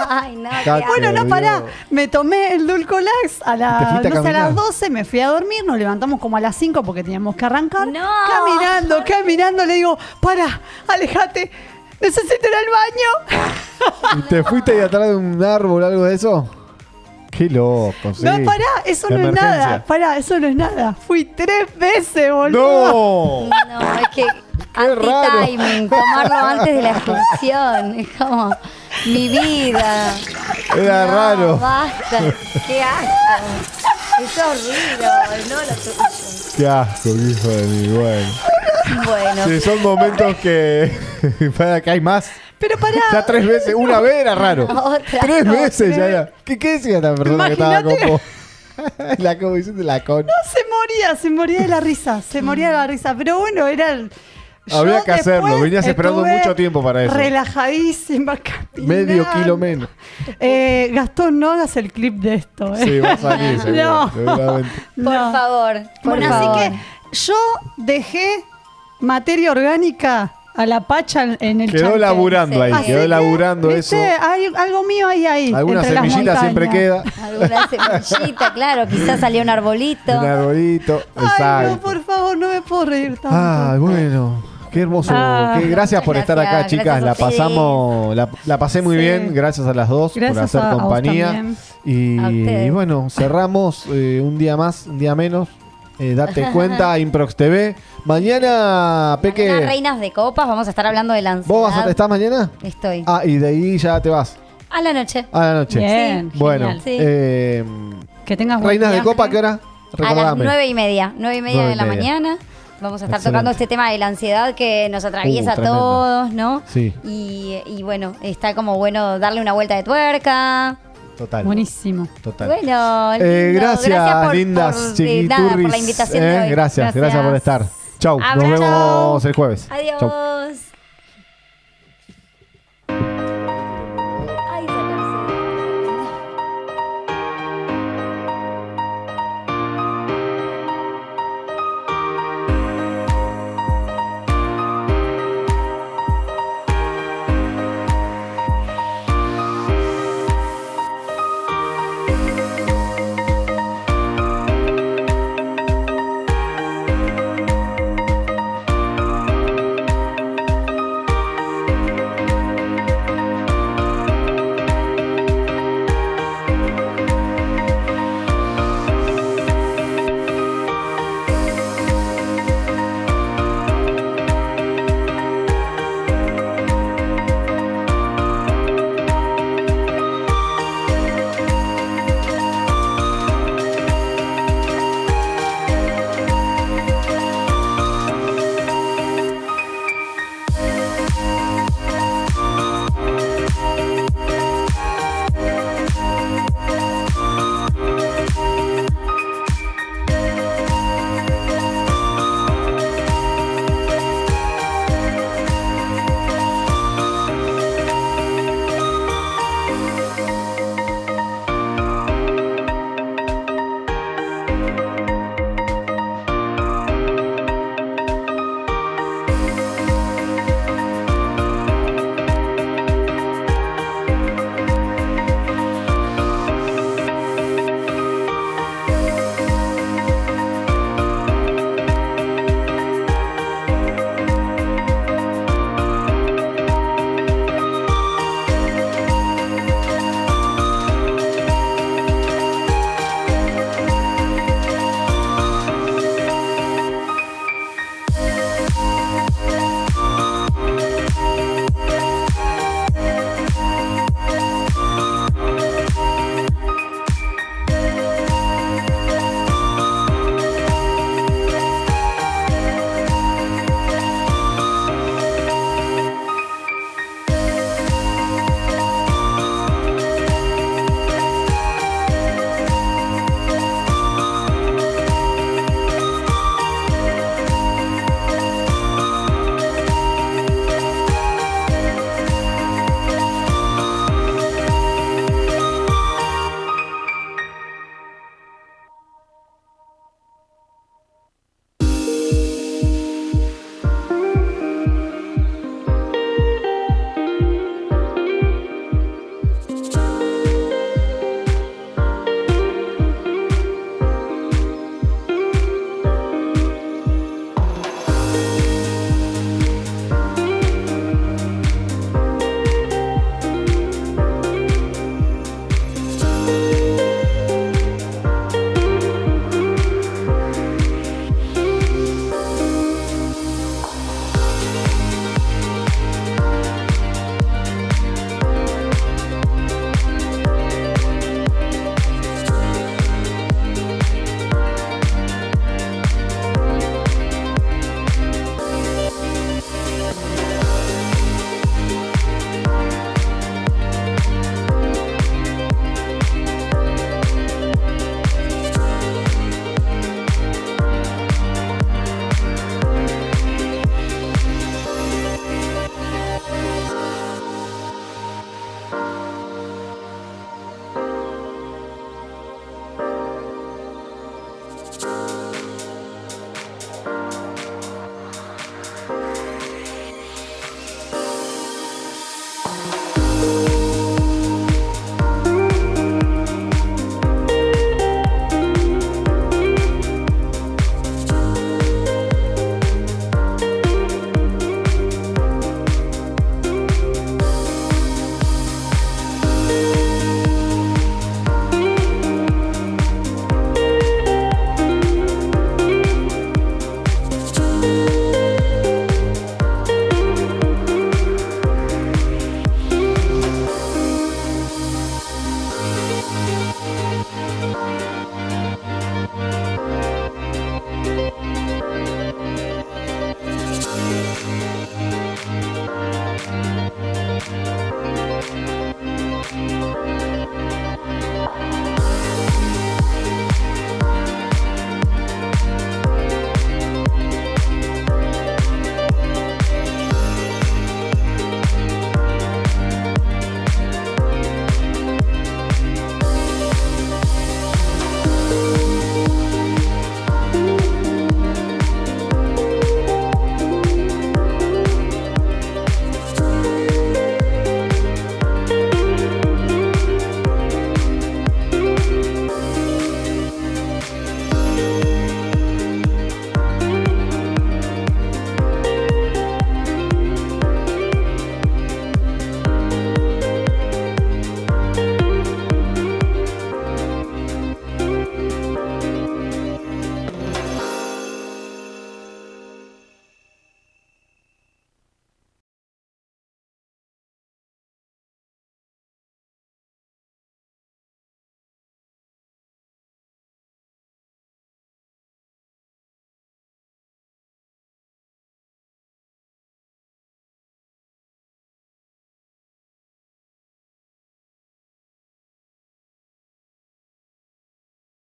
Ay, no, qué Cate. asco. Bueno, no, pará. Me tomé el Dulcolax a, ¿Te fuiste a no sé, a caminar? las 12, me fui a dormir, nos levantamos como a las 5 porque teníamos que arrancar. No. Caminando, le digo, para, alejate, necesito ir al baño. ¿Y te fuiste ahí atrás de un árbol o algo de eso? Qué loco, sí. No, pará, eso La no es emergencia. nada. Pará, eso no es nada. Fui 3 veces, boludo. ¡No! No, es que Anti-timing, tomarlo antes de la excursión. Es como mi vida. Era No, raro. Basta, qué asco. Es horrible, no lo tuyo. Qué asco, hijo de mí. Bueno. Bueno, Sí, son momentos que. Para que hay más. Pero pará. Ya 3 veces. Una vez era raro. Otra. 3 veces ya tres. era. ¿Qué decía la persona que estaba con Imagínate. vos? La como diciendo la con. Se moría de la risa, se moría de la risa. Pero bueno, era el. Había Yo que hacerlo, después venías esperando estuve mucho tiempo para eso. Relajadísima, caminando. Medio kilo menos. Gastón, no hagas el clip de esto. Sí, va a salir, seguro, No. seguramente. por No. favor. Por Bueno, favor. así que yo dejé materia orgánica a la Pacha en el Quedó chanque. laburando ahí, Así quedó que, laburando eso. ¿Viste? Hay algo mío ahí. Alguna entre las semillita siempre montañas. queda. Alguna semillita, claro, quizás salió un arbolito. Un arbolito. Ay, no, Exacto. por favor, no me puedo reír tanto. Ay, bueno. Qué hermoso. Gracias por estar acá, gracias, chicas. La gracias a ustedes. pasamos, la pasé muy Sí. bien. Gracias a las dos Gracias por hacer a vos compañía. también. A Y ustedes. bueno, cerramos un día más, un día menos. Date cuenta, Improx TV. Mañana, Peque. Mañana, Reinas de Copas, vamos a estar hablando de la ansiedad. ¿Vos vas a estar mañana? Estoy. Ah, y de ahí ya te vas. A la noche. A la noche. Bien, Bueno, genial. Sí. Que tengas buen Reinas de viaje. Copa, ¿qué hora? A las Recordame. 9:30. 9:30 de la 9:30. mañana. Vamos a estar Excelente. tocando este tema de la ansiedad que nos atraviesa a Tremendo. todos, ¿no? Sí. Y bueno, está como bueno darle una vuelta de tuerca. Total. Buenísimo. Total. Bueno, lindo. Gracias, por, lindas nada, por la chiquiturris. invitación de hoy. Gracias por estar. Chau. Nos Abrazo. vemos el jueves. Chau. Adiós.